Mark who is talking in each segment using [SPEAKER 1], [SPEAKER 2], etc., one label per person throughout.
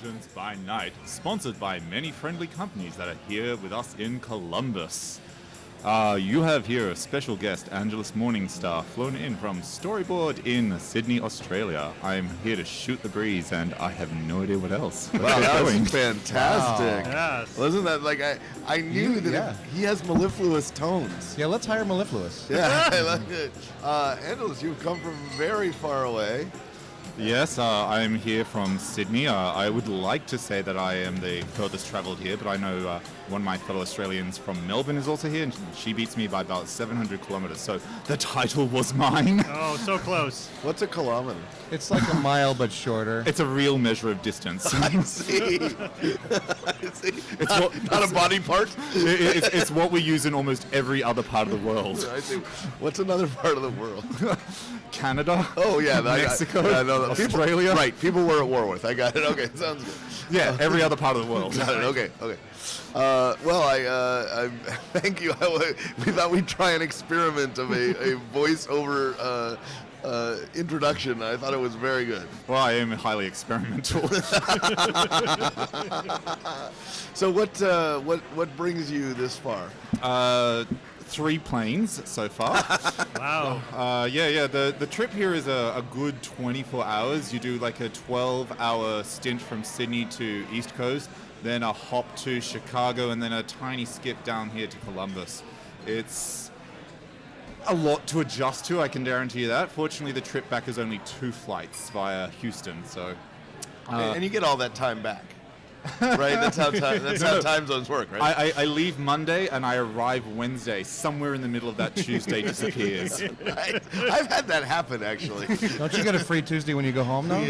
[SPEAKER 1] Weapons by Night, sponsored by many friendly companies that are here with us in Columbus. You have here a special guest, Angelus Morningstar, flown in from Storyboard in Sydney, Australia. I'm here to shoot the breeze, and I have no idea what else.
[SPEAKER 2] Wow, that was fantastic.
[SPEAKER 3] Wow. Yes.
[SPEAKER 2] Wasn't that like, I knew that he has mellifluous tones.
[SPEAKER 4] Yeah, let's hire mellifluous.
[SPEAKER 2] Yeah, I like it. Angelus, you've come from very far away.
[SPEAKER 1] Yes, I'm here from Sydney. I would like to say that I am the furthest travelled here, but I know one of my fellow Australians from Melbourne is also here, and she beats me by about 700 kilometres, so the title was mine.
[SPEAKER 3] Oh, so close.
[SPEAKER 2] What's a kilometer?
[SPEAKER 4] It's like a mile, but shorter.
[SPEAKER 1] It's a real measure of distance.
[SPEAKER 2] I see. I see. Not a body part?
[SPEAKER 1] It's what we use in almost every other part of the world.
[SPEAKER 2] I see. What's another part of the world?
[SPEAKER 1] Canada.
[SPEAKER 2] Oh, yeah.
[SPEAKER 1] Mexico.
[SPEAKER 2] Australia. Right. People we're at war with. I got it. Okay. Sounds good.
[SPEAKER 1] Yeah. Every other part of the world.
[SPEAKER 2] Got it. Okay. Okay. Well, I thank you. We thought we'd try an experiment of a voice-over introduction. I thought it was very good.
[SPEAKER 1] Well, I am highly experimental.
[SPEAKER 2] So what brings you this far?
[SPEAKER 1] 3 planes so far.
[SPEAKER 3] Wow.
[SPEAKER 1] The trip here is a good 24 hours. You do like a 12-hour stint from Sydney to East Coast, then a hop to Chicago, and then a tiny skip down here to Columbus. It's a lot to adjust to, I can guarantee you that. Fortunately, the trip back is only 2 flights via Houston, so...
[SPEAKER 2] and you get all that time back. Right, that's how time zones work, right?
[SPEAKER 1] I leave Monday and I arrive Wednesday. Somewhere in the middle of that, Tuesday disappears.
[SPEAKER 2] I've had that happen, actually.
[SPEAKER 4] Don't you get a free Tuesday when you go home, though?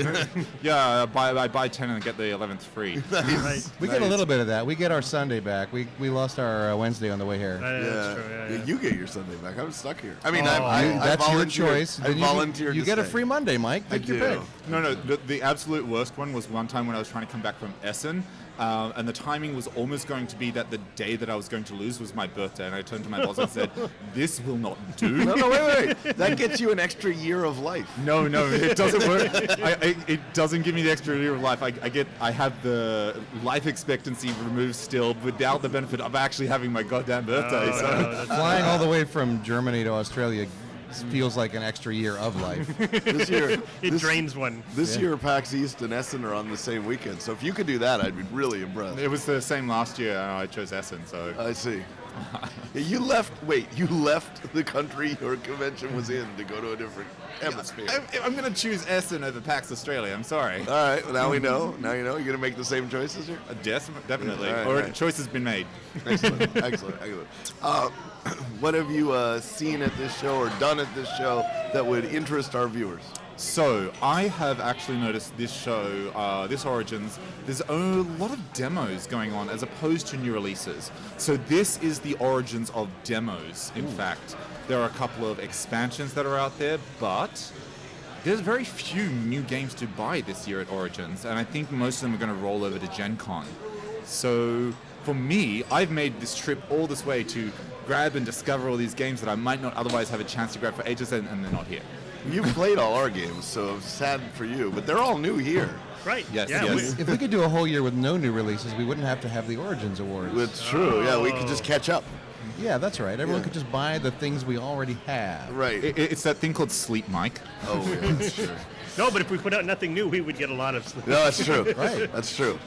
[SPEAKER 1] Yeah, I buy 10 and get the 11th free.
[SPEAKER 2] Nice.
[SPEAKER 3] Right.
[SPEAKER 4] We get a little bit of that. We get our Sunday back. We lost our Wednesday on the way here.
[SPEAKER 3] That's true. Yeah.
[SPEAKER 2] You get your Sunday back. I'm stuck here. I mean,
[SPEAKER 4] That's your choice.
[SPEAKER 2] I volunteered.
[SPEAKER 4] You get a free Monday, Mike. Pick your pick.
[SPEAKER 1] No, the absolute worst one was one time when I was trying to come back from Essen, and the timing was almost going to be that the day that I was going to lose was my birthday, and I turned to my boss and said, "This will not do."
[SPEAKER 2] No, wait. That gets you an extra year of life.
[SPEAKER 1] No, it doesn't work. It doesn't give me the extra year of life. I have the life expectancy removed still without the benefit of actually having my goddamn birthday.
[SPEAKER 4] Flying all the way from Germany to Australia feels like an extra year of life.
[SPEAKER 2] This year,
[SPEAKER 3] It drains one.
[SPEAKER 2] This year, PAX East and Essen are on the same weekend. So if you could do that, I'd be really impressed.
[SPEAKER 1] It was the same last year. I chose Essen, so...
[SPEAKER 2] I see. You left the country your convention was in to go to a different hemisphere.
[SPEAKER 1] I'm going to choose Essen over PAX Australia. I'm sorry.
[SPEAKER 2] All right, well, now we know. Now you know. You're going to make the same choices here?
[SPEAKER 1] Definitely.
[SPEAKER 2] All right.
[SPEAKER 1] Choice has been made.
[SPEAKER 2] Excellent. What have you seen at this show or done at this show that would interest our viewers?
[SPEAKER 1] So, I have actually noticed this show, this Origins, there's a lot of demos going on as opposed to new releases. So this is the Origins of demos, in fact. There are a couple of expansions that are out there, but there's very few new games to buy this year at Origins, and I think most of them are going to roll over to Gen Con. So, for me, I've made this trip all this way to grab and discover all these games that I might not otherwise have a chance to grab for ages, and they're not here.
[SPEAKER 2] You've played all our games, so sad for you, but they're all new here.
[SPEAKER 3] Right.
[SPEAKER 1] Yes.
[SPEAKER 4] If we could do a whole year with no new releases, we wouldn't have to have the Origins Awards.
[SPEAKER 2] It's true. Yeah, we could just catch up.
[SPEAKER 4] Yeah, that's right. Everyone could just buy the things we already have.
[SPEAKER 2] Right.
[SPEAKER 1] It's that thing called sleep, Mike.
[SPEAKER 2] Oh, yeah, that's true.
[SPEAKER 3] No, but if we put out nothing new, we would get a lot of sleep.
[SPEAKER 2] No, that's true.
[SPEAKER 4] Right.
[SPEAKER 2] That's true.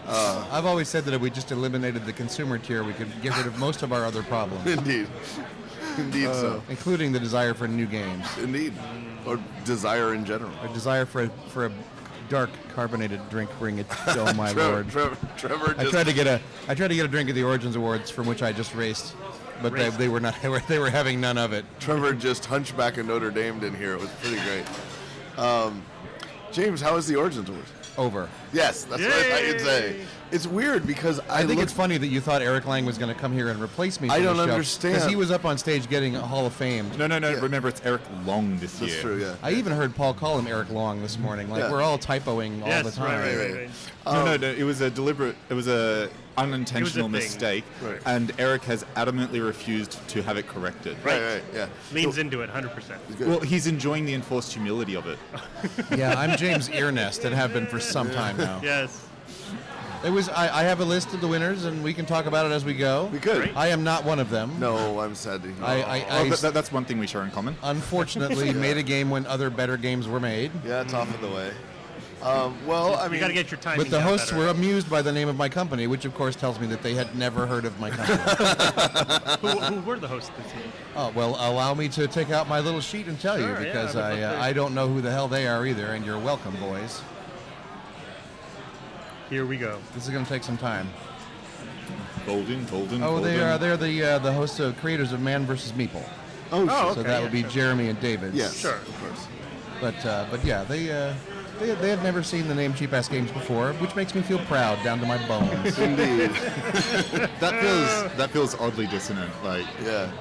[SPEAKER 4] I've always said that if we just eliminated the consumer tier, we could get rid of most of our other problems.
[SPEAKER 2] Indeed. Indeed so.
[SPEAKER 4] Including the desire for new games.
[SPEAKER 2] Indeed. Or desire in general.
[SPEAKER 4] A desire for a dark carbonated drink, bring it, oh my lord.
[SPEAKER 2] Trevor
[SPEAKER 4] I tried to get a drink at the Origins Awards, from which I just raced, but they were not. They were having none of it.
[SPEAKER 2] Trevor just hunchback and Notre Dame in here. It was pretty great. James, how was the Origins Awards?
[SPEAKER 4] Over.
[SPEAKER 2] Yes, that's what I thought you'd say. It's weird because
[SPEAKER 4] I think it's funny that you thought Eric Lang was going to come here and replace me.
[SPEAKER 2] I don't understand.
[SPEAKER 4] Because he was up on stage getting a Hall of Fame.
[SPEAKER 1] No. Yeah. Remember, it's Eric Long this year.
[SPEAKER 2] That's true, yeah.
[SPEAKER 4] I even heard Paul call him Eric Long this morning. Like, we're all typoing all the time.
[SPEAKER 3] Right.
[SPEAKER 1] No. It was a deliberate, it was a unintentional mistake.
[SPEAKER 2] Right.
[SPEAKER 1] And Eric has adamantly refused to have it corrected.
[SPEAKER 2] Right, yeah.
[SPEAKER 3] Leans into it 100%.
[SPEAKER 1] Well, he's enjoying the enforced humility of it.
[SPEAKER 4] Yeah, I'm James Earnest and have been for some time now.
[SPEAKER 3] Yes.
[SPEAKER 4] It was. I have a list of the winners, and we can talk about it as we go.
[SPEAKER 2] We could.
[SPEAKER 3] Great.
[SPEAKER 4] I am not one of them.
[SPEAKER 2] No, I'm sad to hear.
[SPEAKER 1] That's one thing we share in common.
[SPEAKER 4] Unfortunately, made a game when other better games were made.
[SPEAKER 2] Yeah, it's off in the way. Well, I mean,
[SPEAKER 3] You got to get your timing
[SPEAKER 4] But the
[SPEAKER 3] down
[SPEAKER 4] hosts
[SPEAKER 3] better.
[SPEAKER 4] were amused by the name of my company, which of course tells me that they had never heard of my company.
[SPEAKER 3] Who were the hosts this evening?
[SPEAKER 4] Oh, well, allow me to take out my little sheet and tell you,
[SPEAKER 3] Sure, yeah,
[SPEAKER 4] because
[SPEAKER 3] I would love to.
[SPEAKER 4] I don't know who the hell they are either, and you're welcome, boys.
[SPEAKER 3] Here we go.
[SPEAKER 4] This is going to take some time.
[SPEAKER 1] Golden.
[SPEAKER 4] Oh, they're the hosts, creators of Man vs. Meeple.
[SPEAKER 2] oh,
[SPEAKER 3] Oh,
[SPEAKER 2] sure.
[SPEAKER 4] So
[SPEAKER 3] okay,
[SPEAKER 4] that
[SPEAKER 3] yeah,
[SPEAKER 4] would be
[SPEAKER 3] sure.
[SPEAKER 4] Jeremy and David.
[SPEAKER 2] Yes,
[SPEAKER 3] Sure.
[SPEAKER 2] of course.
[SPEAKER 4] But yeah, they had never seen the name Cheap Ass Games before, which makes me feel proud down to my bones.
[SPEAKER 2] Indeed.
[SPEAKER 1] That feels oddly dissonant. Like,
[SPEAKER 2] Yeah.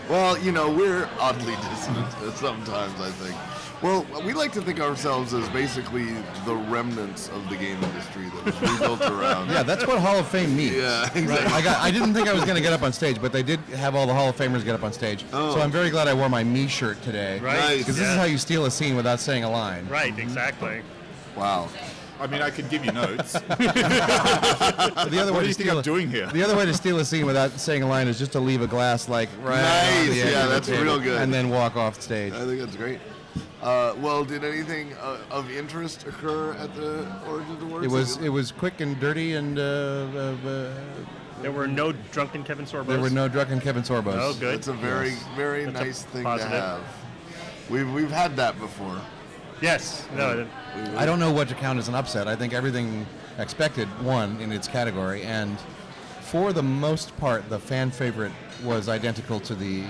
[SPEAKER 2] Well, you know, we're oddly dissonant sometimes, I think. Well, we like to think of ourselves as basically the remnants of the game industry that was rebuilt around.
[SPEAKER 4] Yeah, that's what Hall of Fame means.
[SPEAKER 2] Yeah, exactly.
[SPEAKER 4] I didn't think I was going to get up on stage, but they did have all the Hall of Famers get up on stage.
[SPEAKER 2] Oh.
[SPEAKER 4] So I'm very glad I wore my me shirt today.
[SPEAKER 3] Right.
[SPEAKER 2] Nice.
[SPEAKER 4] Because this is how you steal a scene without saying a line.
[SPEAKER 3] Right, exactly.
[SPEAKER 2] Wow.
[SPEAKER 1] I mean, I could give you notes.
[SPEAKER 4] The other
[SPEAKER 1] What
[SPEAKER 4] way
[SPEAKER 1] do you
[SPEAKER 4] to
[SPEAKER 1] think I'm doing here?
[SPEAKER 4] The other way to steal a scene without saying a line is just to leave a glass like right on
[SPEAKER 2] Nice.
[SPEAKER 4] the edge
[SPEAKER 2] Yeah,
[SPEAKER 4] of the
[SPEAKER 2] that's
[SPEAKER 4] table
[SPEAKER 2] real good.
[SPEAKER 4] and then walk off stage.
[SPEAKER 2] I think that's great. Well, did anything of interest occur at the Origins Awards?
[SPEAKER 4] It was quick and dirty, and
[SPEAKER 3] There were no drunken Kevin Sorbos.
[SPEAKER 4] there were no drunken Kevin Sorbos.
[SPEAKER 3] Oh, good.
[SPEAKER 2] It's a very, very
[SPEAKER 3] That's a
[SPEAKER 2] nice thing
[SPEAKER 3] positive.
[SPEAKER 2] to have. We've had that before.
[SPEAKER 3] Yes. No.
[SPEAKER 4] I don't know what to count as an upset. I think everything expected won in its category, and for the most part, the fan favorite was identical to the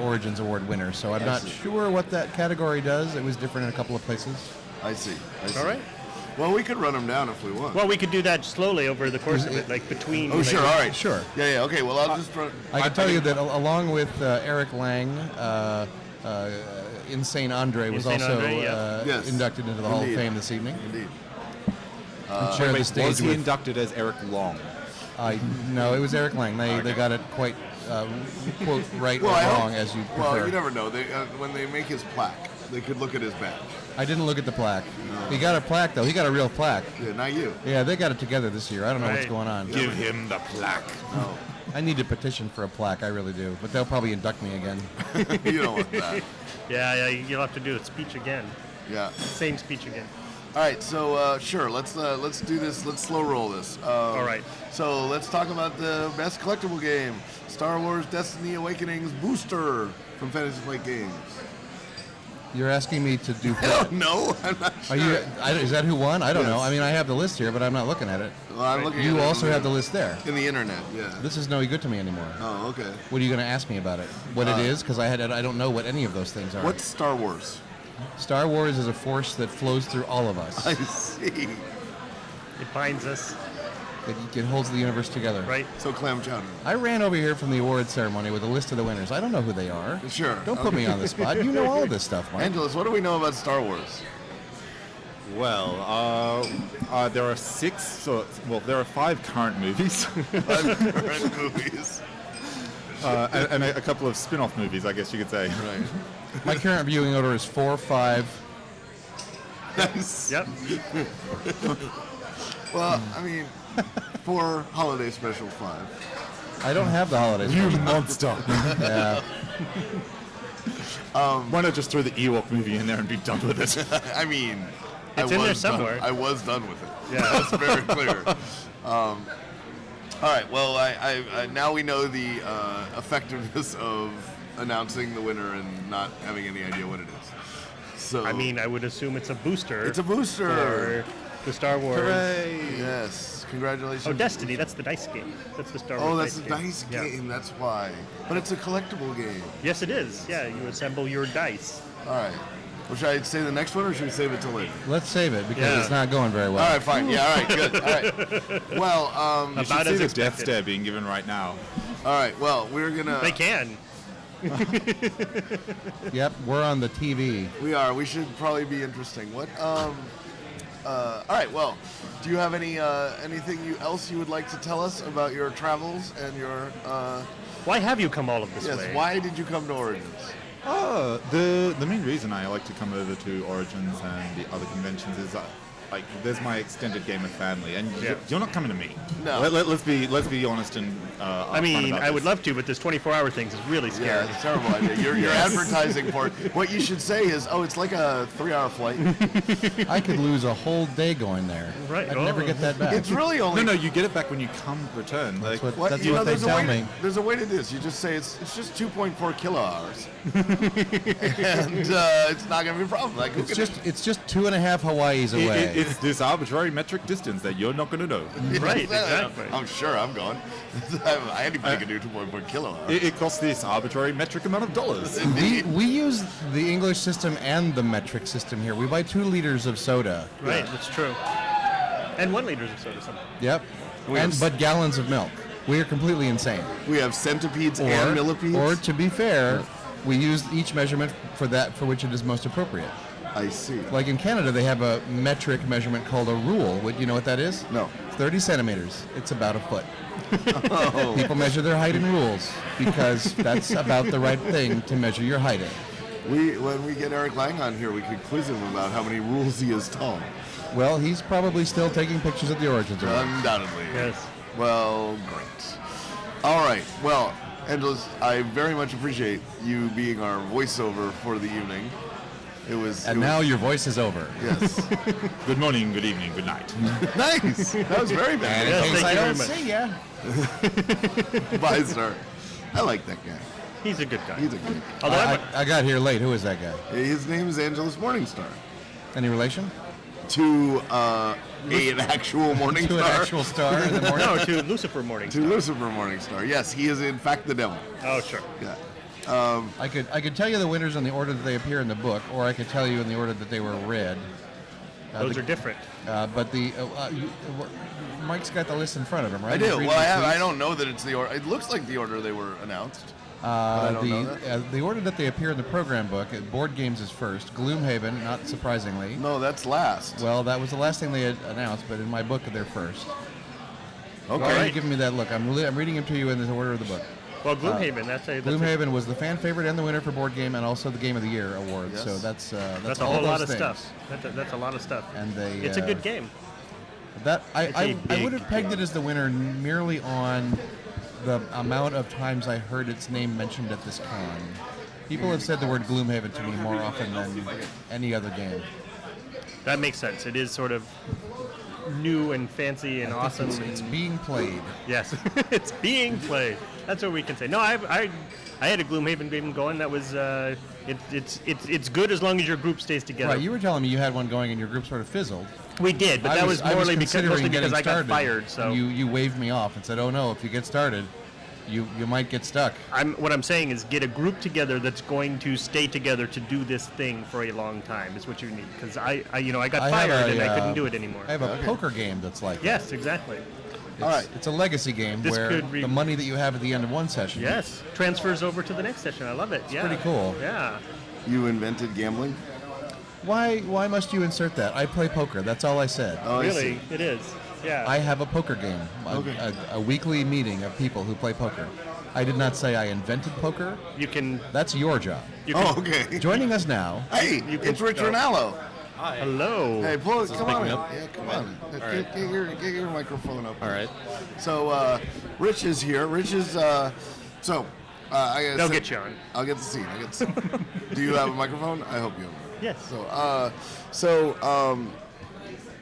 [SPEAKER 4] Origins Award winner. So I'm
[SPEAKER 2] I
[SPEAKER 4] not
[SPEAKER 2] see.
[SPEAKER 4] sure what that category does. It was different in a couple of places.
[SPEAKER 2] I see.
[SPEAKER 3] All right.
[SPEAKER 2] Well, we could run them down if we want.
[SPEAKER 3] Well, we could do that slowly over the course of it, like between.
[SPEAKER 2] oh,
[SPEAKER 3] like,
[SPEAKER 2] sure. All right.
[SPEAKER 4] Sure.
[SPEAKER 2] Yeah, yeah. Okay. Well, I'll just run.
[SPEAKER 4] I can tell you that along with Eric Lang, Insane Andre was
[SPEAKER 3] Insane
[SPEAKER 4] also
[SPEAKER 3] Andre, yeah.
[SPEAKER 2] Yes.
[SPEAKER 4] inducted into the Hall of
[SPEAKER 2] Indeed.
[SPEAKER 4] Fame this evening.
[SPEAKER 2] Indeed.
[SPEAKER 4] And shared the
[SPEAKER 1] Wait,
[SPEAKER 4] stage
[SPEAKER 1] was he
[SPEAKER 4] with-
[SPEAKER 1] inducted as Eric Long?
[SPEAKER 4] No, it was Eric Lang. They got it quite quote right
[SPEAKER 2] Well, I
[SPEAKER 4] or
[SPEAKER 2] hope-
[SPEAKER 4] wrong as you prefer.
[SPEAKER 2] Well, you never know. They when they make his plaque, they could look at his badge.
[SPEAKER 4] I didn't look at the plaque. He got a plaque though. He got a real plaque.
[SPEAKER 2] Yeah, not you.
[SPEAKER 4] Yeah, they got it together this year. I don't know what's
[SPEAKER 3] Right.
[SPEAKER 4] going on.
[SPEAKER 1] Give him the plaque.
[SPEAKER 2] No,
[SPEAKER 4] I need to petition for a plaque. I really do. But they'll probably induct me again.
[SPEAKER 2] you don't want that.
[SPEAKER 3] Yeah, you'll have to do the speech again.
[SPEAKER 2] Yeah.
[SPEAKER 3] Same speech again.
[SPEAKER 2] All right. So sure. Let's do this. Let's slow roll this.
[SPEAKER 3] All right.
[SPEAKER 2] So let's talk about the best collectible game: Star Wars: Destiny Awakening's booster from Fantasy Flight Games.
[SPEAKER 4] You're asking me to do
[SPEAKER 2] I
[SPEAKER 4] what?
[SPEAKER 2] don't know. I'm not
[SPEAKER 4] Are
[SPEAKER 2] sure.
[SPEAKER 4] you? Is that who won? I don't know.
[SPEAKER 2] Yes.
[SPEAKER 4] I mean, I have the list here, but I'm not looking at it.
[SPEAKER 2] Well, I'm looking at
[SPEAKER 4] You
[SPEAKER 2] it
[SPEAKER 4] also
[SPEAKER 2] on
[SPEAKER 4] have the list there.
[SPEAKER 2] in the internet. Yeah.
[SPEAKER 4] This is no good to me anymore.
[SPEAKER 2] Oh, okay.
[SPEAKER 4] What are you going to ask me about it? What it is? Because I don't know what any of those things are.
[SPEAKER 2] What's Star Wars?
[SPEAKER 4] Star Wars is a force that flows through all of us.
[SPEAKER 2] I see.
[SPEAKER 3] It binds us,
[SPEAKER 4] It holds the universe together.
[SPEAKER 3] right?
[SPEAKER 2] So clam chowder.
[SPEAKER 4] I ran over here from the awards ceremony with a list of the winners. I don't know who they are.
[SPEAKER 2] Sure.
[SPEAKER 4] Don't put me on the spot. You know all of this stuff, Mike.
[SPEAKER 2] Angeles, what do we know about Star Wars?
[SPEAKER 1] Well, there are there are 5 current movies
[SPEAKER 2] Current movies.
[SPEAKER 1] and a couple of spin-off movies, I guess you could say.
[SPEAKER 2] Right.
[SPEAKER 4] My current viewing order is 4, 5.
[SPEAKER 2] Nice.
[SPEAKER 3] Yep.
[SPEAKER 2] Well, I mean, for holiday special 5.
[SPEAKER 4] I don't have the holidays.
[SPEAKER 1] You monster!
[SPEAKER 4] Yeah.
[SPEAKER 1] Why not just throw the Ewok movie in there and be done with it?
[SPEAKER 2] I mean,
[SPEAKER 3] It's in there somewhere.
[SPEAKER 2] I was done with it.
[SPEAKER 3] Yeah.
[SPEAKER 2] That's very clear. All right. Well, I now we know the effectiveness of announcing the winner and not having any idea what it is. So
[SPEAKER 3] I mean, I would assume it's a booster.
[SPEAKER 2] it's a booster.
[SPEAKER 3] for the Star Wars.
[SPEAKER 2] Yes. Congratulations.
[SPEAKER 3] Oh, Destiny. That's the dice game. That's the Star Wars.
[SPEAKER 2] Oh, that's a
[SPEAKER 3] game.
[SPEAKER 2] dice
[SPEAKER 3] Yeah.
[SPEAKER 2] game. That's why. But it's a collectible game.
[SPEAKER 3] Yes, it is. Yeah, you assemble your dice.
[SPEAKER 2] All right. Well, should I say the next one or should we save it till later?
[SPEAKER 4] Let's save it because
[SPEAKER 3] Yeah.
[SPEAKER 4] it's not going very well.
[SPEAKER 2] All right, fine. Yeah, all right, good. All right. Well,
[SPEAKER 1] You
[SPEAKER 3] About
[SPEAKER 1] should see
[SPEAKER 3] as
[SPEAKER 1] the death
[SPEAKER 3] expected.
[SPEAKER 1] stare being given right now.
[SPEAKER 2] all right. Well, we're gonna.
[SPEAKER 3] They can.
[SPEAKER 4] Yep, we're on the TV.
[SPEAKER 2] We are. We should probably be interesting. What? All right. Well, do you have anything else you would like to tell us about your travels and your?
[SPEAKER 3] Why have you come all of this
[SPEAKER 2] Yes.
[SPEAKER 3] way?
[SPEAKER 2] Why did you come to Origins?
[SPEAKER 1] The main reason I like to come over to Origins and the other conventions is like, there's my extended gamer family, and
[SPEAKER 3] Yeah.
[SPEAKER 1] you're not coming to me.
[SPEAKER 2] No.
[SPEAKER 1] Let's be honest and.
[SPEAKER 3] I mean, I would love to, but this 24-hour things is really
[SPEAKER 2] Yeah,
[SPEAKER 3] scary.
[SPEAKER 2] it's a terrible idea. You're advertising for it. What you should say is, oh, it's like a 3-hour flight.
[SPEAKER 4] I could lose a whole day going there.
[SPEAKER 3] Right.
[SPEAKER 4] I'd never
[SPEAKER 3] Oh.
[SPEAKER 4] get that back.
[SPEAKER 2] It's really only.
[SPEAKER 1] No, you get it back when you return.
[SPEAKER 4] That's
[SPEAKER 1] Like,
[SPEAKER 4] what, that's
[SPEAKER 2] you
[SPEAKER 4] what
[SPEAKER 2] know,
[SPEAKER 4] they
[SPEAKER 2] there's a
[SPEAKER 4] tell
[SPEAKER 2] way
[SPEAKER 4] me.
[SPEAKER 2] There's a way to do this. You just say it's just 2.4 kilo-hours, and it's not gonna be a problem. Like,
[SPEAKER 4] It's just 2.5 Hawaiis away.
[SPEAKER 1] it's this arbitrary metric distance that you're not going to know.
[SPEAKER 3] Right, exactly.
[SPEAKER 2] I'm sure I'm going. Anybody can do 2.4 kilo-hours.
[SPEAKER 1] It costs this arbitrary metric amount of dollars.
[SPEAKER 4] we use the English system and the metric system here. We buy 2 liters of soda.
[SPEAKER 3] Right, that's true. And 1 liter of soda something.
[SPEAKER 4] Yep. But gallons of milk. We are completely insane.
[SPEAKER 2] We have centipedes and millipedes.
[SPEAKER 4] Or to be fair, we use each measurement for which it is most appropriate.
[SPEAKER 2] I see.
[SPEAKER 4] Like in Canada, they have a metric measurement called a rule. Would you know what that is?
[SPEAKER 2] No.
[SPEAKER 4] 30 centimeters. It's about a foot.
[SPEAKER 2] Oh.
[SPEAKER 4] People measure their height in rules because that's about the right thing to measure your height in.
[SPEAKER 2] When we get Eric Lang on here, we could quiz him about how many rules he is tall.
[SPEAKER 4] Well, he's probably still taking pictures at the Origins.
[SPEAKER 2] Undoubtedly.
[SPEAKER 3] Yes.
[SPEAKER 2] Well, great. All right. Well, Angeles, I very much appreciate you being our voiceover for the evening.
[SPEAKER 4] And now your voice is over.
[SPEAKER 2] Yes.
[SPEAKER 1] Good morning, good evening, good night.
[SPEAKER 2] Nice. That was very
[SPEAKER 4] And
[SPEAKER 2] bad.
[SPEAKER 3] Yes,
[SPEAKER 4] in case
[SPEAKER 3] thank
[SPEAKER 4] I
[SPEAKER 3] you
[SPEAKER 4] don't
[SPEAKER 3] very
[SPEAKER 4] see ya.
[SPEAKER 2] Bye, sir. I like that guy.
[SPEAKER 3] He's a good guy.
[SPEAKER 2] He's a good guy.
[SPEAKER 3] Although
[SPEAKER 4] I got here late. Who is that guy?
[SPEAKER 2] His name is Angelus Morningstar.
[SPEAKER 4] Any relation?
[SPEAKER 2] To an actual Morningstar.
[SPEAKER 4] To an actual star in the morning?
[SPEAKER 3] no, to Lucifer Morning.
[SPEAKER 2] To Lucifer Morningstar. Yes, he is in fact the devil.
[SPEAKER 3] Oh, sure.
[SPEAKER 2] Yeah.
[SPEAKER 4] I could tell you the winners in the order that they appear in the book, or I could tell you in the order that they were read.
[SPEAKER 3] Those are different.
[SPEAKER 4] But Mike's got the list in front of him, right?
[SPEAKER 2] I
[SPEAKER 4] He's
[SPEAKER 2] do.
[SPEAKER 4] reading
[SPEAKER 2] Well,
[SPEAKER 4] the
[SPEAKER 2] I
[SPEAKER 4] tweets.
[SPEAKER 2] don't know that it's the order. It looks like the order they were announced. But I don't know that.
[SPEAKER 4] The order that they appear in the program book, Board Games is first. Gloomhaven, not surprisingly.
[SPEAKER 2] No, that's last.
[SPEAKER 4] Well, that was the last thing they had announced, but in my book, they're first. Why are
[SPEAKER 2] Okay.
[SPEAKER 4] you giving me that look? I'm reading them to you in the order of the book.
[SPEAKER 3] Well, Gloomhaven, that's a
[SPEAKER 4] Gloomhaven was the fan favorite and the winner for Board Game, and also the Game of the Year award.
[SPEAKER 2] Yes.
[SPEAKER 4] So that's
[SPEAKER 3] a
[SPEAKER 4] all
[SPEAKER 3] whole
[SPEAKER 4] those
[SPEAKER 3] lot of
[SPEAKER 4] things.
[SPEAKER 3] stuff. That's a lot of stuff.
[SPEAKER 4] And they,
[SPEAKER 3] it's a good game.
[SPEAKER 4] That
[SPEAKER 3] It's a
[SPEAKER 4] I
[SPEAKER 3] big
[SPEAKER 4] would have pegged it as the winner merely on the amount of times I heard its name mentioned at this con. People have said the word Gloomhaven to me more often than any other game.
[SPEAKER 3] That makes sense. It is sort of new and fancy and awesome.
[SPEAKER 4] It's being played.
[SPEAKER 3] Yes, it's being played. That's what we can say. No, I had a Gloomhaven game going. That was it's good as long as your group stays together.
[SPEAKER 4] Right, you were telling me you had one going and your group sort of fizzled.
[SPEAKER 3] We did, but that was
[SPEAKER 4] I
[SPEAKER 3] mostly
[SPEAKER 4] considering
[SPEAKER 3] because
[SPEAKER 4] getting
[SPEAKER 3] I got
[SPEAKER 4] started.
[SPEAKER 3] fired. So
[SPEAKER 4] you waved me off and said, "Oh no, if you get started, you might get stuck."
[SPEAKER 3] what I'm saying is get a group together that's going to stay together to do this thing for a long time is what you need. Because I got
[SPEAKER 4] have
[SPEAKER 3] fired and
[SPEAKER 4] a,
[SPEAKER 3] I couldn't do it anymore.
[SPEAKER 4] I have a poker game that's like that.
[SPEAKER 3] Yes, exactly.
[SPEAKER 4] It's,
[SPEAKER 2] All right.
[SPEAKER 4] it's a legacy game
[SPEAKER 3] This
[SPEAKER 4] where
[SPEAKER 3] could
[SPEAKER 4] the money that you have at the end of one session.
[SPEAKER 3] Yes, transfers over to the next session. I love it. Yeah,
[SPEAKER 4] pretty cool.
[SPEAKER 3] Yeah.
[SPEAKER 2] You invented gambling?
[SPEAKER 4] Why must you insert that? I play poker. That's all I said.
[SPEAKER 2] Oh, I
[SPEAKER 3] Really,
[SPEAKER 2] see.
[SPEAKER 3] it is. Yeah.
[SPEAKER 4] I have a poker game,
[SPEAKER 2] Okay.
[SPEAKER 4] a weekly meeting of people who play poker. I did not say I invented poker.
[SPEAKER 3] you can.
[SPEAKER 4] That's your job.
[SPEAKER 3] You can
[SPEAKER 2] Oh, okay.
[SPEAKER 4] Joining us now,
[SPEAKER 2] Hey,
[SPEAKER 3] You can
[SPEAKER 2] it's Rich
[SPEAKER 3] go.
[SPEAKER 2] Ronaldo.
[SPEAKER 3] Hello.
[SPEAKER 2] Hey, come on in.
[SPEAKER 5] up?
[SPEAKER 2] Yeah, come on.
[SPEAKER 5] All
[SPEAKER 2] Get,
[SPEAKER 5] right.
[SPEAKER 2] get your microphone up.
[SPEAKER 5] All right.
[SPEAKER 2] So, Rich is here. Rich is, I gotta
[SPEAKER 3] They'll
[SPEAKER 2] sit-
[SPEAKER 3] get you on.
[SPEAKER 2] I'll get the seat. Do you have a microphone? I hope you have.
[SPEAKER 3] Yes.
[SPEAKER 2] So,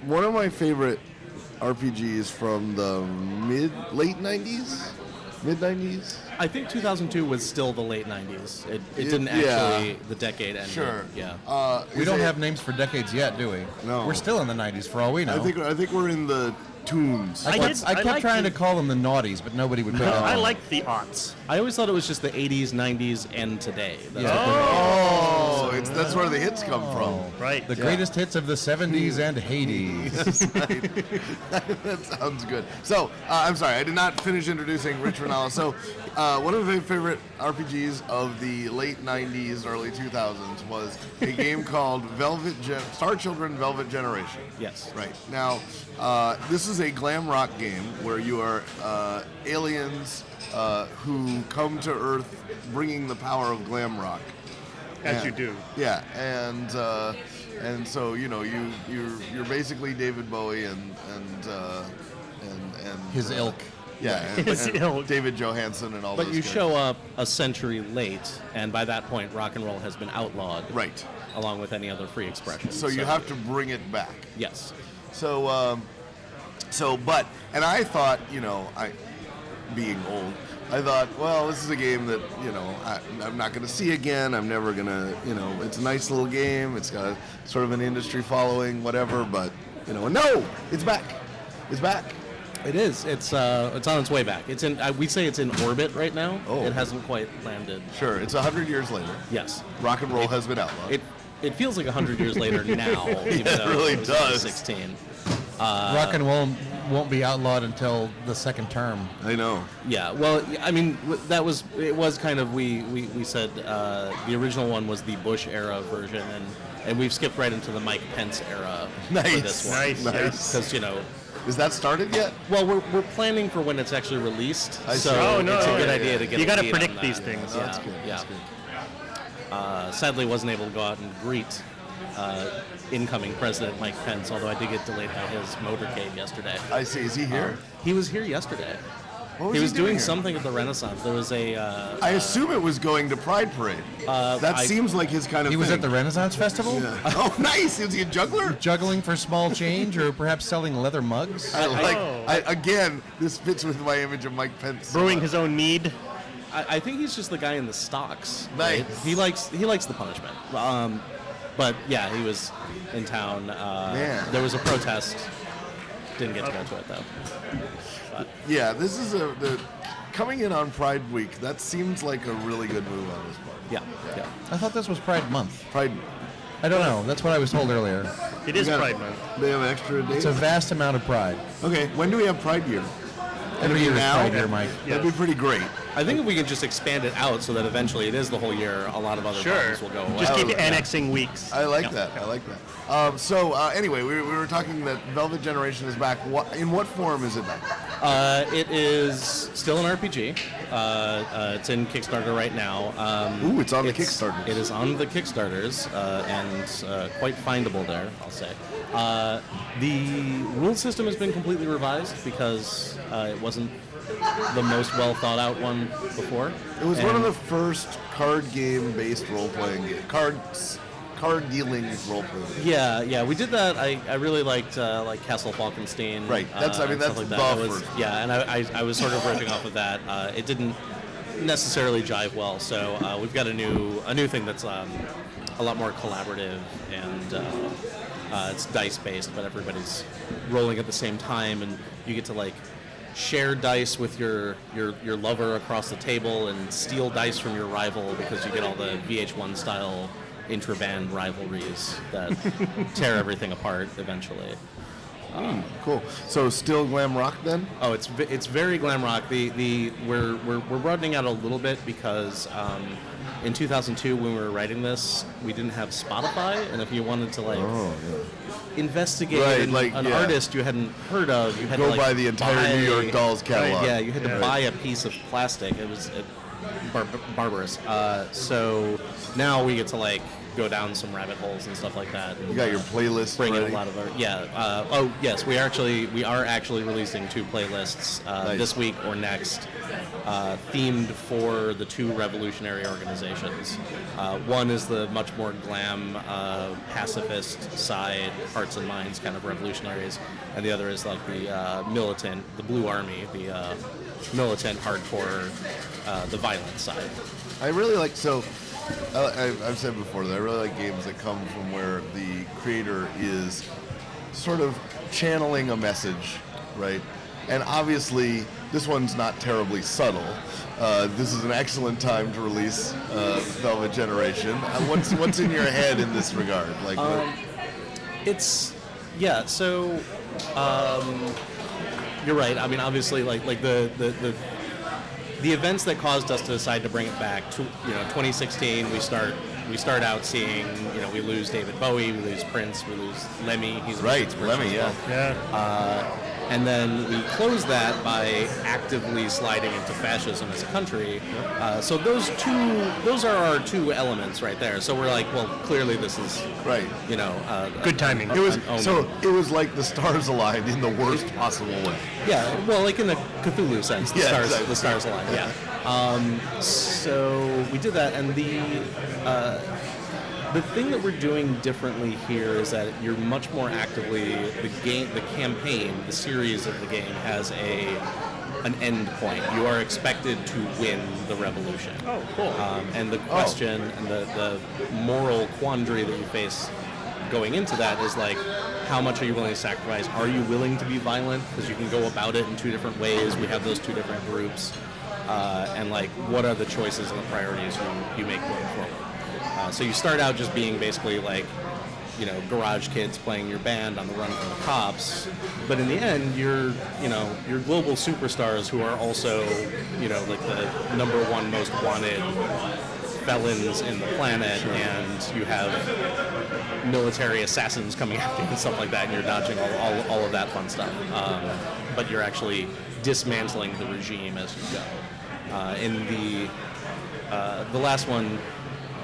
[SPEAKER 2] one of my favorite RPGs from the late 90s? Mid 90s?
[SPEAKER 5] I think 2002 was still the late 90s. It didn't
[SPEAKER 2] Yeah.
[SPEAKER 5] actually, the decade ended.
[SPEAKER 2] Sure.
[SPEAKER 5] Yeah.
[SPEAKER 4] we don't have names for decades yet, do we?
[SPEAKER 2] No.
[SPEAKER 4] We're still in the 90s for all we know.
[SPEAKER 2] I think we're in the tunes.
[SPEAKER 4] I kept
[SPEAKER 3] liked
[SPEAKER 4] trying
[SPEAKER 3] the-
[SPEAKER 4] to call them the naughties, but nobody would put it
[SPEAKER 3] I
[SPEAKER 4] on.
[SPEAKER 3] liked the aughts.
[SPEAKER 5] I always thought it was just the 80s, 90s, and today. That's
[SPEAKER 4] Yeah.
[SPEAKER 2] Oh, that's where the hits come from.
[SPEAKER 3] Right.
[SPEAKER 4] The greatest hits of the 70s and Hades.
[SPEAKER 2] That sounds good. So, I'm sorry, I did not finish introducing Rich Ronaldo. So, one of my favorite RPGs of the late 90s, early 2000s was a game called Star Children Velvet Generation.
[SPEAKER 5] Yes.
[SPEAKER 2] Right. Now, this is a glam rock game where you are aliens who come to Earth bringing the power of glam rock.
[SPEAKER 3] As
[SPEAKER 2] And-
[SPEAKER 3] you do.
[SPEAKER 2] Yeah, and And so you're basically David Bowie and
[SPEAKER 4] His ilk.
[SPEAKER 2] Yeah,
[SPEAKER 3] His
[SPEAKER 2] and
[SPEAKER 3] ilk.
[SPEAKER 2] David Johansen and all those
[SPEAKER 5] But you
[SPEAKER 2] guys.
[SPEAKER 5] show up a century late, and by that point, rock and roll has been outlawed.
[SPEAKER 2] Right.
[SPEAKER 5] Along with any other free expression.
[SPEAKER 2] So you have to bring it back.
[SPEAKER 5] Yes.
[SPEAKER 2] And I thought, being old, I thought, well, this is a game that, I'm not going to see again. I'm never going to, it's a nice little game. It's got sort of an industry following, whatever. But, no, it's back. It's back.
[SPEAKER 5] It is. It's on its way back. It's in. We say it's in orbit right now.
[SPEAKER 2] Oh.
[SPEAKER 5] It hasn't quite landed.
[SPEAKER 2] Sure, it's 100 years later.
[SPEAKER 5] Yes.
[SPEAKER 2] Rock and roll has been outlawed.
[SPEAKER 5] It feels like 100 years later now. Even
[SPEAKER 2] it
[SPEAKER 5] though
[SPEAKER 2] really
[SPEAKER 5] it was
[SPEAKER 2] does.
[SPEAKER 5] 16.
[SPEAKER 4] Rock and roll won't be outlawed until the second term.
[SPEAKER 2] I know.
[SPEAKER 5] Yeah. Well, I mean, it was kind of we said the original one was the Bush era version, and we've skipped right into the Mike Pence era for
[SPEAKER 2] Nice.
[SPEAKER 5] this one.
[SPEAKER 3] Nice.
[SPEAKER 2] Nice.
[SPEAKER 5] Because
[SPEAKER 2] Is that started yet?
[SPEAKER 5] well, we're planning for when it's actually released.
[SPEAKER 2] I see.
[SPEAKER 5] So
[SPEAKER 3] Oh, no,
[SPEAKER 5] it's a
[SPEAKER 3] yeah,
[SPEAKER 5] good
[SPEAKER 3] yeah,
[SPEAKER 5] idea
[SPEAKER 3] yeah.
[SPEAKER 5] to get.
[SPEAKER 3] You
[SPEAKER 5] a
[SPEAKER 3] gotta
[SPEAKER 5] beat
[SPEAKER 3] predict
[SPEAKER 5] on
[SPEAKER 3] these
[SPEAKER 5] that.
[SPEAKER 3] things.
[SPEAKER 2] That's good.
[SPEAKER 5] Yeah.
[SPEAKER 2] That's good.
[SPEAKER 5] Sadly, wasn't able to go out and greet incoming President Mike Pence, although I did get delayed by his motorcade yesterday.
[SPEAKER 2] I see. Is he here?
[SPEAKER 5] He was here yesterday.
[SPEAKER 2] What
[SPEAKER 5] He was doing
[SPEAKER 2] here?
[SPEAKER 5] something at the Renaissance. There was a.
[SPEAKER 2] I assume it was going to Pride Parade. That seems like his kind of
[SPEAKER 4] He was
[SPEAKER 2] thing.
[SPEAKER 4] at the Renaissance Festival,
[SPEAKER 2] Yeah. Oh, nice. Is he a juggler?
[SPEAKER 4] juggling for small change, or perhaps selling leather mugs.
[SPEAKER 2] Again, this fits with my image of Mike Pence.
[SPEAKER 3] Brewing his own mead.
[SPEAKER 5] I think he's just the guy in the stocks.
[SPEAKER 2] Nice.
[SPEAKER 5] Right? He likes the punishment. But yeah, he was in town.
[SPEAKER 2] Man.
[SPEAKER 5] There was a protest. Didn't get to go to it though.
[SPEAKER 2] Yeah, this is coming in on Pride Week. That seems like a really good move on his part.
[SPEAKER 5] Yeah. Yeah.
[SPEAKER 4] I thought this was Pride Month.
[SPEAKER 2] Pride.
[SPEAKER 4] I don't know. That's what I was told earlier.
[SPEAKER 3] It is
[SPEAKER 2] We got-
[SPEAKER 3] Pride Month.
[SPEAKER 2] They have an extra day.
[SPEAKER 4] It's a vast amount of pride.
[SPEAKER 2] Okay, when do we have Pride Year?
[SPEAKER 4] Every year is
[SPEAKER 2] now?
[SPEAKER 4] Pride Year, Mike.
[SPEAKER 2] That'd be pretty great.
[SPEAKER 5] I think if we can just expand it out so that eventually it is the whole year, a lot of other
[SPEAKER 3] Sure.
[SPEAKER 5] problems will go away.
[SPEAKER 3] Just keep
[SPEAKER 2] Yeah.
[SPEAKER 3] annexing weeks.
[SPEAKER 2] I like
[SPEAKER 5] Yeah.
[SPEAKER 2] that. I like that. Anyway, we were talking that Velvet Generation is back. In what form is it back?
[SPEAKER 5] It is still an RPG. It's in Kickstarter right now.
[SPEAKER 2] Ooh, it's on the Kickstarters.
[SPEAKER 5] It is on the Kickstarters and quite findable there, I'll say. The rule system has been completely revised because it wasn't the most well thought out one before.
[SPEAKER 2] It was one of
[SPEAKER 5] And-
[SPEAKER 2] the first card game based role playing card dealing role playing.
[SPEAKER 5] Yeah, we did that. I really liked Castle Falkenstein.
[SPEAKER 2] Right. That's
[SPEAKER 5] and
[SPEAKER 2] that's
[SPEAKER 5] stuff like
[SPEAKER 2] the
[SPEAKER 5] that. It was-
[SPEAKER 2] first.
[SPEAKER 5] Yeah, and I was sort of riffing off of that. It didn't necessarily jive well, so we've got a new thing that's a lot more collaborative and it's dice based, but everybody's rolling at the same time, and you get to share dice with your lover across the table and steal dice from your rival because you get all the VH1 style intra-band rivalries that tear everything apart eventually.
[SPEAKER 2] Cool. So still glam rock then?
[SPEAKER 5] Oh, it's very glam rock. We're broadening out a little bit because in 2002 when we were writing this, we didn't have Spotify, and if you wanted to investigate
[SPEAKER 2] Right,
[SPEAKER 5] an artist you hadn't heard of, you had
[SPEAKER 2] Go
[SPEAKER 5] to
[SPEAKER 2] buy the entire New York Dolls catalog.
[SPEAKER 5] Yeah, you had to
[SPEAKER 3] Yeah.
[SPEAKER 5] buy a piece of plastic. It was barbarous. So now we get to go down some rabbit holes and stuff like that.
[SPEAKER 2] You got your playlist
[SPEAKER 5] Bring in
[SPEAKER 2] ready?
[SPEAKER 5] a lot of our oh yes, we are actually releasing 2 playlists
[SPEAKER 2] Nice.
[SPEAKER 5] this week or next, themed for the 2 revolutionary organizations. One is the much more glam pacifist side, hearts and minds kind of revolutionaries, and the other is the militant, the Blue Army, the militant hardcore, the violent side.
[SPEAKER 2] I really like I've said before that I really like games that come from where the creator is sort of channeling a message, right? And obviously, this one's not terribly subtle. This is an excellent time to release Velvet Generation. What's in your head in this regard?
[SPEAKER 5] It's so you're right. I mean, obviously, the events that caused us to decide to bring it back to 2016. We start out seeing we lose David Bowie, we lose Prince, we lose Lemmy. He's
[SPEAKER 2] Right,
[SPEAKER 5] inspiration
[SPEAKER 2] Lemmy,
[SPEAKER 5] as well.
[SPEAKER 3] Yeah.
[SPEAKER 5] And then we closed that by actively sliding into fascism as a country. So those are our two elements right there. So we're like, well, clearly this is
[SPEAKER 2] Right.
[SPEAKER 3] Good timing.
[SPEAKER 2] It was
[SPEAKER 5] an omen.
[SPEAKER 2] so it was like the stars aligned in the worst possible way.
[SPEAKER 5] Yeah, well, like in a Cthulhu sense, the
[SPEAKER 2] Yeah,
[SPEAKER 5] stars,
[SPEAKER 2] exactly.
[SPEAKER 5] the stars align. Yeah. So we did that, and the thing that we're doing differently here is that you're much more actively the campaign, the series of the game has an end point. You are expected to win the revolution.
[SPEAKER 3] Oh, cool.
[SPEAKER 5] And the question and the moral quandary that you face going into that is like, how much are you willing to sacrifice? Are you willing to be violent? Because you can go about it in two different ways. We have those two different groups. And like, what are the choices and the priorities you make going forward? So you start out just being basically like, garage kids playing your band on the run from the cops. But in the end, you're global superstars who are also, like the #1 most wanted felons in the planet, and you have military assassins coming after you and stuff like that, and you're dodging all of that fun stuff. But you're actually dismantling the regime as you go. In the last one,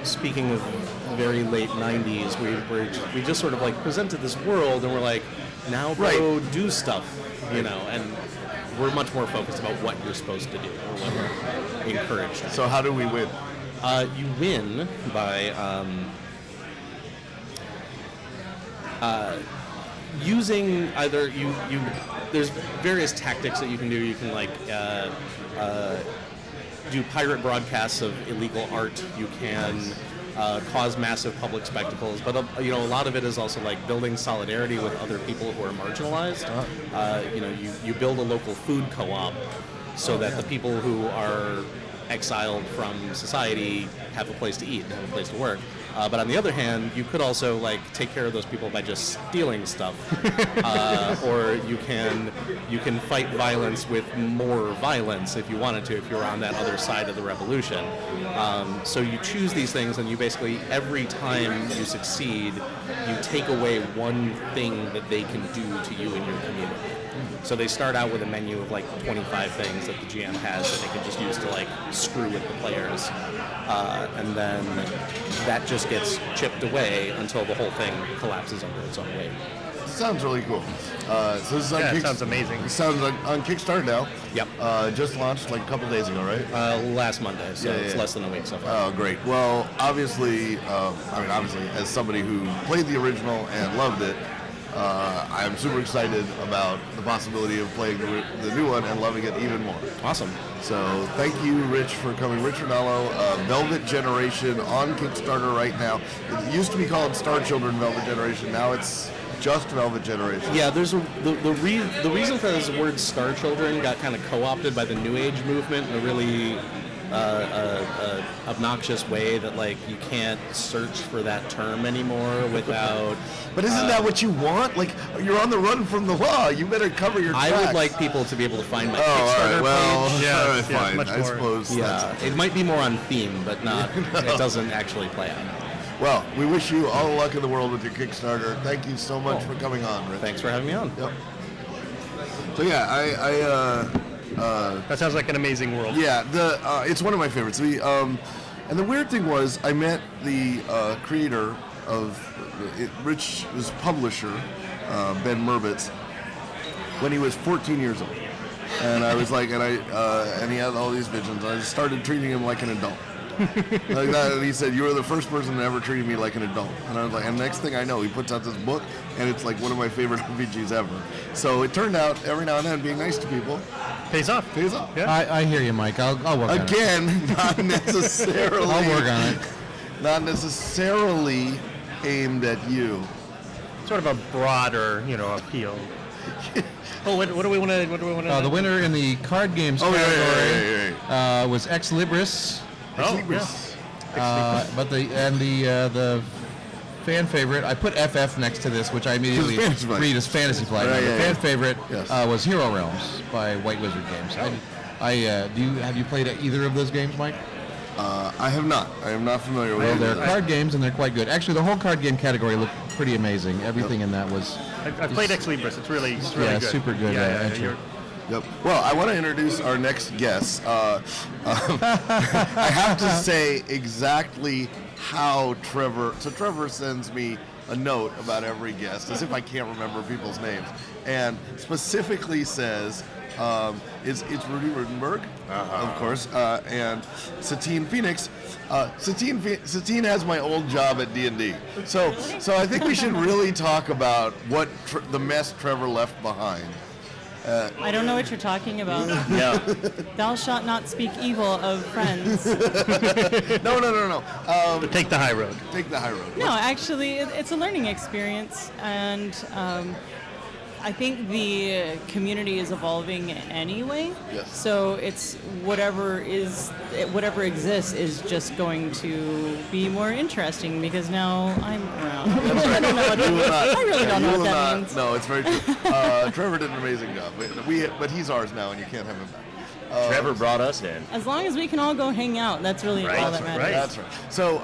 [SPEAKER 5] speaking of very late 90s, we just sort of like presented this world, and we're like, now go do stuff, and we're much more focused about what you're supposed to do or what we're encouraged to do.
[SPEAKER 2] So how do we win?
[SPEAKER 5] You win by using either there's various tactics that you can do. You can like do pirate broadcasts of illegal art. You can cause massive public spectacles, but a lot of it is also like building solidarity with other people who are marginalized. You build a local food co-op so that the people who are exiled from society have a place to eat and have a place to work. But on the other hand, you could also like take care of those people by just stealing stuff, or you can fight violence with more violence if you wanted to, if you're on that other side of the revolution. So you choose these things, and you basically every time you succeed, you take away one thing that they can do to you in your community. So they start out with a menu of like 25 things that the GM has that they can just use to like screw with the players, and then that just gets chipped away until the whole thing collapses under its own weight.
[SPEAKER 2] Sounds really cool. So this is on
[SPEAKER 3] It sounds amazing.
[SPEAKER 2] It sounds like on Kickstarter now.
[SPEAKER 5] Yep.
[SPEAKER 2] Just launched like a couple days ago, right?
[SPEAKER 5] Last Monday, so it's less than a week so far.
[SPEAKER 2] Oh, great. Well, obviously, as somebody who played the original and loved it, I'm super excited about the possibility of playing the new one and loving it even more.
[SPEAKER 5] Awesome.
[SPEAKER 2] So thank you, Rich, for coming. Rich Rinaldo, Velvet Generation on Kickstarter right now. It used to be called Star Children Velvet Generation. Now it's just Velvet Generation.
[SPEAKER 5] Yeah, there's the reason for this word Star Children got kind of co-opted by the New Age movement in a really obnoxious way that like you can't search for that term anymore without.
[SPEAKER 2] But isn't that what you want? Like, you're on the run from the law. You better cover your tracks.
[SPEAKER 5] I would like people to be able to find my
[SPEAKER 2] all
[SPEAKER 5] Kickstarter
[SPEAKER 2] right. Well,
[SPEAKER 5] page.
[SPEAKER 2] all right,
[SPEAKER 3] yeah,
[SPEAKER 2] fine.
[SPEAKER 3] much
[SPEAKER 2] I
[SPEAKER 3] more.
[SPEAKER 2] suppose.
[SPEAKER 5] Yeah, it might be more on theme, but not. It doesn't actually play out.
[SPEAKER 2] Well, we wish you all the luck in the world with your Kickstarter. Thank you so much for coming on, Rich.
[SPEAKER 5] Thanks for having me on.
[SPEAKER 2] Yep. So yeah,
[SPEAKER 3] That sounds like an amazing world.
[SPEAKER 2] yeah, it's one of my favorites. And the weird thing was, I met the creator of Rich's publisher, Ben Merbitz, when he was 14 years old, and I was like, and he had all these visions. And I just started treating him like an adult. Like that, and he said, "You were the first person that ever treated me like an adult." And I was like, and next thing I know, he puts out this book, and it's like one of my favorite RPGs ever. So it turned out every now and then being nice to people
[SPEAKER 3] Pays off.
[SPEAKER 2] pays off.
[SPEAKER 3] Yeah.
[SPEAKER 4] I hear you, Mike. I'll work on it.
[SPEAKER 2] Again, not necessarily.
[SPEAKER 4] I'll work on it.
[SPEAKER 2] Not necessarily aimed at you.
[SPEAKER 3] Sort of a broader, appeal. Oh, what do we want to?
[SPEAKER 4] The winner in the card games category was Ex Libris.
[SPEAKER 3] Oh,
[SPEAKER 2] Libris.
[SPEAKER 4] But the fan favorite, I put FF next to this, which I immediately
[SPEAKER 2] Fantasy Flight.
[SPEAKER 4] read as Fantasy Flight.
[SPEAKER 2] Right,
[SPEAKER 4] the
[SPEAKER 2] yeah,
[SPEAKER 4] fan
[SPEAKER 2] yeah.
[SPEAKER 4] favorite
[SPEAKER 2] Yes.
[SPEAKER 4] was Hero Realms by White Wizard Games. Have you played either of those games, Mike?
[SPEAKER 2] I have not. I am not familiar with
[SPEAKER 4] Well,
[SPEAKER 2] it.
[SPEAKER 4] they're card games and they're quite good. Actually, the whole card game category pretty amazing. Everything in that was
[SPEAKER 3] I've played Ex Libris. It's really good.
[SPEAKER 4] super good entry.
[SPEAKER 3] you're-
[SPEAKER 2] Yep. Well, I want to introduce our next guest. I have to say exactly how Trevor. So Trevor sends me a note about every guest, as if I can't remember people's names, and specifically says it's Rudy Rudenberg, of course, and Satine Phoenix. Satine has my old job at D&D, so I think we should really talk about what the mess Trevor left behind.
[SPEAKER 6] I don't know what you're talking about.
[SPEAKER 5] Yeah.
[SPEAKER 6] Thou shalt not speak evil of friends.
[SPEAKER 2] No.
[SPEAKER 3] Take the high road.
[SPEAKER 2] Take the high road.
[SPEAKER 6] No, actually, it's a learning experience, and I think the community is evolving anyway.
[SPEAKER 2] Yes.
[SPEAKER 6] So it's whatever exists is just going to be more interesting because now I'm around. I don't know what I really don't know what that means.
[SPEAKER 2] No, it's very true. Trevor did an amazing job, but he's ours now, and you can't have him back.
[SPEAKER 7] Trevor brought us in.
[SPEAKER 6] As long as we can all go hang out, that's really all that matters.
[SPEAKER 3] right.
[SPEAKER 2] That's right. So,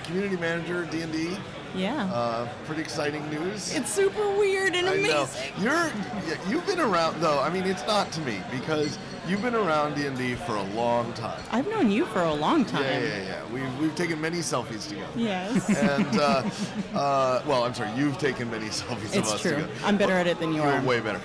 [SPEAKER 2] community manager, D&D.
[SPEAKER 6] Yeah.
[SPEAKER 2] Pretty exciting news.
[SPEAKER 6] It's super weird and
[SPEAKER 2] I know.
[SPEAKER 6] amazing.
[SPEAKER 2] You've been around, though. I mean, it's not to me because you've been around D&D for a long time.
[SPEAKER 6] I've known you for a long time.
[SPEAKER 2] Yeah. We've taken many selfies together.
[SPEAKER 6] Yes.
[SPEAKER 2] And well, I'm sorry, you've taken many selfies of
[SPEAKER 6] It's
[SPEAKER 2] us
[SPEAKER 6] true.
[SPEAKER 2] together.
[SPEAKER 6] I'm better at it than you
[SPEAKER 2] You're
[SPEAKER 6] are.
[SPEAKER 2] way better.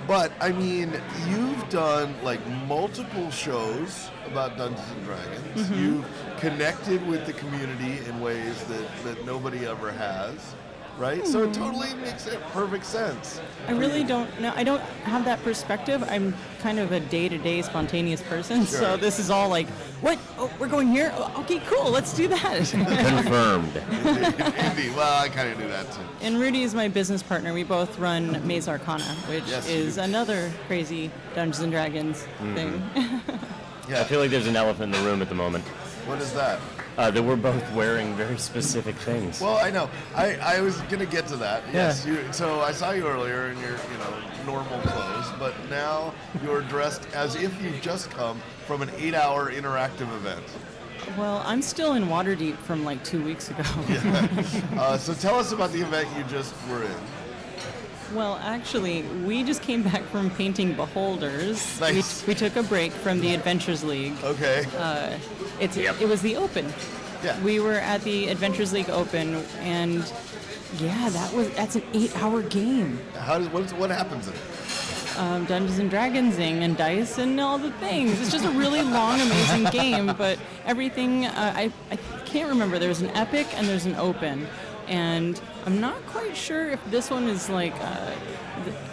[SPEAKER 2] But I mean, you've done like multiple shows about Dungeons and Dragons.
[SPEAKER 6] Mm-hmm.
[SPEAKER 2] You've connected with the community in ways that nobody ever has, right? So it totally makes perfect sense.
[SPEAKER 6] I really don't know. I don't have that perspective. I'm kind of a day-to-day spontaneous person.
[SPEAKER 2] Sure.
[SPEAKER 6] So this is all like, what? Oh, we're going here? Oh, okay, cool. Let's do that.
[SPEAKER 7] Confirmed.
[SPEAKER 2] Indeed. Well, I kind of knew that too.
[SPEAKER 6] And Rudy is my business partner. We both run Maze Arcana, which
[SPEAKER 2] Yes,
[SPEAKER 6] is
[SPEAKER 2] you do.
[SPEAKER 6] another crazy Dungeons and Dragons thing.
[SPEAKER 7] I feel like there's an elephant in the room at the moment.
[SPEAKER 2] What is that?
[SPEAKER 7] That we're both wearing very specific things.
[SPEAKER 2] Well, I know. I was gonna get to that. Yes. So I saw you earlier in your normal clothes, but now you're dressed as if you've just come from an 8-hour interactive event.
[SPEAKER 6] Well, I'm still in Waterdeep from like 2 weeks ago.
[SPEAKER 2] So tell us about the event you just were in.
[SPEAKER 6] Well, actually, we just came back from painting Beholders.
[SPEAKER 2] Nice.
[SPEAKER 6] We took a break from the Adventures League.
[SPEAKER 2] Okay.
[SPEAKER 6] It was the Open.
[SPEAKER 2] Yeah.
[SPEAKER 6] We were at the Adventures League Open, and yeah, that's an 8-hour game.
[SPEAKER 2] What happens in it?
[SPEAKER 6] Dungeons and Dragonsing and dice and all the things. It's just a really long, amazing game, but everything I can't remember. There's an epic and there's an open, and I'm not quite sure if this one is like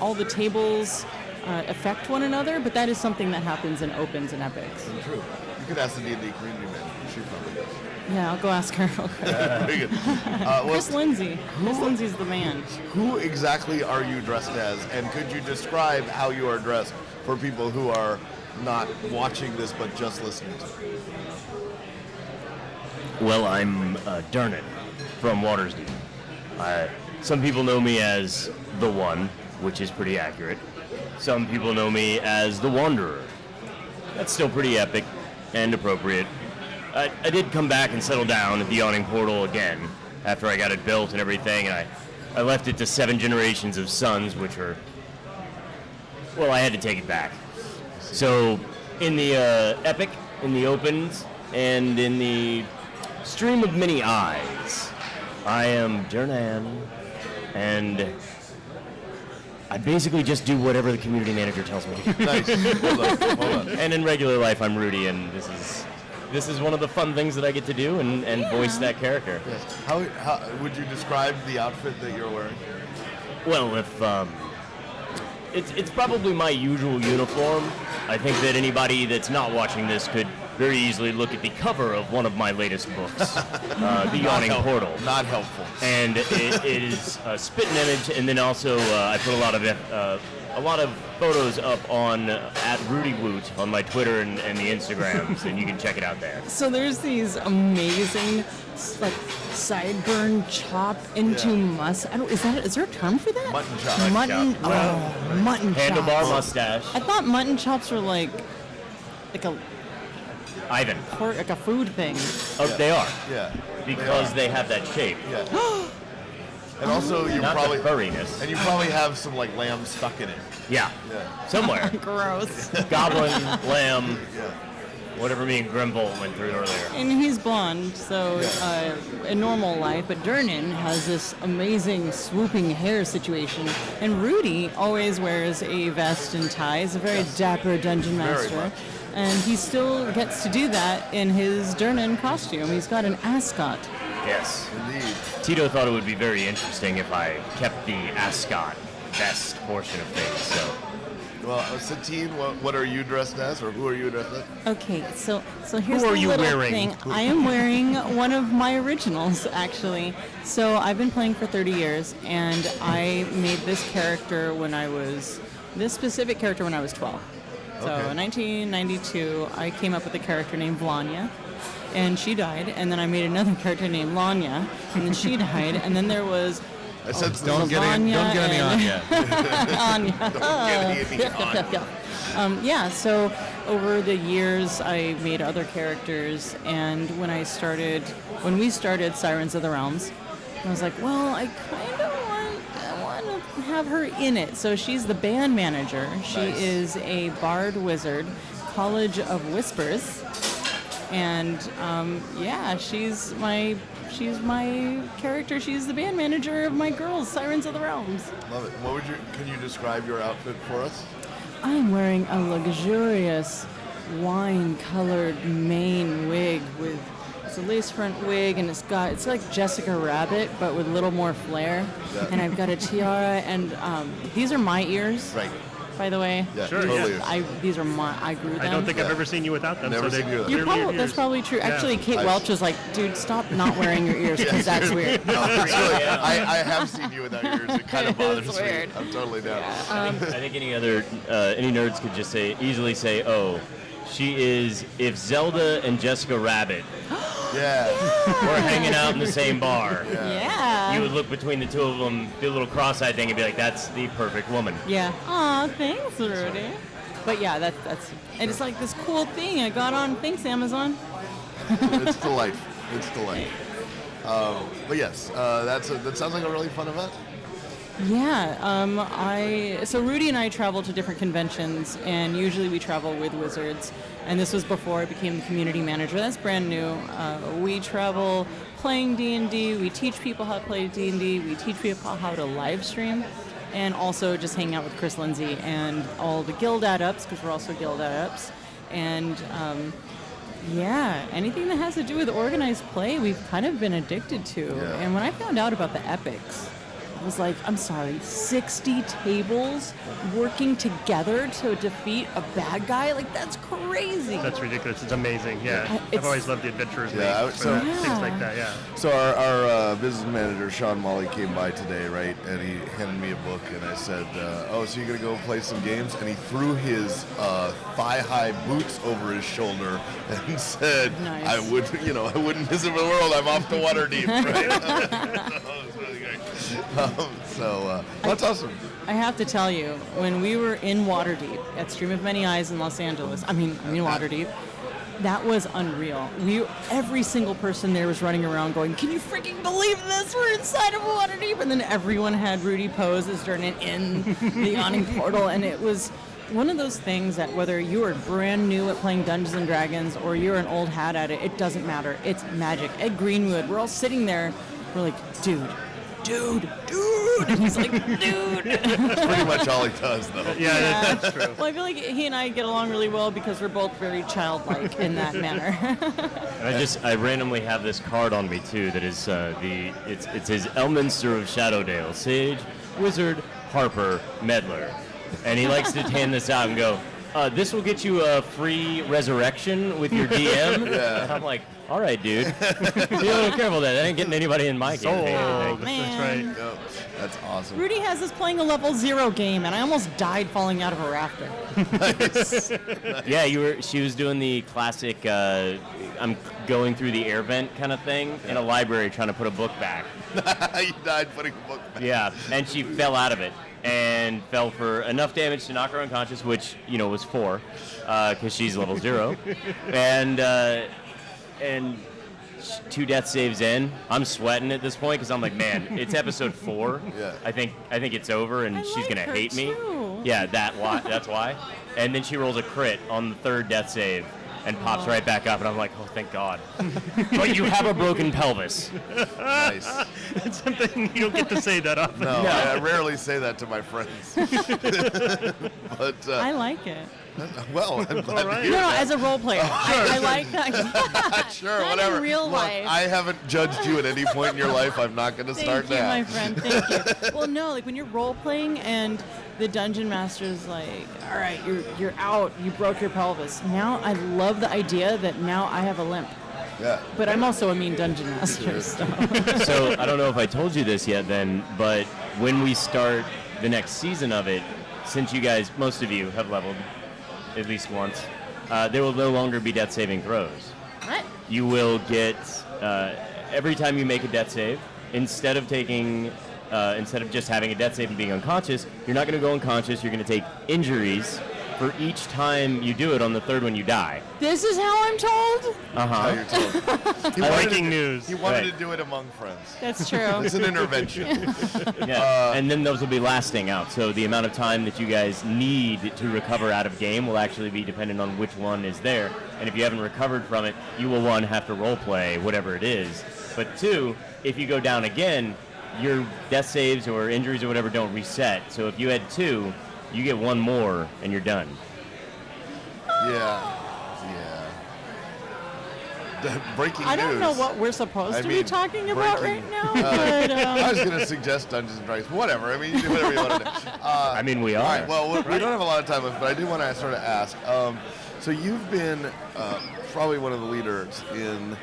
[SPEAKER 6] all the tables affect one another, but that is something that happens in opens and epics.
[SPEAKER 2] True. You could ask the D&D community manager. She probably does.
[SPEAKER 6] Yeah, I'll go ask her real quick.
[SPEAKER 2] Very good.
[SPEAKER 6] Chris Lindsay. Chris Lindsay's the man.
[SPEAKER 2] Who exactly are you dressed as, and could you describe how you are dressed for people who are not watching this but just listening to it?
[SPEAKER 7] Well, I'm Dernan from Watersdeep. Some people know me as the One, which is pretty accurate. Some people know me as the Wanderer. That's still pretty epic and appropriate. I did come back and settle down at the Yawning Portal again after I got it built and everything, and I left it to 7 generations of sons, which are... Well, I had to take it back. So, in the epic, in the opens, and in the stream of many eyes, I am Dernan, and I basically just do whatever the community manager tells me to do.
[SPEAKER 2] Nice. Hold on.
[SPEAKER 7] And in regular life, I'm Rudy, and this is one of the fun things that I get to do and voice that character.
[SPEAKER 2] Yes. How would you describe the outfit that you're wearing?
[SPEAKER 7] Well, if it's probably my usual uniform. I think that anybody that's not watching this could very easily look at the cover of one of my latest books, The Yawning Portal.
[SPEAKER 2] Not helpful.
[SPEAKER 7] And it is a spit and image, and then also I put a lot of photos up on at Rudy Woot on my Twitter and the Instagrams, and you can check it out there.
[SPEAKER 6] So there's these amazing, like, sideburn chop into is there a term for that?
[SPEAKER 2] Mutton chop.
[SPEAKER 6] Mutton
[SPEAKER 7] Handlebar
[SPEAKER 6] chops.
[SPEAKER 7] mustache.
[SPEAKER 6] I thought mutton chops were like a
[SPEAKER 7] Ivan.
[SPEAKER 6] like a food thing.
[SPEAKER 7] Oh, they are.
[SPEAKER 2] Yeah.
[SPEAKER 7] Because they have that shape.
[SPEAKER 2] Yeah. And also, you
[SPEAKER 7] Not
[SPEAKER 2] probably
[SPEAKER 7] the furriness.
[SPEAKER 2] and you probably have some like lamb stuck in it.
[SPEAKER 7] Yeah, somewhere.
[SPEAKER 6] Gross.
[SPEAKER 7] Goblin, lamb,
[SPEAKER 2] Yeah.
[SPEAKER 7] whatever me and Grimble went through earlier.
[SPEAKER 6] And he's blonde, so in normal life. But Durnan has this amazing swooping hair situation. And Rudy always wears a vest and tie. He's a very dapper dungeon
[SPEAKER 2] Very
[SPEAKER 6] master.
[SPEAKER 2] much.
[SPEAKER 6] And he still gets to do that in his Durnan costume. He's got an ascot.
[SPEAKER 7] Yes.
[SPEAKER 2] Indeed.
[SPEAKER 7] Tito thought it would be very interesting if I kept the ascot vest portion of things. So
[SPEAKER 2] Well, Satine, what are you dressed as, or who are you dressed as?
[SPEAKER 6] Okay, so here's
[SPEAKER 7] Who are
[SPEAKER 6] the
[SPEAKER 7] you
[SPEAKER 6] little
[SPEAKER 7] wearing?
[SPEAKER 6] thing. I am wearing one of my originals, actually. So I've been playing for 30 years, and I made this specific character when I was 12. So
[SPEAKER 2] Okay.
[SPEAKER 6] in 1992, I came up with a character named Vlanya, and she died. And then I made another character named Lanya, and then she died. And then there was
[SPEAKER 2] I said
[SPEAKER 4] Don't get any on yet.
[SPEAKER 6] Anya.
[SPEAKER 2] Don't get any
[SPEAKER 6] Yeah, so over the years I made other characters, and when we started Sirens of the Realms, I was like, well, I kind of want to have her in it. So she's the band manager. She
[SPEAKER 2] Nice.
[SPEAKER 6] is a bard wizard, College of Whispers, and she's my character. She's the band manager of my girls, Sirens of the Realms.
[SPEAKER 2] Love it. Can you describe your outfit for us?
[SPEAKER 6] I'm wearing a luxurious wine-colored mane wig with it's a lace front wig, and it's like Jessica Rabbit but with a little more flair.
[SPEAKER 2] Yeah.
[SPEAKER 6] And I've got a tiara, and these are my ears,
[SPEAKER 2] Right.
[SPEAKER 6] by the way.
[SPEAKER 2] Yeah,
[SPEAKER 3] Sure,
[SPEAKER 2] totally.
[SPEAKER 3] yeah.
[SPEAKER 2] is.
[SPEAKER 6] These are I grew them.
[SPEAKER 3] I don't think I've
[SPEAKER 2] Yeah.
[SPEAKER 3] ever seen you without them.
[SPEAKER 2] Never
[SPEAKER 3] so they
[SPEAKER 2] seen you without
[SPEAKER 6] You're
[SPEAKER 3] clearly
[SPEAKER 6] probably,
[SPEAKER 3] are
[SPEAKER 6] that's
[SPEAKER 3] yours.
[SPEAKER 6] probably true.
[SPEAKER 3] Yeah.
[SPEAKER 6] Actually, Kate
[SPEAKER 2] I-
[SPEAKER 6] Welch was like, "Dude, stop not wearing your ears because that's weird."
[SPEAKER 2] No, it's really, I have seen you without yours. It kind of
[SPEAKER 6] It's
[SPEAKER 2] bothers me.
[SPEAKER 6] weird.
[SPEAKER 2] I'm totally down.
[SPEAKER 7] I think any nerds could just easily say, oh, she is if Zelda and Jessica Rabbit
[SPEAKER 2] Yeah.
[SPEAKER 7] were hanging out in the same bar.
[SPEAKER 6] Yeah.
[SPEAKER 7] You would look between the two of them, do a little cross-eyed thing, and be like, "That's the perfect woman."
[SPEAKER 6] Yeah. Aw, thanks, Rudy. But yeah, that's and it's like this cool thing I got on. Thanks, Amazon.
[SPEAKER 2] It's delightful. It's delightful. But yes, that sounds like a really fun event.
[SPEAKER 6] Yeah. So Rudy and I travel to different conventions, and usually we travel with wizards. And this was before I became the community manager. That's brand new. We travel playing D&D. We teach people how to play D&D. We teach people how to live stream. And also just hang out with Chris Lindsay and all the guild adepts, because we're also guild adepts. And anything that has to do with organized play, we've kind of been addicted to.
[SPEAKER 2] Yeah.
[SPEAKER 6] And when I found out about the epics, it was like, I'm sorry, 60 tables working together to defeat a bad guy? Like, that's crazy.
[SPEAKER 3] That's ridiculous. It's amazing. Yeah. I've
[SPEAKER 6] It's-
[SPEAKER 3] always loved the Adventurers
[SPEAKER 2] Yeah,
[SPEAKER 3] League.
[SPEAKER 2] so-
[SPEAKER 3] Things like that. Yeah.
[SPEAKER 2] So our business manager, Sean Molly, came by today, right? And he handed me a book, and I said, so you're going to go play some games? And he threw his thigh-high boots over his shoulder and said,
[SPEAKER 6] Nice.
[SPEAKER 2] I wouldn't miss it for the world. I'm off to Waterdeep, right? It's really great. That's awesome.
[SPEAKER 6] I have to tell you, when we were in Waterdeep at Stream of Many Eyes in Los Angeles, I mean Waterdeep, that was unreal. Every single person there was running around going, "Can you freaking believe this? We're inside of Waterdeep!" And then everyone had Rudy pose as Durnan in the yawning portal, and it was one of those things that whether you are brand new at playing Dungeons and Dragons or you're an old hat at it, it doesn't matter. It's magic. At Greenwood, we're all sitting there, we're like, dude. And he's like, dude.
[SPEAKER 2] That's pretty much all he does, though.
[SPEAKER 3] Yeah, that's true.
[SPEAKER 6] Well, I feel like he and I get along really well because we're both very childlike in that manner.
[SPEAKER 7] And I randomly have this card on me too. That is it says Elminster of Shadowdale, Sage, Wizard, Harper, Meddler, and he likes to hand this out and go, "This will get you a free resurrection with your DM."
[SPEAKER 2] Yeah.
[SPEAKER 7] And I'm like, "All right, dude, be a little careful there. That ain't getting anybody in my
[SPEAKER 3] Sold.
[SPEAKER 7] campaign."
[SPEAKER 6] Oh,
[SPEAKER 3] That's
[SPEAKER 6] man.
[SPEAKER 3] right.
[SPEAKER 2] Yep, that's awesome.
[SPEAKER 6] Rudy has us playing a level 0 game, and I almost died falling out of a rafter.
[SPEAKER 7] Yeah, she was doing the classic. I'm going through the air vent kind of thing in a library trying to put a book back.
[SPEAKER 2] You died putting a book back.
[SPEAKER 7] Yeah, and she fell out of it and fell for enough damage to knock her unconscious, which was 4, because she's level 0, and 2 death saves in, I'm sweating at this point because I'm like, man, it's episode 4.
[SPEAKER 2] Yeah.
[SPEAKER 7] I think it's over and
[SPEAKER 6] I
[SPEAKER 7] she's
[SPEAKER 6] like
[SPEAKER 7] gonna
[SPEAKER 6] her
[SPEAKER 7] hate me.
[SPEAKER 6] too.
[SPEAKER 7] Yeah, that's why. And then she rolls a crit on the 3rd death save and pops right back up, and I'm like, oh, thank God. But you have a broken pelvis.
[SPEAKER 2] Nice.
[SPEAKER 3] It's something you don't get to say that often.
[SPEAKER 2] No, I rarely say that to my friends. But
[SPEAKER 6] I like it.
[SPEAKER 2] well, I'm glad to
[SPEAKER 3] right.
[SPEAKER 2] hear
[SPEAKER 6] No,
[SPEAKER 2] that.
[SPEAKER 6] as a role player, I like that.
[SPEAKER 2] Sure,
[SPEAKER 6] Not
[SPEAKER 2] whatever.
[SPEAKER 6] in real
[SPEAKER 2] Look,
[SPEAKER 6] life.
[SPEAKER 2] I haven't judged you at any point in your life. I'm not going to start
[SPEAKER 6] Thank you,
[SPEAKER 2] now.
[SPEAKER 6] my friend. Thank you. Well, no, like when you're role playing and the dungeon master's like, all right, you're out. You broke your pelvis. Now I love the idea that now I have a limp.
[SPEAKER 2] Yeah.
[SPEAKER 6] But I'm also a mean dungeon master. So.
[SPEAKER 7] So I don't know if I told you this yet then, but when we start the next season of it, since you guys, most of you, have leveled at least once, there will no longer be death saving throws.
[SPEAKER 6] What?
[SPEAKER 7] You will get, every time you make a death save, instead of just having a death save and being unconscious, you're not going to go unconscious, you're going to take injuries for each time you do it. On the 3rd one you die.
[SPEAKER 6] This is how I'm told?
[SPEAKER 2] How you're told. He wanted
[SPEAKER 3] Breaking
[SPEAKER 2] to-
[SPEAKER 3] news.
[SPEAKER 2] He wanted
[SPEAKER 7] Right.
[SPEAKER 2] to do it among friends.
[SPEAKER 6] That's true.
[SPEAKER 2] It's an intervention.
[SPEAKER 7] Yeah. And then those will be lasting out. So the amount of time that you guys need to recover out of game will actually be dependent on which one is there. And if you haven't recovered from it, you will, 1, have to role play whatever it is. But 2, if you go down again, your death saves or injuries or whatever don't reset. So if you had 2, you get 1 more and you're done.
[SPEAKER 2] Yeah. Breaking
[SPEAKER 6] I don't know
[SPEAKER 2] news.
[SPEAKER 6] what we're supposed
[SPEAKER 2] I
[SPEAKER 6] to
[SPEAKER 2] mean,
[SPEAKER 6] be talking about
[SPEAKER 2] breaking-
[SPEAKER 6] right now, but
[SPEAKER 2] I was going to suggest Dungeons and Dragons. Whatever. I mean, you do whatever you want to do.
[SPEAKER 7] I mean, we are.
[SPEAKER 2] All right. Well, we don't have a lot of time left, but I do want to sort of ask. So you've been probably one of the leaders in,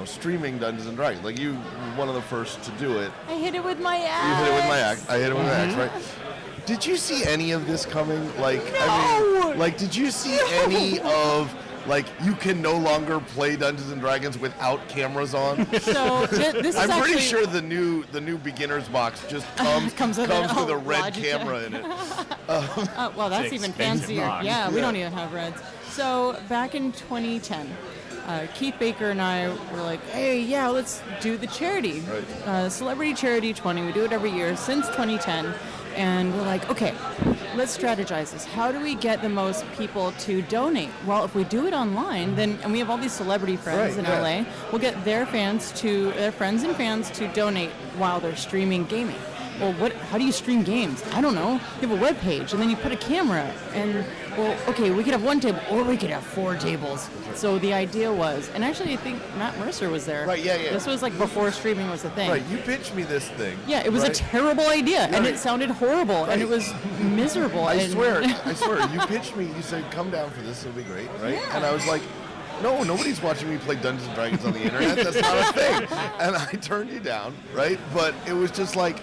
[SPEAKER 2] streaming Dungeons and Dragons. Like you were one of the first to do it.
[SPEAKER 6] I hit it with my axe.
[SPEAKER 2] You hit it with my axe. I hit it with my axe, right? Did you see any of this coming? Did you see any of? Like, you can no longer play Dungeons and Dragons without cameras on.
[SPEAKER 6] So this is
[SPEAKER 2] I'm
[SPEAKER 6] actually,
[SPEAKER 2] pretty sure the new beginner's box just comes
[SPEAKER 6] with
[SPEAKER 2] a
[SPEAKER 6] a
[SPEAKER 2] red
[SPEAKER 6] Logitech.
[SPEAKER 2] camera in it.
[SPEAKER 6] well, that's even
[SPEAKER 7] expensive
[SPEAKER 6] fancier.
[SPEAKER 7] box.
[SPEAKER 6] Yeah, we
[SPEAKER 2] Yeah.
[SPEAKER 6] don't even have reds. So back in 2010, Keith Baker and I were like, hey, yeah, let's do the charity.
[SPEAKER 2] Right.
[SPEAKER 6] Celebrity Charity 20. We do it every year since 2010. And we're like, okay, let's strategize this. How do we get the most people to donate? Well, if we do it online, then, and we have all these celebrity friends
[SPEAKER 2] Right,
[SPEAKER 6] in
[SPEAKER 2] yeah.
[SPEAKER 6] LA, we'll get their friends and fans to donate while they're streaming gaming. Well, how do you stream games? I don't know. You have a web page, and then you put a camera, and, well, okay, we could have 1 table, or we could have 4 tables. So the idea was, and actually I think Matt Mercer was there.
[SPEAKER 2] Right, yeah.
[SPEAKER 6] This was like before streaming was a thing.
[SPEAKER 2] Right, you pitched me this thing.
[SPEAKER 6] Yeah, it was
[SPEAKER 2] right?
[SPEAKER 6] a terrible idea, and
[SPEAKER 2] Right.
[SPEAKER 6] it sounded horrible, and it
[SPEAKER 2] Right.
[SPEAKER 6] was miserable.
[SPEAKER 2] I
[SPEAKER 6] and-
[SPEAKER 2] swear, you pitched me. You said, "Come down for this; it'll be great," right?
[SPEAKER 6] Yeah.
[SPEAKER 2] And I was like, "No, nobody's watching me play Dungeons and Dragons on the internet. That's not a thing." And I turned you down, right? But it was just like,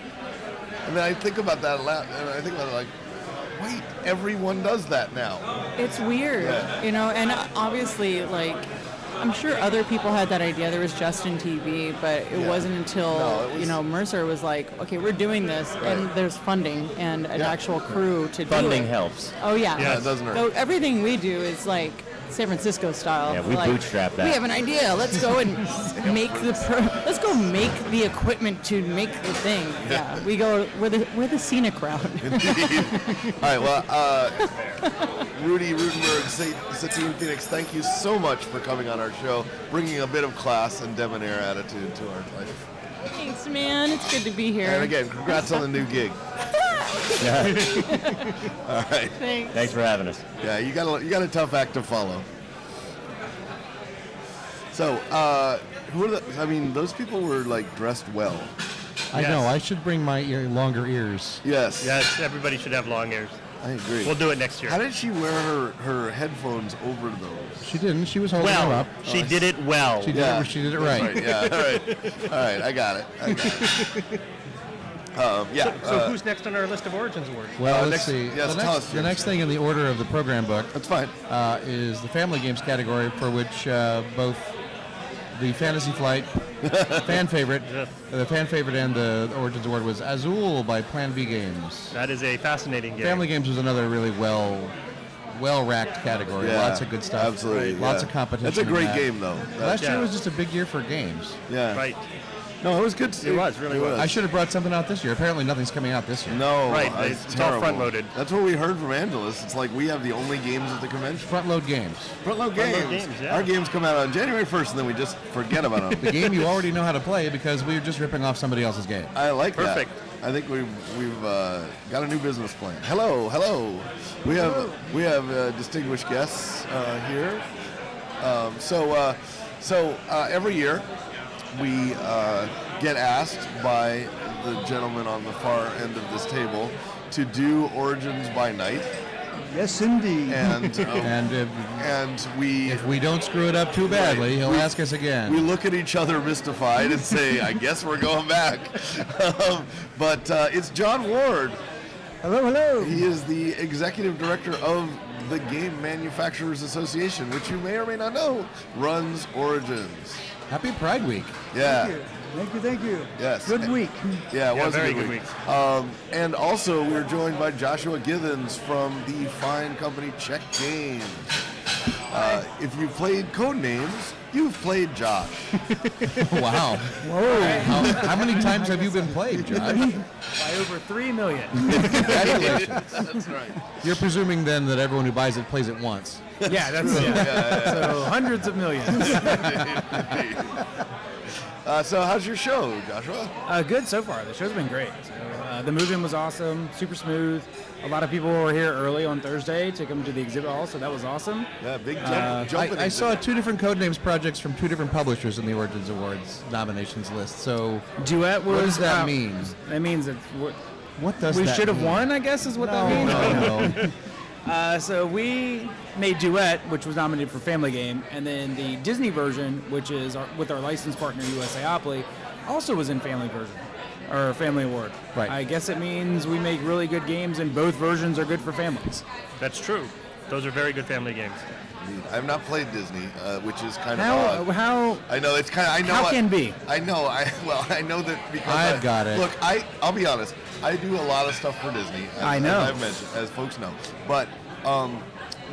[SPEAKER 2] and then I think about that a lot, and I think about it like, wait, everyone does that now.
[SPEAKER 6] It's weird,
[SPEAKER 2] Yeah.
[SPEAKER 6] and obviously, like, I'm sure other people had that idea. There was Justin TV, but it
[SPEAKER 2] Yeah.
[SPEAKER 6] wasn't until,
[SPEAKER 2] No, it was-
[SPEAKER 6] Mercer was like, okay, we're doing this, and there's funding and an
[SPEAKER 2] Yeah.
[SPEAKER 6] actual crew to do
[SPEAKER 7] Funding
[SPEAKER 6] it.
[SPEAKER 7] helps.
[SPEAKER 6] Oh, yeah.
[SPEAKER 3] Yeah,
[SPEAKER 2] it doesn't hurt.
[SPEAKER 6] So everything we do is like San Francisco style.
[SPEAKER 7] Yeah, we
[SPEAKER 6] like,
[SPEAKER 7] bootstrap that.
[SPEAKER 6] We have an idea. Let's go and make let's go make the equipment to make the thing. Yeah, we go. We're the scenic route.
[SPEAKER 2] All right, well, Rudy Rudenberg, Satine Phoenix, thank you so much for coming on our show, bringing a bit of class and debonair attitude to our life.
[SPEAKER 6] Thanks, man. It's good to be here.
[SPEAKER 2] And again, congrats on the new gig. All right.
[SPEAKER 6] Thanks.
[SPEAKER 7] Thanks for having us.
[SPEAKER 2] Yeah, you got a tough act to follow. So, who are those people were like dressed well.
[SPEAKER 4] I
[SPEAKER 3] Yes.
[SPEAKER 4] know. I should bring my longer ears.
[SPEAKER 2] Yes.
[SPEAKER 3] Yes, everybody should have long ears.
[SPEAKER 2] I agree.
[SPEAKER 3] We'll do it next year.
[SPEAKER 2] How did she wear her headphones over those?
[SPEAKER 4] She didn't. She was holding them
[SPEAKER 3] Well,
[SPEAKER 4] up.
[SPEAKER 3] she did it well.
[SPEAKER 4] She did it. She did it
[SPEAKER 2] That's
[SPEAKER 4] right.
[SPEAKER 2] Yeah. All right. All right. I got it. Yeah.
[SPEAKER 3] So who's next on our list of Origins Awards?
[SPEAKER 4] Well, let's
[SPEAKER 2] next-
[SPEAKER 4] see.
[SPEAKER 2] yes,
[SPEAKER 4] the
[SPEAKER 2] tell
[SPEAKER 4] next,
[SPEAKER 2] us,
[SPEAKER 4] the
[SPEAKER 2] James.
[SPEAKER 4] next thing in the order of the program book
[SPEAKER 2] That's fine.
[SPEAKER 4] is the family games category, for which both the Fantasy Flight fan favorite, the fan favorite, and the Origins Award was Azul by Plan B Games.
[SPEAKER 3] That is a fascinating game.
[SPEAKER 4] Family Games was another really well well-racked category.
[SPEAKER 2] Yeah,
[SPEAKER 4] Lots of good stuff.
[SPEAKER 2] absolutely,
[SPEAKER 4] Lots
[SPEAKER 2] yeah.
[SPEAKER 4] of competition.
[SPEAKER 2] That's a great
[SPEAKER 4] in that.
[SPEAKER 2] game, though.
[SPEAKER 4] Last year
[SPEAKER 3] Yeah.
[SPEAKER 4] was just a big year for games.
[SPEAKER 2] Yeah.
[SPEAKER 3] Right.
[SPEAKER 2] No, it was good.
[SPEAKER 3] It was, really was.
[SPEAKER 4] I should have brought something out this year. Apparently, nothing's coming out this year.
[SPEAKER 2] No,
[SPEAKER 3] Right,
[SPEAKER 2] it's
[SPEAKER 3] it's all
[SPEAKER 2] terrible.
[SPEAKER 3] front-loaded.
[SPEAKER 2] That's what we heard from Angelus. It's like we have the only games at the convention.
[SPEAKER 4] Front-load games.
[SPEAKER 2] Front-load
[SPEAKER 3] Front-load
[SPEAKER 2] games.
[SPEAKER 3] games, yeah.
[SPEAKER 2] Our games come out on January 1st, and then we just forget about them.
[SPEAKER 4] The game you already know how to play because we were just ripping off somebody else's game.
[SPEAKER 2] I like
[SPEAKER 3] Perfect.
[SPEAKER 2] that. I think we've got a new business plan. Hello. We have distinguished guests here. So every year we get asked by the gentleman on the far end of this table to do Origins by night,
[SPEAKER 8] Yes, indeed.
[SPEAKER 2] and
[SPEAKER 4] And
[SPEAKER 2] we
[SPEAKER 4] if we don't screw it up too badly, he'll ask us again.
[SPEAKER 2] we look at each other mystified and say, "I guess we're going back." But it's John Ward.
[SPEAKER 8] Hello.
[SPEAKER 2] He is the executive director of the Game Manufacturers Association, which you may or may not know runs Origins.
[SPEAKER 4] Happy Pride Week.
[SPEAKER 2] Yeah.
[SPEAKER 8] Thank you.
[SPEAKER 2] Yes.
[SPEAKER 8] Good week.
[SPEAKER 2] Yeah, it
[SPEAKER 3] Yeah,
[SPEAKER 2] was
[SPEAKER 3] very
[SPEAKER 2] a good
[SPEAKER 3] good
[SPEAKER 2] week.
[SPEAKER 3] week.
[SPEAKER 2] And also, we're joined by Joshua Githens from the fine company Check Games. If you've played Codenames, you've played Josh.
[SPEAKER 4] Wow. How many times have you been played, Josh?
[SPEAKER 9] By over 3 million.
[SPEAKER 4] Congratulations.
[SPEAKER 2] That's right.
[SPEAKER 4] You're presuming then that everyone who buys it plays it once.
[SPEAKER 9] Yeah, that's so hundreds of millions.
[SPEAKER 2] So how's your show, Joshua?
[SPEAKER 9] Good so far. The show's been great. So, the move-in was awesome, super smooth. A lot of people were here early on Thursday to come to the exhibit hall, so that was awesome.
[SPEAKER 2] Yeah, big jump.
[SPEAKER 4] I saw 2 different Codenames projects from 2 different publishers in the Origins Awards nominations list. So
[SPEAKER 9] Duet was.
[SPEAKER 4] what does that mean?
[SPEAKER 9] That means that
[SPEAKER 4] What does
[SPEAKER 9] we
[SPEAKER 4] that
[SPEAKER 9] should have
[SPEAKER 4] mean?
[SPEAKER 9] won, I guess, is what that means.
[SPEAKER 4] No.
[SPEAKER 9] So we made Duet, which was nominated for Family Game, and then the Disney version, which is with our licensed partner USAopoly, also was in Family version, or Family Award.
[SPEAKER 4] Right.
[SPEAKER 9] I guess it means we make really good games, and both versions are good for families.
[SPEAKER 3] That's true. Those are very good family games.
[SPEAKER 2] I have not played Disney, which is kind of odd.
[SPEAKER 9] How
[SPEAKER 2] I know it's kind of. I know.
[SPEAKER 9] How can be?
[SPEAKER 2] I know. I know that because
[SPEAKER 4] I've got it.
[SPEAKER 2] Look, I'll be honest. I do a lot of stuff for Disney.
[SPEAKER 9] I know.
[SPEAKER 2] As I've mentioned, as folks know, but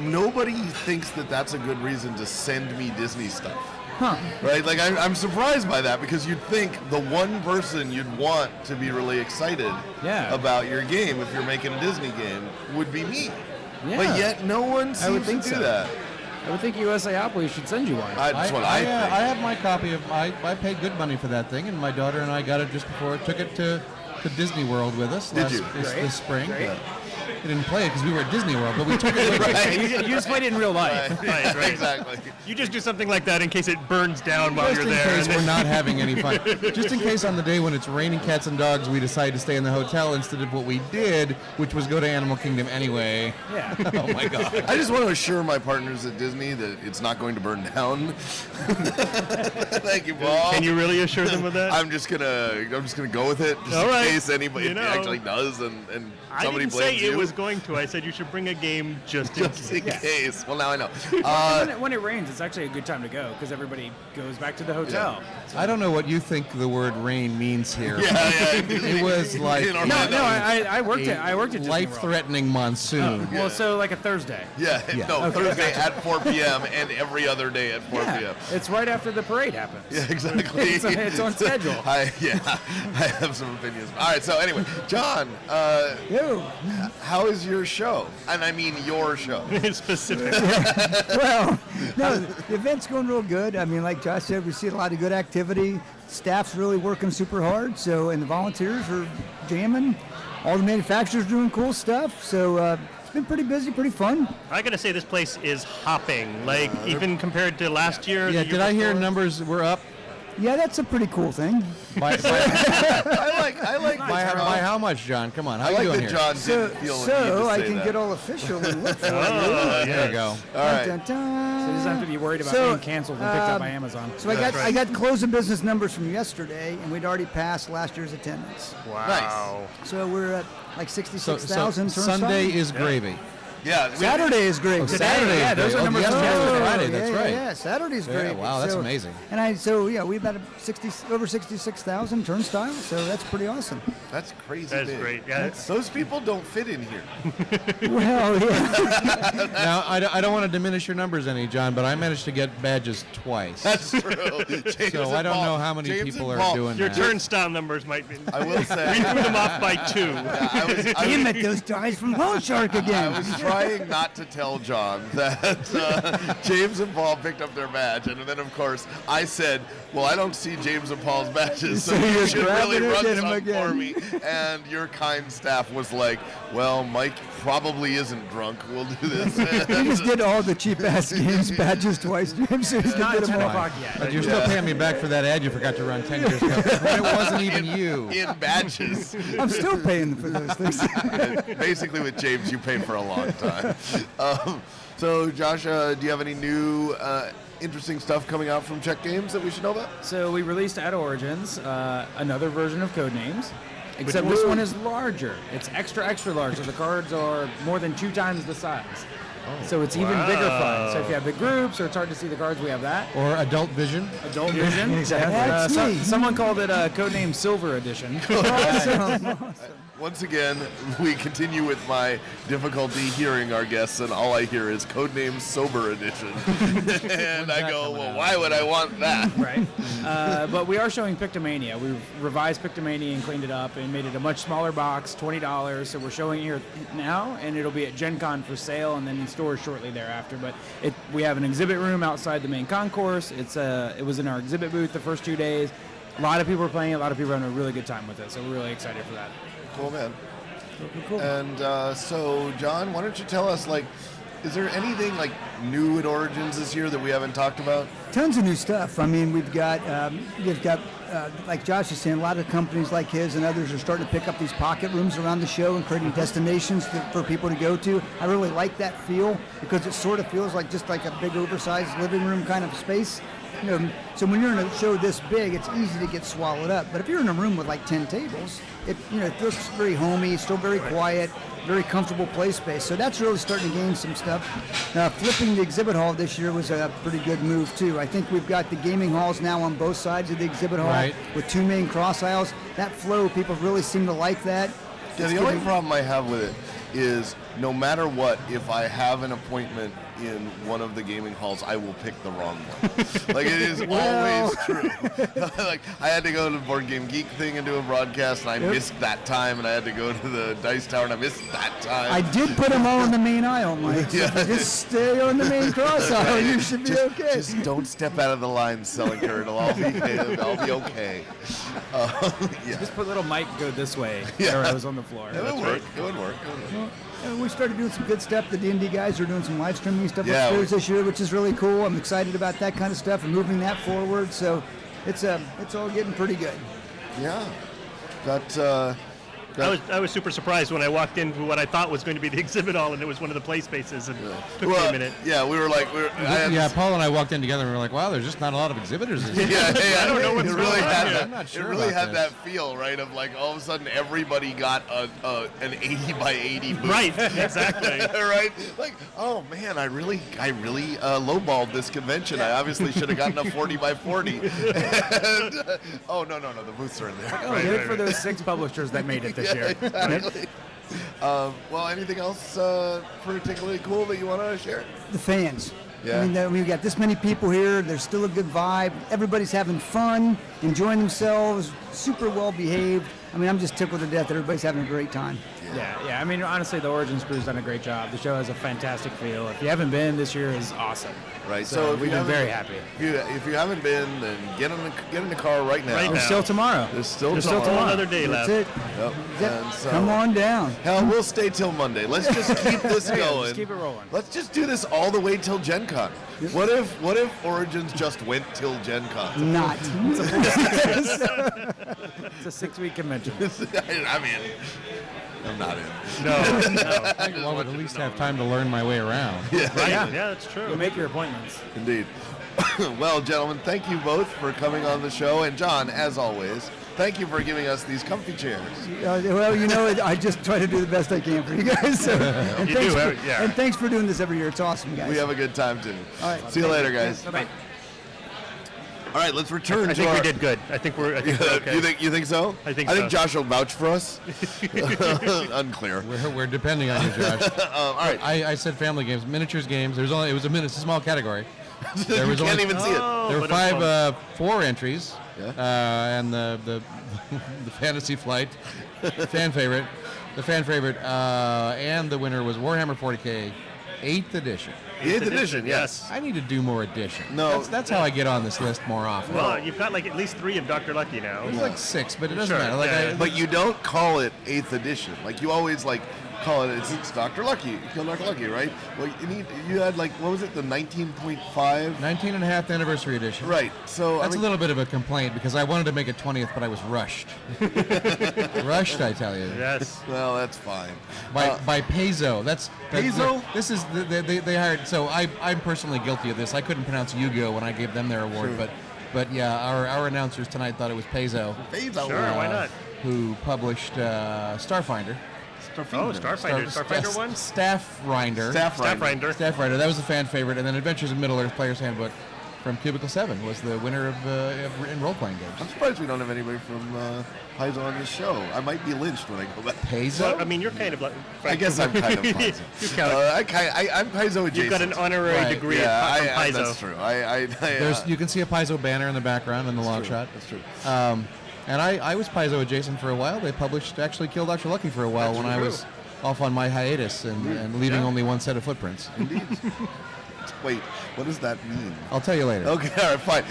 [SPEAKER 2] nobody thinks that that's a good reason to send me Disney stuff.
[SPEAKER 9] Huh.
[SPEAKER 2] Right? Like I'm surprised by that because you'd think the one person you'd want to be really excited
[SPEAKER 9] Yeah.
[SPEAKER 2] about your game if you're making a Disney game would be me.
[SPEAKER 9] Yeah.
[SPEAKER 2] But yet no one
[SPEAKER 9] I would
[SPEAKER 2] seems
[SPEAKER 9] think
[SPEAKER 2] to do
[SPEAKER 9] so.
[SPEAKER 2] that.
[SPEAKER 9] I would think USAopoly should send you one.
[SPEAKER 2] That's what I think.
[SPEAKER 4] I have my copy of. I paid good money for that thing, and my daughter and I got it just before. Took it to Disney World with us
[SPEAKER 2] Did you?
[SPEAKER 4] this spring.
[SPEAKER 9] Great.
[SPEAKER 4] We didn't play it because we were at Disney World, but we took it with us.
[SPEAKER 9] Yeah, you just played it in real life.
[SPEAKER 3] Right, right.
[SPEAKER 2] Exactly.
[SPEAKER 3] You just do something like that in case it burns down while
[SPEAKER 4] Just
[SPEAKER 3] you're
[SPEAKER 4] in
[SPEAKER 3] there.
[SPEAKER 4] case
[SPEAKER 3] and
[SPEAKER 4] we're
[SPEAKER 3] then-
[SPEAKER 4] not having any fun. Just in case on the day when it's raining cats and dogs, we decide to stay in the hotel instead of what we did, which was go to Animal Kingdom anyway.
[SPEAKER 9] Yeah.
[SPEAKER 4] Oh my God.
[SPEAKER 2] I just want to assure my partners at Disney that it's not going to burn down. Thank you, Paul.
[SPEAKER 3] Can you really assure them of that?
[SPEAKER 2] I'm just gonna go with it, just
[SPEAKER 3] All
[SPEAKER 2] in
[SPEAKER 3] right.
[SPEAKER 2] case anybody
[SPEAKER 3] You know.
[SPEAKER 2] actually does, and
[SPEAKER 3] I
[SPEAKER 2] somebody
[SPEAKER 3] didn't say
[SPEAKER 2] blames
[SPEAKER 3] it
[SPEAKER 2] you.
[SPEAKER 3] was going to. I said you should bring a game just in
[SPEAKER 2] just in
[SPEAKER 3] case.
[SPEAKER 2] case. Well, now I know.
[SPEAKER 9] When it rains, it's actually a good time to go because everybody goes back to the hotel.
[SPEAKER 4] I don't know what you think the word rain means here.
[SPEAKER 2] Yeah.
[SPEAKER 4] It was like
[SPEAKER 2] In
[SPEAKER 9] No,
[SPEAKER 2] Orlando.
[SPEAKER 9] I worked at Disney World.
[SPEAKER 4] life-threatening monsoon.
[SPEAKER 9] Well, so like a Thursday.
[SPEAKER 2] Yeah, no, Thursday at 4 p.m. and every other day at 4
[SPEAKER 9] Yeah,
[SPEAKER 2] p.m.
[SPEAKER 9] it's right after the parade happens.
[SPEAKER 2] Yeah, exactly.
[SPEAKER 9] It's on schedule.
[SPEAKER 2] I have some opinions. All right, so anyway, John,
[SPEAKER 8] Yo.
[SPEAKER 2] how is your show? And I mean your show.
[SPEAKER 3] Specifically.
[SPEAKER 8] Well, no, the event's going real good. I mean, like Josh said, we see a lot of good activity. Staff's really working super hard. So, and the volunteers are jamming. All the manufacturers doing cool stuff. So it's been pretty busy, pretty fun.
[SPEAKER 3] I gotta say, this place is hopping. Like even compared to last year.
[SPEAKER 4] Yeah,
[SPEAKER 3] the year
[SPEAKER 4] did I hear
[SPEAKER 3] before.
[SPEAKER 4] numbers were up?
[SPEAKER 8] Yeah, that's a pretty cool thing.
[SPEAKER 4] By
[SPEAKER 2] I like
[SPEAKER 4] how much, John? Come on, how
[SPEAKER 2] I
[SPEAKER 4] you
[SPEAKER 2] like
[SPEAKER 4] doing
[SPEAKER 2] that
[SPEAKER 4] here?
[SPEAKER 2] John
[SPEAKER 8] So,
[SPEAKER 2] didn't feel the need to
[SPEAKER 8] so I
[SPEAKER 2] say
[SPEAKER 8] can
[SPEAKER 2] that.
[SPEAKER 8] get all official and look for it.
[SPEAKER 3] Oh,
[SPEAKER 4] There you go.
[SPEAKER 2] All right.
[SPEAKER 8] Dun, dun, dun.
[SPEAKER 9] So he doesn't have to be worried about
[SPEAKER 8] So,
[SPEAKER 9] being canceled and picked up by Amazon.
[SPEAKER 8] So I got closing business numbers from yesterday, and we'd already passed last year's attendance.
[SPEAKER 3] Wow.
[SPEAKER 8] So we're at like
[SPEAKER 4] So
[SPEAKER 8] 66,000.
[SPEAKER 4] Sunday is gravy.
[SPEAKER 2] Yeah,
[SPEAKER 8] Saturday is great.
[SPEAKER 4] Saturday.
[SPEAKER 9] yeah, those are numbers from yesterday.
[SPEAKER 4] Friday. That's right.
[SPEAKER 8] Yeah, Saturday's
[SPEAKER 4] Yeah,
[SPEAKER 8] great.
[SPEAKER 4] wow, that's amazing.
[SPEAKER 8] And we've got over 66,000 turnstiles, so that's pretty awesome.
[SPEAKER 2] That's crazy.
[SPEAKER 3] That's
[SPEAKER 2] big.
[SPEAKER 3] great. Yeah.
[SPEAKER 2] Those people don't fit in here.
[SPEAKER 8] Well, yeah.
[SPEAKER 4] Now, I don't want to diminish your numbers any, John, but I managed to get badges twice.
[SPEAKER 2] That's true. James
[SPEAKER 4] So
[SPEAKER 2] and
[SPEAKER 4] I don't
[SPEAKER 2] Paul-
[SPEAKER 4] know how many
[SPEAKER 2] James
[SPEAKER 4] people
[SPEAKER 2] and
[SPEAKER 4] are
[SPEAKER 2] Paul-
[SPEAKER 4] doing
[SPEAKER 3] Your
[SPEAKER 4] that.
[SPEAKER 3] turnstile numbers might be.
[SPEAKER 2] I will say.
[SPEAKER 3] We threw them off by 2.
[SPEAKER 8] Damn it, those guys from Lone Shark
[SPEAKER 2] I
[SPEAKER 8] again.
[SPEAKER 2] was trying not to tell John that James and Paul picked up their badge, and then of course I said, "Well, I don't see James and Paul's badges, so
[SPEAKER 8] So
[SPEAKER 2] you
[SPEAKER 8] you're
[SPEAKER 2] should
[SPEAKER 8] grabbing
[SPEAKER 2] really
[SPEAKER 8] it,
[SPEAKER 2] run
[SPEAKER 8] get 'em
[SPEAKER 2] some
[SPEAKER 8] again."
[SPEAKER 2] for me." And your kind staff was like, "Well, Mike probably isn't drunk. We'll do this."
[SPEAKER 8] You just did all the cheap ass games badges twice, James. So you just
[SPEAKER 9] Not
[SPEAKER 8] did them
[SPEAKER 9] 10
[SPEAKER 8] all.
[SPEAKER 9] o'clock yet.
[SPEAKER 4] But you're still paying me back for that ad you forgot to run 10 years ago. When it wasn't even you.
[SPEAKER 2] in badges.
[SPEAKER 8] I'm still paying for those things.
[SPEAKER 2] Basically, with James, you pay for a long time. So, Josh, do you have any new interesting stuff coming out from Czech Games that we should know about?
[SPEAKER 9] So we released at Origins another version of Codenames, except this one is larger. It's extra large, so the cards are more than 2 times the size. So it's even bigger fun. So if you have big groups or it's hard to see the cards, we have that.
[SPEAKER 4] Or adult vision.
[SPEAKER 9] Adult Vision.
[SPEAKER 8] Exactly. That's me.
[SPEAKER 9] Someone called it Codename Silver Edition.
[SPEAKER 2] Once again, we continue with my difficulty hearing our guests, and all I hear is Codename Sober Edition. And I go, well, why would I want that?
[SPEAKER 9] Right. But we are showing Pictomania. We've revised Pictomania and cleaned it up and made it a much smaller box, $20. So we're showing it here now, and it'll be at Gen Con for sale and then in stores shortly thereafter. But we have an exhibit room outside the main concourse. It was in our exhibit booth the first 2 days. A lot of people are playing it. A lot of people are having a really good time with it. So we're really excited for that.
[SPEAKER 2] Cool, man. And so, John, why don't you tell us, is there anything new at Origins this year that we haven't talked about?
[SPEAKER 8] Tons of new stuff. I mean, we've got like Josh is saying, a lot of companies like his and others are starting to pick up these pocket rooms around the show and creating destinations for people to go to. I really like that feel because it sort of feels like just like a big oversized living room kind of space. So when you're in a show this big, it's easy to get swallowed up. But if you're in a room with like 10 tables, it feels very homey, still very quiet, very comfortable play space. So that's really starting to gain some stuff. Flipping the exhibit hall this year was a pretty good move too. I think we've got the gaming halls now on both sides of the exhibit hall with 2 main cross aisles. That flow, people really seem to like that.
[SPEAKER 2] Yeah, the only problem I have with it is no matter what, if I have an appointment in one of the gaming halls, I will pick the wrong one. It is always true. I had to go to the Board Game Geek thing and do a broadcast, and I missed that time, and I had to go to the Dice Tower, and I missed that time.
[SPEAKER 8] I did put them all in the main aisle, Mike. So just stay on the main cross aisle. You should be okay.
[SPEAKER 2] Just don't step out of the line, Selinker. It'll all be okay.
[SPEAKER 9] Just put little Mike go this way.
[SPEAKER 2] Yeah.
[SPEAKER 9] Arrows on the floor.
[SPEAKER 2] It would work. It would work.
[SPEAKER 8] We started doing some good stuff. The D&D guys are doing some live streaming stuff
[SPEAKER 2] Yeah,
[SPEAKER 8] upstairs this year, which is really cool. I'm excited about that kind of stuff and moving that forward. So it's all getting pretty good.
[SPEAKER 2] Yeah.
[SPEAKER 3] I was super surprised when I walked into what I thought was going to be the exhibit hall, and it was one of the play spaces, and took me a minute.
[SPEAKER 2] Yeah, we were like,
[SPEAKER 4] Paul and I walked in together and we were like, wow, there's just not a lot of exhibitors this year.
[SPEAKER 2] I
[SPEAKER 3] don't know what's
[SPEAKER 2] it really
[SPEAKER 3] going on
[SPEAKER 2] had
[SPEAKER 3] here.
[SPEAKER 2] that.
[SPEAKER 4] I'm not sure
[SPEAKER 2] It really
[SPEAKER 4] about
[SPEAKER 2] had
[SPEAKER 4] this.
[SPEAKER 2] that feel, right? Of all of a sudden everybody got an 80 by 80 booth.
[SPEAKER 3] Right, exactly.
[SPEAKER 2] Right? Oh man, I really lowballed this convention. I obviously should have gotten a 40 by 40. And, oh no, the booths are in there.
[SPEAKER 9] Oh, good for those 6 publishers that made it this year.
[SPEAKER 2] Exactly. Well, anything else particularly cool that you want to share?
[SPEAKER 8] The fans.
[SPEAKER 2] Yeah.
[SPEAKER 8] I mean, we've got this many people here. There's still a good vibe. Everybody's having fun, enjoying themselves, super well behaved. I mean, I'm just tickled to death that everybody's having a great time.
[SPEAKER 9] Yeah. I mean, honestly, the Origins crew's done a great job. The show has a fantastic feel. If you haven't been, this year is awesome.
[SPEAKER 2] Right.
[SPEAKER 9] So
[SPEAKER 2] if
[SPEAKER 9] we've
[SPEAKER 2] you
[SPEAKER 9] been
[SPEAKER 2] haven't-
[SPEAKER 9] very happy.
[SPEAKER 2] If you haven't been, then get in the car right now.
[SPEAKER 3] Right
[SPEAKER 9] There's
[SPEAKER 3] now.
[SPEAKER 9] still tomorrow.
[SPEAKER 2] There's still
[SPEAKER 3] There's still
[SPEAKER 2] tomorrow.
[SPEAKER 3] another day
[SPEAKER 8] That's
[SPEAKER 3] left.
[SPEAKER 8] it.
[SPEAKER 2] Yep.
[SPEAKER 8] Yep.
[SPEAKER 2] And so-
[SPEAKER 8] Come on down.
[SPEAKER 2] Hell, we'll stay till Monday. Let's just keep this going.
[SPEAKER 9] Just keep it rolling.
[SPEAKER 2] Let's just do this all the way till Gen Con. What if Origins just went till Gen Con?
[SPEAKER 8] Not.
[SPEAKER 9] It's a 6-week convention.
[SPEAKER 2] I mean, I'm not in.
[SPEAKER 4] Well, I would at least have time to learn my way around.
[SPEAKER 3] Right. Yeah, that's true.
[SPEAKER 9] You make your appointments.
[SPEAKER 2] Indeed. Well, gentlemen, thank you both for coming on the show. And John, as always, thank you for giving us these comfy chairs.
[SPEAKER 8] Well, I just try to do the best I can for you guys. So, and, and thanks for doing this every year. It's awesome, guys.
[SPEAKER 2] We have a good time, too.
[SPEAKER 8] All right.
[SPEAKER 2] See you later, guys.
[SPEAKER 8] Bye-bye.
[SPEAKER 2] All right, let's return
[SPEAKER 3] I
[SPEAKER 2] to
[SPEAKER 3] think
[SPEAKER 2] our...
[SPEAKER 3] we did good. I think we're okay.
[SPEAKER 2] You think so?
[SPEAKER 3] I think
[SPEAKER 2] I think
[SPEAKER 3] so.
[SPEAKER 2] Josh will vouch for us. Unclear.
[SPEAKER 4] We're depending on you, Josh.
[SPEAKER 2] All right.
[SPEAKER 4] I said family games, miniatures games. It's a small category. There
[SPEAKER 2] You
[SPEAKER 4] was
[SPEAKER 2] can't
[SPEAKER 4] only-
[SPEAKER 2] even see it.
[SPEAKER 4] There
[SPEAKER 3] but
[SPEAKER 4] were
[SPEAKER 3] it's fun.
[SPEAKER 4] 4 entries, and the Fantasy Flight fan favorite, and the winner was Warhammer 40K 8th edition.
[SPEAKER 2] 8th edition, yes.
[SPEAKER 4] I need to do more editions.
[SPEAKER 2] No.
[SPEAKER 4] That's how I get on this list more often.
[SPEAKER 3] Well, you've got like at least 3 of Dr. Lucky now.
[SPEAKER 4] It's like 6, but it doesn't
[SPEAKER 3] Sure,
[SPEAKER 4] matter. Like
[SPEAKER 3] yeah.
[SPEAKER 2] But you don't call it 8th edition. Like, you always, call it, it's Dr. Lucky. You kill Dr. Lucky, right? Well, you had, what was it, the 19.5?
[SPEAKER 4] 19 and a half anniversary edition.
[SPEAKER 2] Right, so...
[SPEAKER 4] That's a little bit of a complaint because I wanted to make it 20th, but I was rushed. Rushed, I tell you.
[SPEAKER 3] Yes.
[SPEAKER 2] Well, that's fine.
[SPEAKER 4] By Peso. That's
[SPEAKER 2] Peso?
[SPEAKER 4] This is they hired. So I'm personally guilty of this. I couldn't pronounce Yugo when I gave them their award, but yeah, our announcers tonight thought it was Peso.
[SPEAKER 2] Peso.
[SPEAKER 3] Sure, why not?
[SPEAKER 4] Who published Starfinder?
[SPEAKER 3] Oh, Starfinder one?
[SPEAKER 4] Staffrinder.
[SPEAKER 3] Staffrinder.
[SPEAKER 4] Staffrinder. That was the fan favorite, and then Adventures in Middle Earth Player's Handbook from Cubicle 7 was the winner of in role-playing games.
[SPEAKER 2] I'm surprised we don't have anybody from Paizo on this show. I might be lynched when I go back.
[SPEAKER 4] Paizo?
[SPEAKER 3] Well, I mean, you're kind of like...
[SPEAKER 2] I guess I'm kind of Paizo. I'm Paizo adjacent.
[SPEAKER 3] You've got an honorary degree from Paizo.
[SPEAKER 2] That's true.
[SPEAKER 4] You can see a Paizo banner in the background in the long shot.
[SPEAKER 2] That's true.
[SPEAKER 4] And I was Paizo adjacent for a while. They actually Kill Dr. Lucky for a while when I was off on my hiatus and leaving only one set of footprints.
[SPEAKER 2] Indeed. Wait, what does that mean?
[SPEAKER 4] I'll tell you later.
[SPEAKER 2] Okay, all right, fine.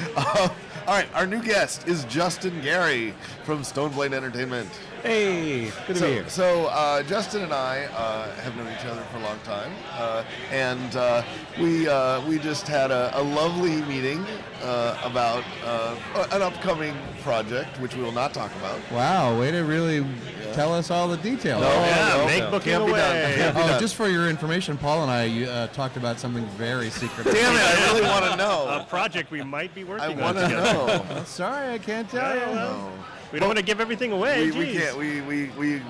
[SPEAKER 2] All right, our new guest is Justin Gary from Stoneblade Entertainment.
[SPEAKER 10] Hey, good to be here.
[SPEAKER 2] So Justin and I have known each other for a long time, and we just had a lovely meeting about an upcoming project, which we will not talk about.
[SPEAKER 4] Wow, way to really tell us all the details.
[SPEAKER 3] Make booking away.
[SPEAKER 4] Just for your information, Paul and I talked about something very secret.
[SPEAKER 2] Damn it, I really want to know.
[SPEAKER 3] A project we might be
[SPEAKER 2] I
[SPEAKER 3] working on
[SPEAKER 2] want to
[SPEAKER 3] together.
[SPEAKER 2] know.
[SPEAKER 4] Sorry, I can't tell you.
[SPEAKER 2] No.
[SPEAKER 3] We don't want to give everything away.
[SPEAKER 2] We
[SPEAKER 3] Jeez.
[SPEAKER 2] can't.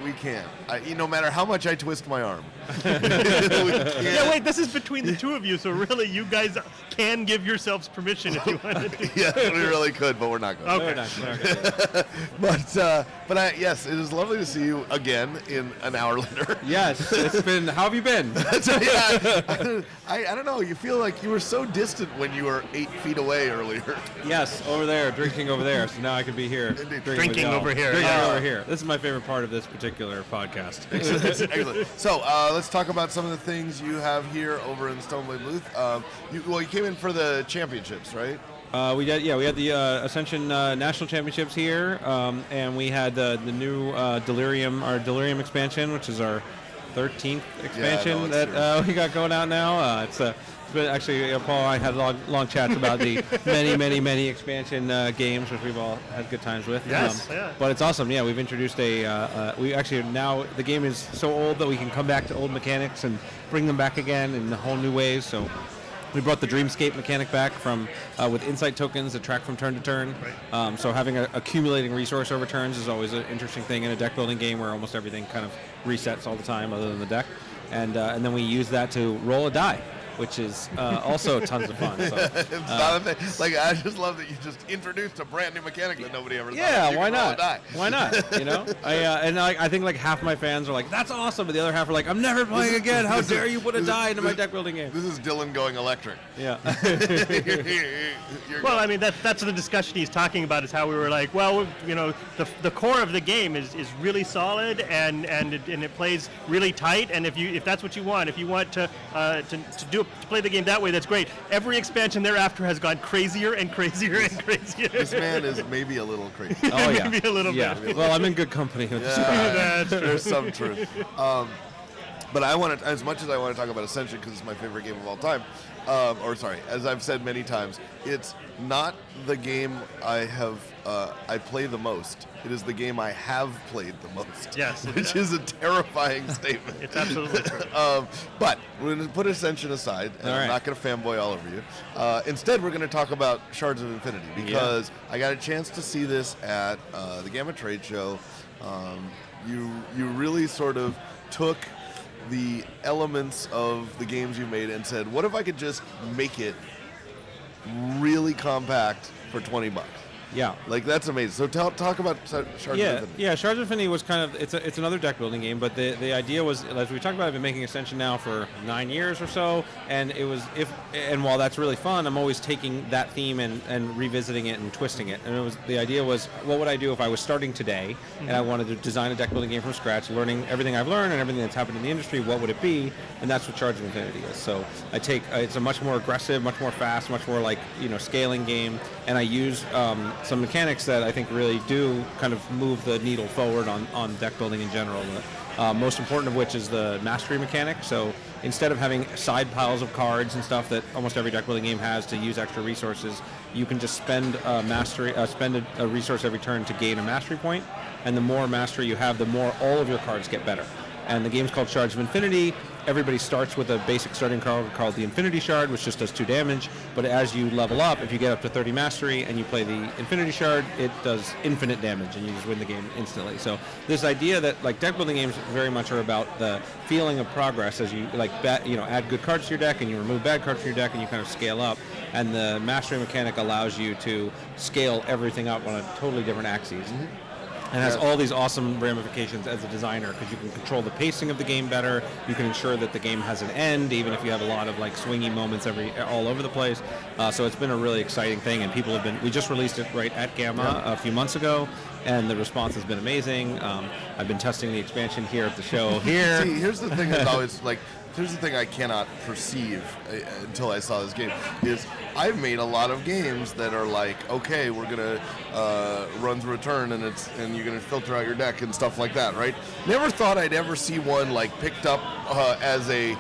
[SPEAKER 2] We can't. No matter how much I twist my arm.
[SPEAKER 3] Yeah, wait, this is between the two of you, so really you guys can give yourselves permission if you wanted to.
[SPEAKER 2] Yes, we really could, but we're not going.
[SPEAKER 3] Okay.
[SPEAKER 2] But yes, it is lovely to see you again in an hour later.
[SPEAKER 10] Yes, it's been. How have you been?
[SPEAKER 2] I don't know. You feel like you were so distant when you were 8 feet away earlier.
[SPEAKER 10] Yes, over there, drinking over there. So now I can be here.
[SPEAKER 3] Drinking over here.
[SPEAKER 10] Drinking
[SPEAKER 3] Oh.
[SPEAKER 10] over here. This is my favorite part of this particular podcast.
[SPEAKER 2] Excellent. So let's talk about some of the things you have here over in the Stoneblade booth. You came in for the championships, right?
[SPEAKER 10] We had the Ascension National Championships here, and we had the new our Delirium expansion, which is our 13th expansion that we got going out now. It's been actually Paul and I had long chats about the many expansion games, which we've all had good times with.
[SPEAKER 3] Yes, yeah.
[SPEAKER 10] But it's awesome. Yeah, we've introduced we actually now the game is so old that we can come back to old mechanics and bring them back again in whole new ways. So we brought the Dreamscape mechanic back from with insight tokens that track from turn to turn. Right. So having accumulating resource over turns is always an interesting thing in a deck building game where almost everything kind of resets all the time other than the deck. And then we use that to roll a die, which is also tons of fun. So,
[SPEAKER 2] It's not a thing. Like, I just love that you just introduced a brand new mechanic that nobody ever thought of.
[SPEAKER 10] yeah,
[SPEAKER 2] You
[SPEAKER 10] why
[SPEAKER 2] can roll a
[SPEAKER 10] not?
[SPEAKER 2] die.
[SPEAKER 10] Why not? You know, I think like half my fans are like, "That's awesome," and the other half are like, "I'm never playing again. How dare you put a die into my deck building game?"
[SPEAKER 2] This is Dylan going electric.
[SPEAKER 10] Yeah.
[SPEAKER 3] Well, I mean, that's the discussion he's talking about is how we were like, well, the core of the game is really solid and it plays really tight. And if that's what you want, if you want to play the game that way, that's great. Every expansion thereafter has gone crazier and crazier and crazier.
[SPEAKER 2] This man is maybe a little crazy.
[SPEAKER 10] Oh yeah.
[SPEAKER 3] Maybe a little
[SPEAKER 10] yeah.
[SPEAKER 3] bit.
[SPEAKER 10] Well, I'm in good company with this guy.
[SPEAKER 3] That's true.
[SPEAKER 2] There's some truth. But as much as I want to talk about Ascension because it's my favorite game of all time, as I've said many times, it's not the game I play the most. It is the game I have played the most.
[SPEAKER 3] Yes.
[SPEAKER 2] Which is a terrifying statement.
[SPEAKER 3] It's absolutely true.
[SPEAKER 2] But we're going to put Ascension aside, and I'm not going to fanboy all over you. Instead, we're going to talk about Shards of Infinity, because I got a chance to see this at the Gamma Trade Show. You really sort of took the elements of the games you made and said, what if I could just make it really compact for $20?
[SPEAKER 10] Yeah.
[SPEAKER 2] Like, that's amazing. So talk about Shards of Infinity.
[SPEAKER 10] Yeah, Shards of Infinity was kind of, it's another deck building game, but the idea was, as we talked about, I've been making Ascension now for 9 years or so, and while that's really fun, I'm always taking that theme and revisiting it and twisting it. And the idea was, what would I do if I was starting today and I wanted to design a deck building game from scratch, learning everything I've learned and everything that's happened in the industry, what would it be? And that's what Shards of Infinity is. So I take, it's a much more aggressive, much more fast, much more scaling game, and I use some mechanics that I think really do kind of move the needle forward on deck building in general. Most important of which is the mastery mechanic. So instead of having side piles of cards and stuff that almost every deck building game has to use extra resources, you can just spend a resource every turn to gain a mastery point. And the more mastery you have, the more all of your cards get better. And the game's called Shards of Infinity. Everybody starts with a basic starting card called the Infinity Shard, which just does 2 damage. But as you level up, if you get up to 30 mastery and you play the Infinity Shard, it does infinite damage, and you just win the game instantly. So this idea that deck building games very much are about the feeling of progress as you add good cards to your deck and you remove bad cards from your deck and you kind of scale up. And the mastery mechanic allows you to scale everything up on a totally different axis. Mm-hmm. And has all these awesome ramifications as a designer, because you can control the pacing of the game better. You can ensure that the game has an end, even if you have a lot of swingy moments all over the place. So it's been a really exciting thing, and we just released it right at Gamma a few months ago, and the response has been amazing. I've been testing the expansion here at the show here.
[SPEAKER 2] See, here's the thing that's always here's the thing I cannot perceive until I saw this game, is I've made a lot of games that are okay, we're gonna run through a turn and you're gonna filter out your deck and stuff like that, right? Never thought I'd ever see one picked up as a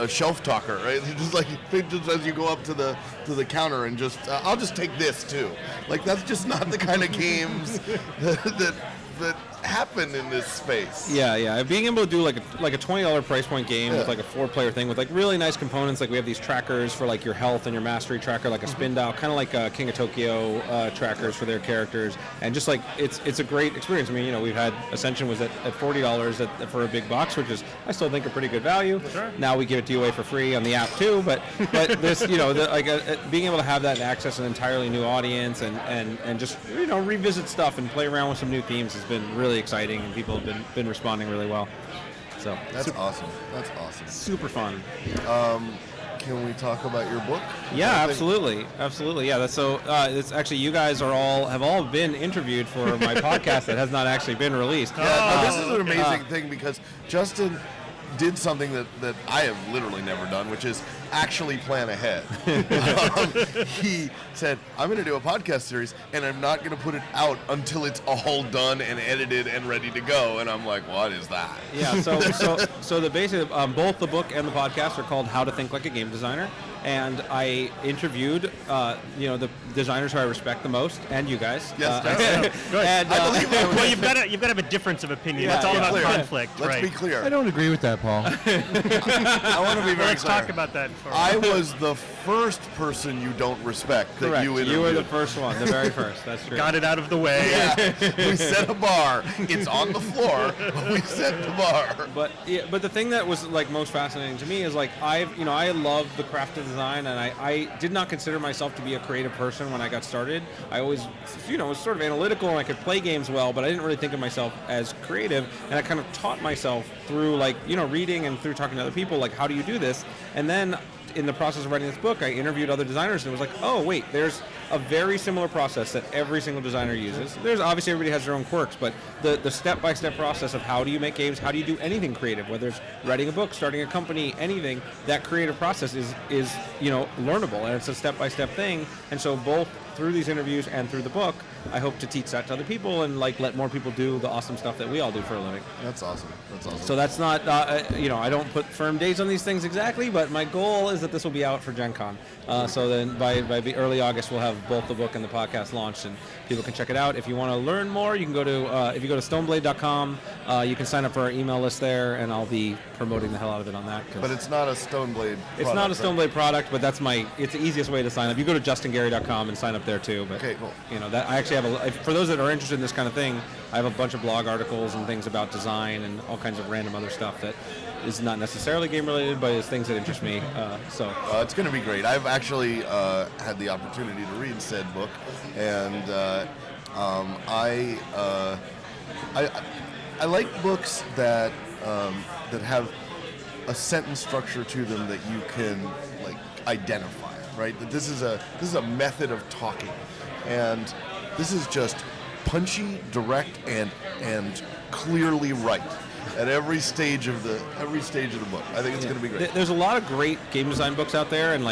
[SPEAKER 2] shelf talker, right? Just as you go up to the counter and just I'll just take this too. That's just not the kind of games that happen in this space.
[SPEAKER 10] Yeah. Being able to do a $20 price point game with a 4-player thing with really nice components. We have these trackers for your health and your mastery tracker, a spin dial, kind of like King of Tokyo trackers for their characters, and just it's a great experience. I mean, we've had Ascension was at $40 for a big box, which is I still think a pretty good value.
[SPEAKER 3] Sure.
[SPEAKER 10] Now we give it to you away for free on the app too, but this being able to have that and access an entirely new audience and just revisit stuff and play around with some new themes has been really exciting, and people have been responding really well. So
[SPEAKER 2] that's awesome. That's awesome.
[SPEAKER 10] Super fun.
[SPEAKER 2] Can we talk about your book?
[SPEAKER 10] Yeah, absolutely. Yeah, that's so. It's actually, you guys have all been interviewed for my podcast that has not actually been released.
[SPEAKER 2] Yeah, this is an amazing thing, because Justin did something that I have literally never done, which is actually plan ahead. He said, I'm going to do a podcast series, and I'm not going to put it out until it's all done and edited and ready to go. And I'm like, what is that?
[SPEAKER 10] Yeah, so the basic, both the book and the podcast are called How to Think Like a Game Designer. And I interviewed, the designers who I respect the most, and you guys.
[SPEAKER 2] Yes,
[SPEAKER 3] good.
[SPEAKER 10] And,
[SPEAKER 3] I believe well, you've got to have a difference of opinion. It's all about conflict,
[SPEAKER 2] Let's
[SPEAKER 3] right?
[SPEAKER 2] be clear.
[SPEAKER 4] I don't agree with that, Paul.
[SPEAKER 2] I want to be very
[SPEAKER 3] Let's
[SPEAKER 2] clear.
[SPEAKER 3] talk about that.
[SPEAKER 2] I was the first person you don't respect that
[SPEAKER 10] Correct.
[SPEAKER 2] you interviewed.
[SPEAKER 10] You were the first one, the very first. That's true.
[SPEAKER 3] Got it out of the way.
[SPEAKER 2] Yeah, we set a bar. It's on the floor. We set the bar.
[SPEAKER 10] But the thing that was most fascinating to me is I love the craft of design, and I did not consider myself to be a creative person when I got started. I always was sort of analytical, and I could play games well, but I didn't really think of myself as creative. And I kind of taught myself through reading and through talking to other people, how do you do this? And then in the process of writing this book, I interviewed other designers, and it was oh wait, there's a very similar process that every single designer uses. There's obviously, everybody has their own quirks, but the step-by-step process of how do you make games, how do you do anything creative, whether it's writing a book, starting a company, anything, that creative process is learnable, and it's a step-by-step thing. And so both through these interviews and through the book, I hope to teach that to other people and like let more people do the awesome stuff that we all do for a living.
[SPEAKER 2] That's awesome.
[SPEAKER 10] So that's not, I don't put firm dates on these things exactly, but my goal is that this will be out for Gen Con. So then by early August, we'll have both the book and the podcast launched, and people can check it out. If you want to learn more, you can go to, if you go to stoneblade.com, you can sign up for our email list there, and I'll be promoting the hell out of it on that.
[SPEAKER 2] But it's not a Stoneblade product.
[SPEAKER 10] It's not a Stoneblade product, but it's the easiest way to sign up. You go to justingary.com and sign up there too. But,
[SPEAKER 2] okay, cool.
[SPEAKER 10] That I actually have for those that are interested in this kind of thing, I have a bunch of blog articles and things about design and all kinds of random other stuff that is not necessarily game related, but is things that interest me.
[SPEAKER 2] It's going to be great. I've actually had the opportunity to read said book, and I like books that have a sentence structure to them that you can like identify, right? That this is a method of talking, and this is just punchy, direct, and clearly right at every stage of the book. I think it's going to be great.
[SPEAKER 10] There's a lot of great game design books out there, and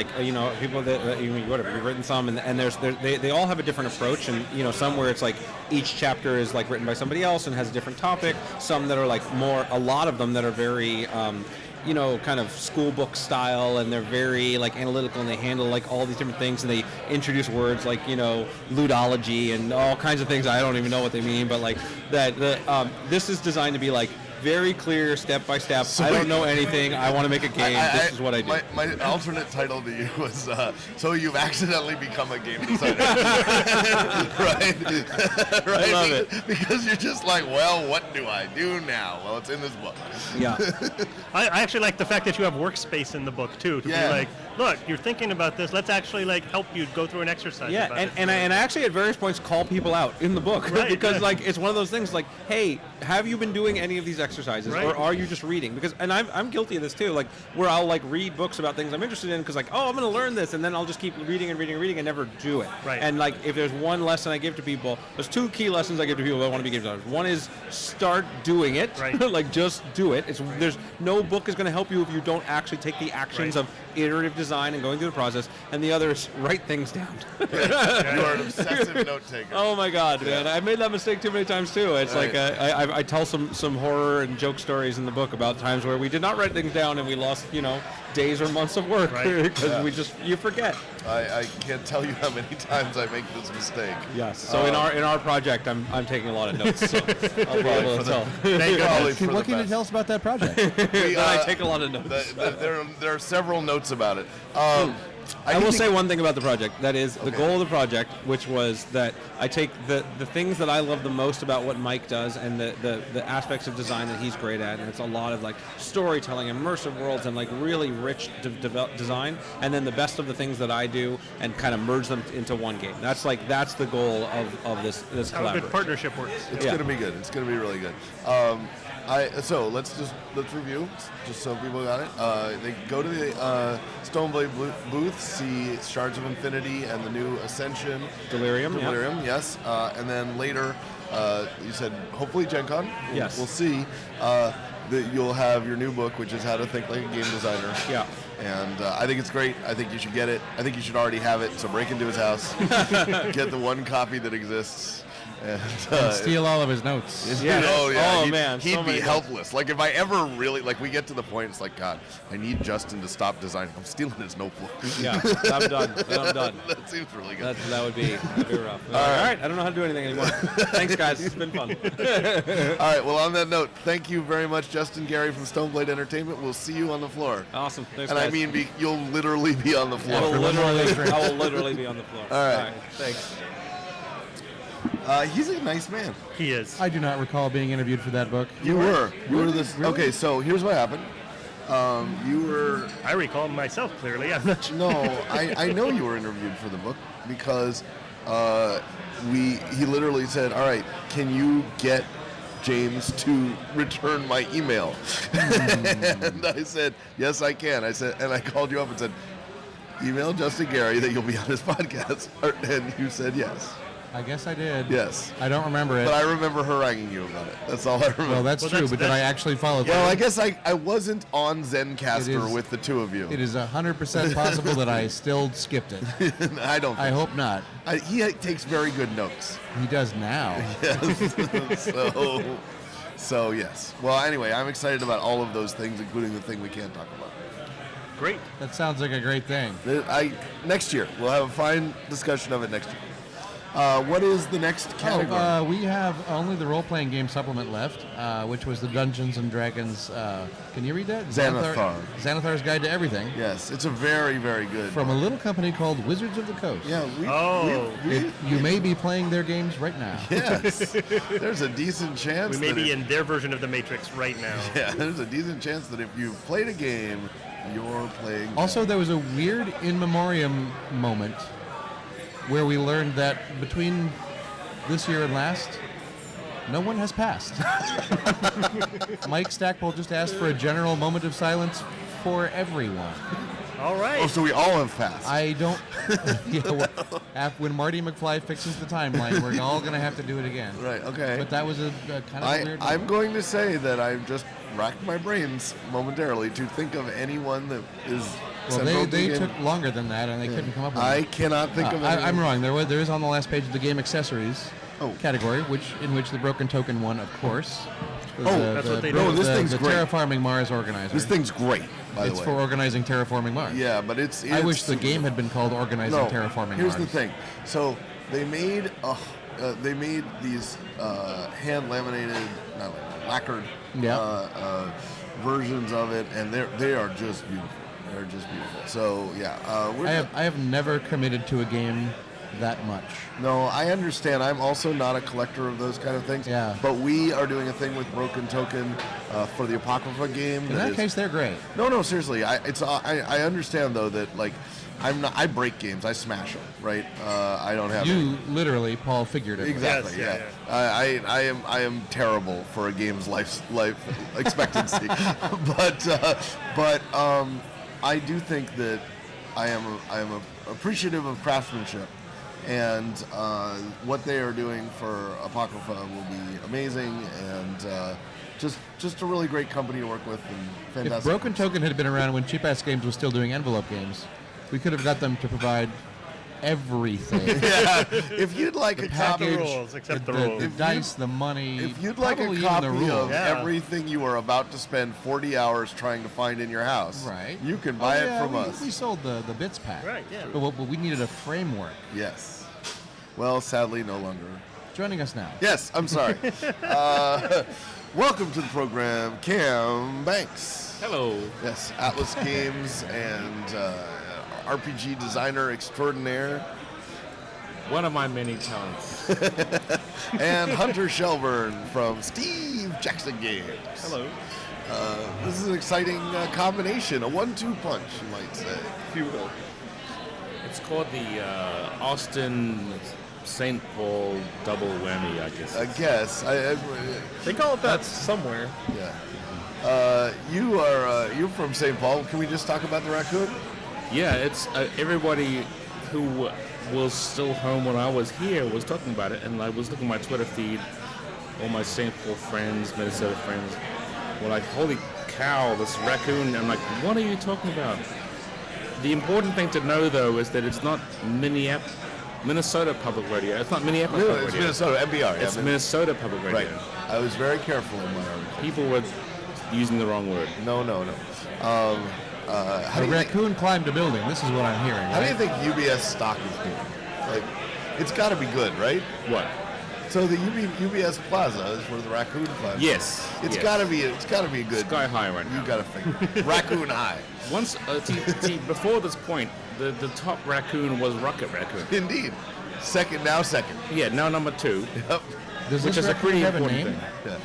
[SPEAKER 10] people that you've written some, and they all have a different approach, and some where it's like each chapter is like written by somebody else and has a different topic. Some that are like a lot of them that are very kind of school book style, and they're very like analytical, and they handle like all these different things, and they introduce words like ludology and all kinds of things I don't even know what they mean, but like that. This is designed to be like very clear, step by step. So I don't know anything. I want to make a game. This is what I do.
[SPEAKER 2] My alternate title to you was so you've accidentally become a game designer, right? Right.
[SPEAKER 10] I love it
[SPEAKER 2] because you're just like, well, what do I do now? Well, it's in this book.
[SPEAKER 10] Yeah.
[SPEAKER 3] I actually like the fact that you have workspace in the book too, to be like, look, you're thinking about this. Let's actually like help you go through an exercise.
[SPEAKER 10] Yeah, and I actually at various points call people out in the book, right, because like it's one of those things like, hey, have you been doing any of these exercises, or are you just reading? Because I'm guilty of this too, like where I'll like read books about things I'm interested in because like, oh, I'm going to learn this, and then I'll just keep reading and never do it.
[SPEAKER 3] Right.
[SPEAKER 10] And like if there's one lesson I give to people, there's two key lessons I give to people that want to be game designers. One is start doing it, like just do it. There's no book is going to help you if you don't actually take the actions of iterative design and going through the process, and the other is write things down.
[SPEAKER 2] You are an obsessive note taker.
[SPEAKER 10] Oh my God, man! I made that mistake too many times too. It's like I tell some horror and joke stories in the book about times where we did not write things down and we lost days or months of work because you forget.
[SPEAKER 2] I can't tell you how many times I make this mistake.
[SPEAKER 10] Yes. So in our project, I'm taking a lot of notes. So I'll be able to tell.
[SPEAKER 4] What can you tell us about that project?
[SPEAKER 10] I take a lot of notes.
[SPEAKER 2] There are several notes about it.
[SPEAKER 10] I will say one thing about the project. That is the goal of the project, which was that I take the things that I love the most about what Mike does and the aspects of design that he's great at, and it's a lot of like storytelling, immersive worlds, and like really rich design, and then the best of the things that I do and kind of merge them into one game. That's the goal of this
[SPEAKER 3] How
[SPEAKER 10] collaboration.
[SPEAKER 3] a good partnership works.
[SPEAKER 2] It's going to be good. It's going to be really good. So let's review, just so people got it. They go to the Stoneblade booth, see Shards of Infinity and the new Ascension.
[SPEAKER 10] Delirium,
[SPEAKER 2] yes. And then later, you said hopefully Gen Con.
[SPEAKER 10] Yes.
[SPEAKER 2] We'll see. That you'll have your new book, which is How to Think Like a Game Designer.
[SPEAKER 10] Yeah.
[SPEAKER 2] And I think it's great. I think you should get it. I think you should already have it. So break into his house, get the one copy that exists.
[SPEAKER 4] And steal all of his notes.
[SPEAKER 10] Yeah.
[SPEAKER 2] Oh
[SPEAKER 10] man.
[SPEAKER 2] He'd
[SPEAKER 10] So
[SPEAKER 2] be
[SPEAKER 10] many
[SPEAKER 2] helpless. Like if I ever really we get to the point, it's like, God, I need Justin to stop designing. I'm stealing his notebook.
[SPEAKER 10] Yeah. I'm done.
[SPEAKER 2] That seems really good.
[SPEAKER 10] That would be rough. All right. I don't know how to do anything anymore. Thanks, guys. It's been fun.
[SPEAKER 2] All right. Well, on that note, thank you very much, Justin Gary from Stoneblade Entertainment. We'll see you on the floor.
[SPEAKER 10] Awesome. Thanks,
[SPEAKER 2] And
[SPEAKER 10] guys.
[SPEAKER 2] I mean, you'll literally be on the floor.
[SPEAKER 10] I will literally be on the floor.
[SPEAKER 2] All right.
[SPEAKER 10] Thanks.
[SPEAKER 2] He's a nice man.
[SPEAKER 3] He is.
[SPEAKER 4] I do not recall being interviewed for that book.
[SPEAKER 2] You were this.
[SPEAKER 4] Really?
[SPEAKER 2] Okay, so here's what happened. You were.
[SPEAKER 3] I recall myself clearly. I'm not sure.
[SPEAKER 2] No, I know you were interviewed for the book because he literally said, "All right, can you get James to return my email?" And I said, "Yes, I can." And I called you up and said, "Email Justin Gary that you'll be on his podcast," and you said yes.
[SPEAKER 4] I guess I did.
[SPEAKER 2] Yes.
[SPEAKER 4] I don't remember it.
[SPEAKER 2] But I remember haranguing you about it. That's all I remember.
[SPEAKER 4] Well, that's true, but did I actually follow through?
[SPEAKER 2] Well, I guess I wasn't on Zencaster with the two of you.
[SPEAKER 4] It is 100% possible that I still skipped it.
[SPEAKER 2] I don't.
[SPEAKER 4] I hope not.
[SPEAKER 2] He takes very good notes.
[SPEAKER 4] He does now.
[SPEAKER 2] Yes. So yes. Well, anyway, I'm excited about all of those things, including the thing we can't talk about.
[SPEAKER 3] Great.
[SPEAKER 4] That sounds like a great thing.
[SPEAKER 2] Next year, we'll have a fine discussion of it next year. What is the next category?
[SPEAKER 4] We have only the role-playing game supplement left, which was the Dungeons and Dragons. Can you read that?
[SPEAKER 2] Xanathar.
[SPEAKER 4] Xanathar's Guide to Everything.
[SPEAKER 2] Yes, it's a very, very good.
[SPEAKER 4] From a little company called Wizards of the Coast.
[SPEAKER 2] Yeah.
[SPEAKER 4] You may be playing their games right now.
[SPEAKER 2] Yes. There's a decent chance.
[SPEAKER 3] We may be in their version of the Matrix right now.
[SPEAKER 2] Yeah, there's a decent chance that if you've played a game, you're playing.
[SPEAKER 4] Also, there was a weird in memoriam moment where we learned that between this year and last, no one has passed. Mike Stackpole just asked for a general moment of silence for everyone.
[SPEAKER 3] All right.
[SPEAKER 2] Oh, so we all have passed.
[SPEAKER 4] I don't. When Marty McFly fixes the timeline, we're all going to have to do it again.
[SPEAKER 2] Right, okay.
[SPEAKER 4] But that was a kind of a weird
[SPEAKER 2] I'm
[SPEAKER 4] moment.
[SPEAKER 2] going to say that I've just racked my brains momentarily to think of anyone that is.
[SPEAKER 4] Well, they took longer than that, and they couldn't come up with
[SPEAKER 2] I
[SPEAKER 4] it.
[SPEAKER 2] cannot think of anyone.
[SPEAKER 4] I'm wrong. There is on the last page of the game accessories category, in which the Broken Token won, of course.
[SPEAKER 3] That's what they do.
[SPEAKER 2] This thing's
[SPEAKER 4] the
[SPEAKER 2] great.
[SPEAKER 4] Terraforming Mars organizer.
[SPEAKER 2] This thing's great, by the way.
[SPEAKER 4] It's for organizing Terraforming Mars.
[SPEAKER 2] Yeah, but it's
[SPEAKER 4] I wish the game had been called Organizing Terraforming
[SPEAKER 2] here's
[SPEAKER 4] Mars.
[SPEAKER 2] the thing. So they made these hand laminated, not laminated, lacquered versions of it, and they are just beautiful. They're just beautiful. So yeah,
[SPEAKER 4] I have never committed to a game that much.
[SPEAKER 2] No, I understand. I'm also not a collector of those kind of things.
[SPEAKER 4] Yeah.
[SPEAKER 2] But we are doing a thing with Broken Token for the Apocrypha game.
[SPEAKER 4] In that case, they're great.
[SPEAKER 2] No, seriously. I understand though that like I break games. I smash them. Right. I don't have.
[SPEAKER 4] You literally, Paul, figured it.
[SPEAKER 2] Exactly.
[SPEAKER 3] Yes,
[SPEAKER 2] yeah. I am terrible for a game's life expectancy. but I do think that I am appreciative of craftsmanship, and what they are doing for Apocrypha will be amazing, and just a really great company to work with, and fantastic.
[SPEAKER 4] If Broken Token had been around when Cheap Ass Games was still doing envelope games, we could have got them to provide everything.
[SPEAKER 2] Yeah, if you'd like a copy,
[SPEAKER 3] the rules, except the rules.
[SPEAKER 4] The dice, the money.
[SPEAKER 2] If you'd like a
[SPEAKER 4] probably
[SPEAKER 2] copy
[SPEAKER 4] even the rules.
[SPEAKER 2] of everything you are about to spend 40 hours trying to find in your house,
[SPEAKER 4] Right.
[SPEAKER 2] you can buy it from
[SPEAKER 4] we,
[SPEAKER 2] us.
[SPEAKER 4] We sold the bits pack.
[SPEAKER 3] Right, yeah.
[SPEAKER 4] But we needed a framework.
[SPEAKER 2] Yes. Well, sadly, no longer.
[SPEAKER 4] Joining us now.
[SPEAKER 2] Yes, I'm sorry. Welcome to the program, Cam Banks.
[SPEAKER 11] Hello.
[SPEAKER 2] Yes, Atlas Games and RPG designer extraordinaire.
[SPEAKER 11] One of my many talents.
[SPEAKER 2] And Hunter Shelburne from Steve Jackson Games.
[SPEAKER 11] Hello.
[SPEAKER 2] This is an exciting combination, a 1-2 punch, you might say.
[SPEAKER 11] If you will. It's called the Austin St. Paul double whammy, I guess.
[SPEAKER 2] I guess.
[SPEAKER 11] They call it that somewhere.
[SPEAKER 2] Yeah. You're from St. Paul. Can we just talk about the raccoon?
[SPEAKER 11] Yeah, it's everybody who was still home when I was here was talking about it, and I was looking at my Twitter feed, all my St. Paul friends, Minnesota friends, were like, holy cow, this raccoon. I'm like, what are you talking about? The important thing to know, though, is that it's not Minnesota Public Radio. It's not Minneapolis Public
[SPEAKER 2] It's
[SPEAKER 11] Radio.
[SPEAKER 2] Minnesota, MBR.
[SPEAKER 11] It's Minnesota Public Radio.
[SPEAKER 2] Right. I was very careful in my article.
[SPEAKER 11] People were using the wrong word.
[SPEAKER 2] No.
[SPEAKER 4] A raccoon climbed a building. This is what I'm hearing.
[SPEAKER 2] How do you
[SPEAKER 4] right?
[SPEAKER 2] think UBS stock is doing? Like, it's got to be good, right?
[SPEAKER 11] What?
[SPEAKER 2] So the UBS Plaza is where the raccoon climbs.
[SPEAKER 11] Yes.
[SPEAKER 2] It's
[SPEAKER 11] yes.
[SPEAKER 2] got to be. It's got to be good.
[SPEAKER 11] Sky high right now.
[SPEAKER 2] You got to figure. Raccoon high.
[SPEAKER 11] Once, before this point, the top raccoon was Rocket Raccoon.
[SPEAKER 2] Indeed. Second.
[SPEAKER 11] Yeah, now number 2.
[SPEAKER 2] Yep.
[SPEAKER 4] Does
[SPEAKER 11] which
[SPEAKER 4] this
[SPEAKER 11] is a
[SPEAKER 4] raccoon
[SPEAKER 11] pretty
[SPEAKER 4] have a
[SPEAKER 11] important
[SPEAKER 4] name?
[SPEAKER 11] thing.
[SPEAKER 2] Yeah.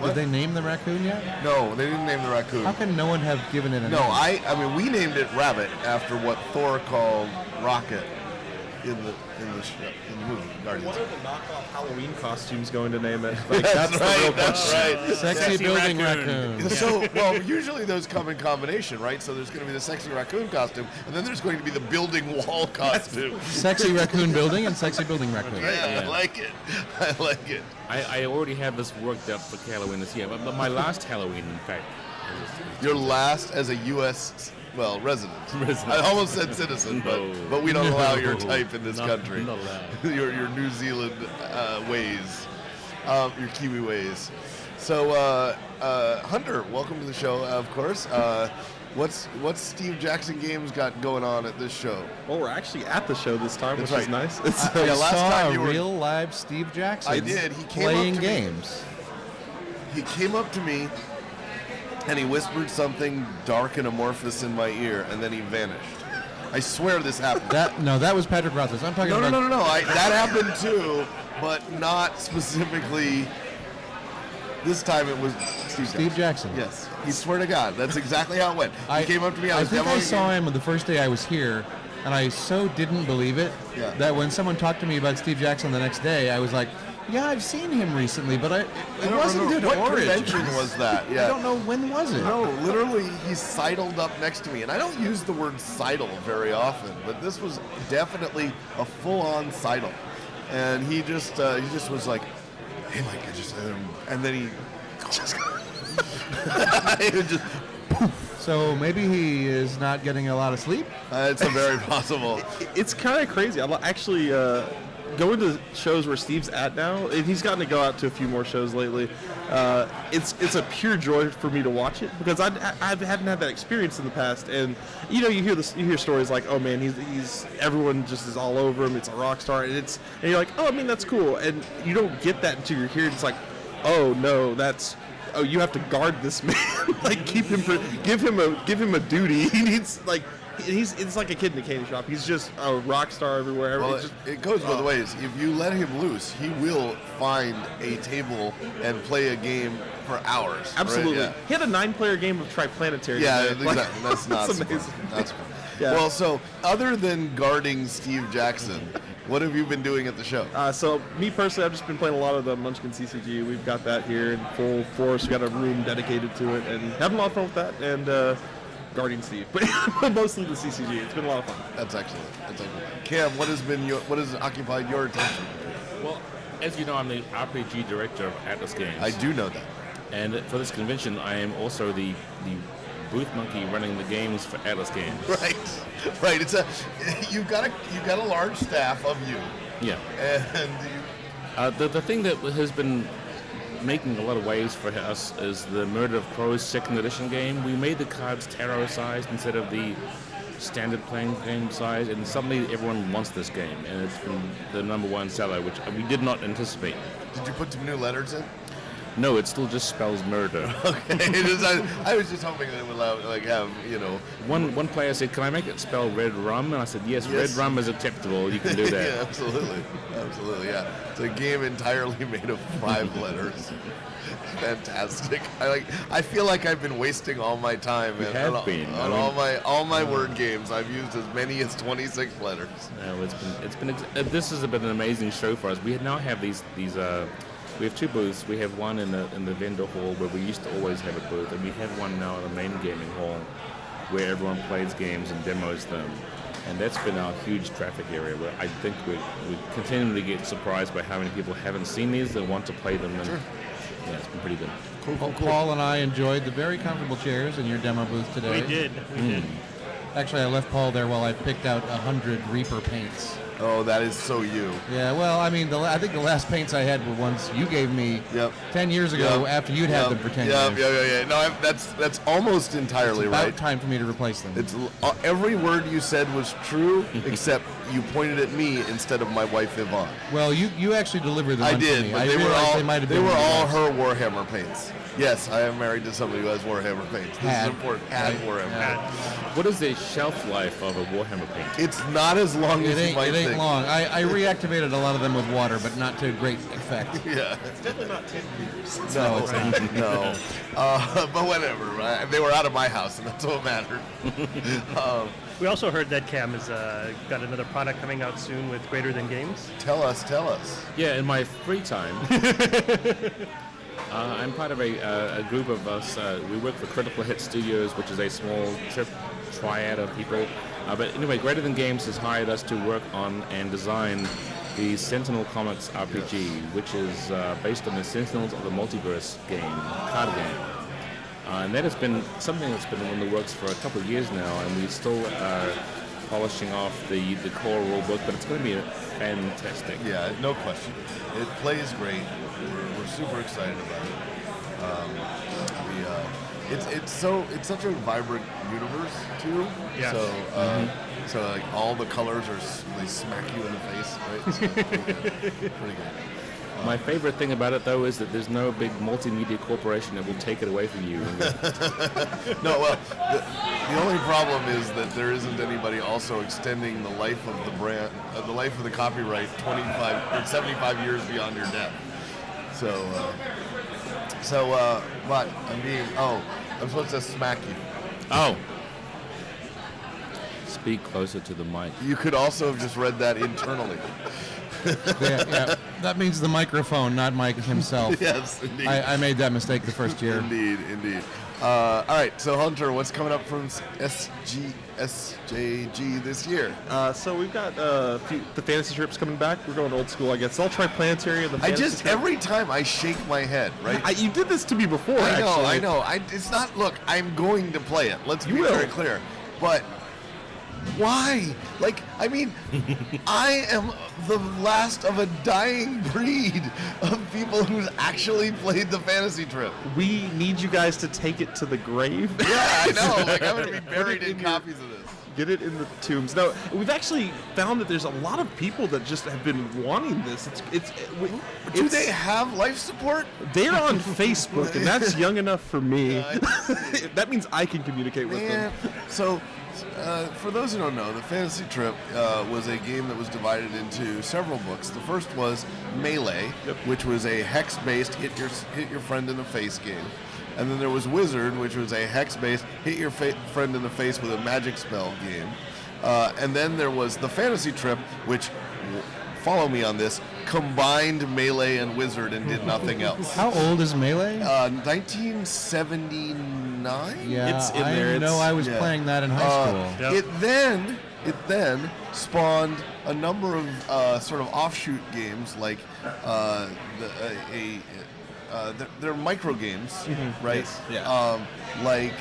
[SPEAKER 4] Did they name the raccoon yet?
[SPEAKER 2] No, they didn't name the raccoon.
[SPEAKER 4] How can no one have given it a
[SPEAKER 2] No,
[SPEAKER 4] name?
[SPEAKER 2] I mean we named it Rabbit after what Thor called Rocket. in the movie Guardians.
[SPEAKER 12] What are the knockoff Halloween costumes going to name it? Like,
[SPEAKER 2] That's
[SPEAKER 12] the
[SPEAKER 2] right.
[SPEAKER 12] real
[SPEAKER 2] That's
[SPEAKER 12] question.
[SPEAKER 2] right.
[SPEAKER 4] Sexy building raccoon.
[SPEAKER 2] So, well, usually those come in combination, right? So there's going to be the sexy raccoon costume, and then there's going to be the building wall costume.
[SPEAKER 4] Sexy raccoon building and sexy building raccoon.
[SPEAKER 2] Yeah, I like it. I like it.
[SPEAKER 11] I already have this worked up for Halloween this year, but my last Halloween, in fact,
[SPEAKER 2] Your last as a U.S. resident. I almost said citizen, but we don't allow your type in this country.
[SPEAKER 11] Not allowed.
[SPEAKER 2] your New Zealand ways, your Kiwi ways. So, Hunter, welcome to the show. Of course. What's Steve Jackson Games got going on at this show?
[SPEAKER 12] Well, we're actually at the show this time,
[SPEAKER 2] That's
[SPEAKER 12] which is
[SPEAKER 2] right.
[SPEAKER 12] nice.
[SPEAKER 2] Yeah, last
[SPEAKER 4] saw
[SPEAKER 2] time
[SPEAKER 4] a
[SPEAKER 2] you were
[SPEAKER 4] real live Steve Jackson.
[SPEAKER 2] I did. He came
[SPEAKER 4] playing
[SPEAKER 2] up to
[SPEAKER 4] games.
[SPEAKER 2] He came up to me and he whispered something dark and amorphous in my ear, and then he vanished. I swear this happened.
[SPEAKER 4] That was Patrick Rothfuss. I'm talking
[SPEAKER 2] No.
[SPEAKER 4] about.
[SPEAKER 2] That happened too, but not specifically. This time it was
[SPEAKER 4] Steve Jackson.
[SPEAKER 2] Yes. He swear to God, that's exactly how it went. He came up to me.
[SPEAKER 4] I think I
[SPEAKER 2] demoing
[SPEAKER 4] saw
[SPEAKER 2] him.
[SPEAKER 4] him the first day I was here, and I so didn't believe it
[SPEAKER 2] Yeah.
[SPEAKER 4] that when someone talked to me about Steve Jackson the next day, I was like, "Yeah, I've seen him recently, but it wasn't at
[SPEAKER 2] What
[SPEAKER 4] Origins."
[SPEAKER 2] convention was that? Yeah.
[SPEAKER 4] I don't know, when was it?
[SPEAKER 2] No, literally, he sidled up next to me, and I don't use the word sidle very often, but this was definitely a full-on sidle, and he just was like, "Hey, Mike, I just," and then he just, just
[SPEAKER 4] So maybe he is not getting a lot of sleep?
[SPEAKER 2] it's a very possible.
[SPEAKER 12] It's kind of crazy. I'm actually going to shows where Steve's at now, and he's gotten to go out to a few more shows lately. It's a pure joy for me to watch it because I hadn't had that experience in the past. And you hear stories like, oh man, he's everyone just is all over him. It's a rock star, and you're like, oh, I mean that's cool, and you don't get that until you're here. It's like, oh no, you have to guard this man. Like give him a duty. He needs it's like a kid in a candy shop. He's just a rock star everywhere.
[SPEAKER 2] Well, it goes both ways. If you let him loose, he will find a table and play a game for hours.
[SPEAKER 12] Absolutely.
[SPEAKER 2] Right? Yeah.
[SPEAKER 12] He had a 9-player game of Triplanetary.
[SPEAKER 2] Yeah,
[SPEAKER 12] today.
[SPEAKER 2] exactly. That's not
[SPEAKER 12] that's
[SPEAKER 2] surprising.
[SPEAKER 12] amazing.
[SPEAKER 2] That's fun.
[SPEAKER 12] Yeah.
[SPEAKER 2] Well, so other than guarding Steve Jackson, what have you been doing at the show?
[SPEAKER 12] So me personally, I've just been playing a lot of the Munchkin CCG. We've got that here in full force. We got a room dedicated to it, and having a lot of fun with that. And guarding Steve, but mostly the CCG. It's been a lot of fun.
[SPEAKER 2] That's excellent. Cam, what has occupied your attention?
[SPEAKER 11] Well, as you know, I'm the RPG director of Atlas Games.
[SPEAKER 2] I do know that.
[SPEAKER 11] And for this convention, I am also the booth monkey running the games for Atlas Games.
[SPEAKER 2] Right. You've got a large staff of you.
[SPEAKER 11] Yeah.
[SPEAKER 2] And
[SPEAKER 11] the thing that has been making a lot of waves for us is the Murder of Crows 2nd edition game. We made the cards tarot sized instead of the standard playing game size, and suddenly everyone wants this game, and it's been the #1 seller, which we did not anticipate.
[SPEAKER 2] Did you put some new letters in?
[SPEAKER 11] No, it still just spells murder.
[SPEAKER 2] Okay. I was just hoping that it would have,
[SPEAKER 11] One player said, "Can I make it spell red rum?" And I said, "Yes, red rum is acceptable. You can do that."
[SPEAKER 2] Yeah, absolutely. Yeah. It's a game entirely made of 5 letters. Fantastic. I feel like I've been wasting all my time on all my word games. I've used as many as 26 letters.
[SPEAKER 11] No, this has been an amazing show for us. We now have these. We have 2 booths. We have one in the vendor hall where we used to always have a booth, and we have one now in the main gaming hall where everyone plays games and demos them. And that's been our huge traffic area where I think we continually get surprised by how many people haven't seen these that want to play them. And, yeah, it's been pretty good.
[SPEAKER 4] Cool. Paul and I enjoyed the very comfortable chairs in your demo booth today.
[SPEAKER 3] We did.
[SPEAKER 4] Actually, I left Paul there while I picked out 100 Reaper paints.
[SPEAKER 2] Oh, that is so you.
[SPEAKER 4] Yeah, well, I mean, I think the last paints I had were ones you gave me 10 years ago after you'd had them for 10 years.
[SPEAKER 2] Yeah. No, that's almost entirely
[SPEAKER 4] it's about
[SPEAKER 2] right.
[SPEAKER 4] time for me to replace them.
[SPEAKER 2] It's every word you said was true, except you pointed at me instead of my wife Yvonne.
[SPEAKER 4] Well, you actually delivered them.
[SPEAKER 2] I did,
[SPEAKER 4] me.
[SPEAKER 2] but
[SPEAKER 4] I
[SPEAKER 2] they were all her Warhammer paints. Yes, I am married to somebody who has Warhammer paints. This is important. Warhammer.
[SPEAKER 11] What is the shelf life of a Warhammer paint?
[SPEAKER 2] It's not as long as you might think. thing.
[SPEAKER 4] long. I reactivated a lot of them with water, but not to great effect.
[SPEAKER 2] Yeah.
[SPEAKER 5] It's definitely not 10 years.
[SPEAKER 2] No,
[SPEAKER 4] it's not.
[SPEAKER 2] no. But whatever. Right? They were out of my house, and that's what mattered.
[SPEAKER 3] We also heard that Cam has got another product coming out soon with Greater Than Games.
[SPEAKER 2] Tell us.
[SPEAKER 11] Yeah, in my free time, I'm part of a group of us. We work for Critical Hit Studios, which is a small triad of people. But anyway, Greater Than Games has hired us to work on and design the Sentinel Comics RPG, which is based on the Sentinels of the Multiverse card game. And that has been something that's been in the works for a couple of years now, and we still are polishing off the core rule book, but it's going to be fantastic.
[SPEAKER 2] Yeah, no question. It plays great. We're super excited about it. It's such a vibrant universe too.
[SPEAKER 3] Yeah.
[SPEAKER 2] So so like all the colors they smack you in the face, right? So it's pretty good.
[SPEAKER 11] My favorite thing about it, though, is that there's no big multimedia corporation that will take it away from you.
[SPEAKER 2] No, well, the only problem is that there isn't anybody also extending the life of the brand, the life of the copyright 25 or 75 years beyond your death. What? I'm supposed to smack you.
[SPEAKER 11] Oh. Speak closer to the mic.
[SPEAKER 2] You could also have just read that internally.
[SPEAKER 4] Yeah. That means the microphone, not Mike himself.
[SPEAKER 2] Yes, indeed.
[SPEAKER 4] I made that mistake the first year.
[SPEAKER 2] Indeed. All right, so Hunter, what's coming up from SJG this year?
[SPEAKER 12] So we've got the fantasy trips coming back. We're going old school, I guess. I'll try Planetary and the fantasy trip.
[SPEAKER 2] Every time I shake my head, right?
[SPEAKER 12] You did this to me before,
[SPEAKER 2] I know. It's not, look, I'm going to play it. Let's be very clear. But why? I am the last of a dying breed of people who's actually played the fantasy trip.
[SPEAKER 12] We need you guys to take it to the grave.
[SPEAKER 2] Yeah, I know. I'm going to be buried in copies of this.
[SPEAKER 12] Get it in the tombs. No, we've actually found that there's a lot of people that just have been wanting this.
[SPEAKER 2] Do they have life support?
[SPEAKER 12] They're on Facebook, and that's young enough for me. That means I can communicate with them.
[SPEAKER 2] So, for those who don't know, the Fantasy Trip was a game that was divided into several books. The first was Melee, which was a hex-based hit your friend in the face game. And then there was Wizard, which was a hex-based hit your friend in the face with a magic spell game. And then there was the Fantasy Trip, which, follow me on this, combined Melee and Wizard and did nothing else.
[SPEAKER 4] How old is Melee?
[SPEAKER 2] 1979?
[SPEAKER 4] Yeah,
[SPEAKER 12] it's in there.
[SPEAKER 4] I was playing that in high school.
[SPEAKER 2] It then spawned a number of sort of offshoot games, like they're micro games, right?
[SPEAKER 12] Yes. Yeah.
[SPEAKER 2] Like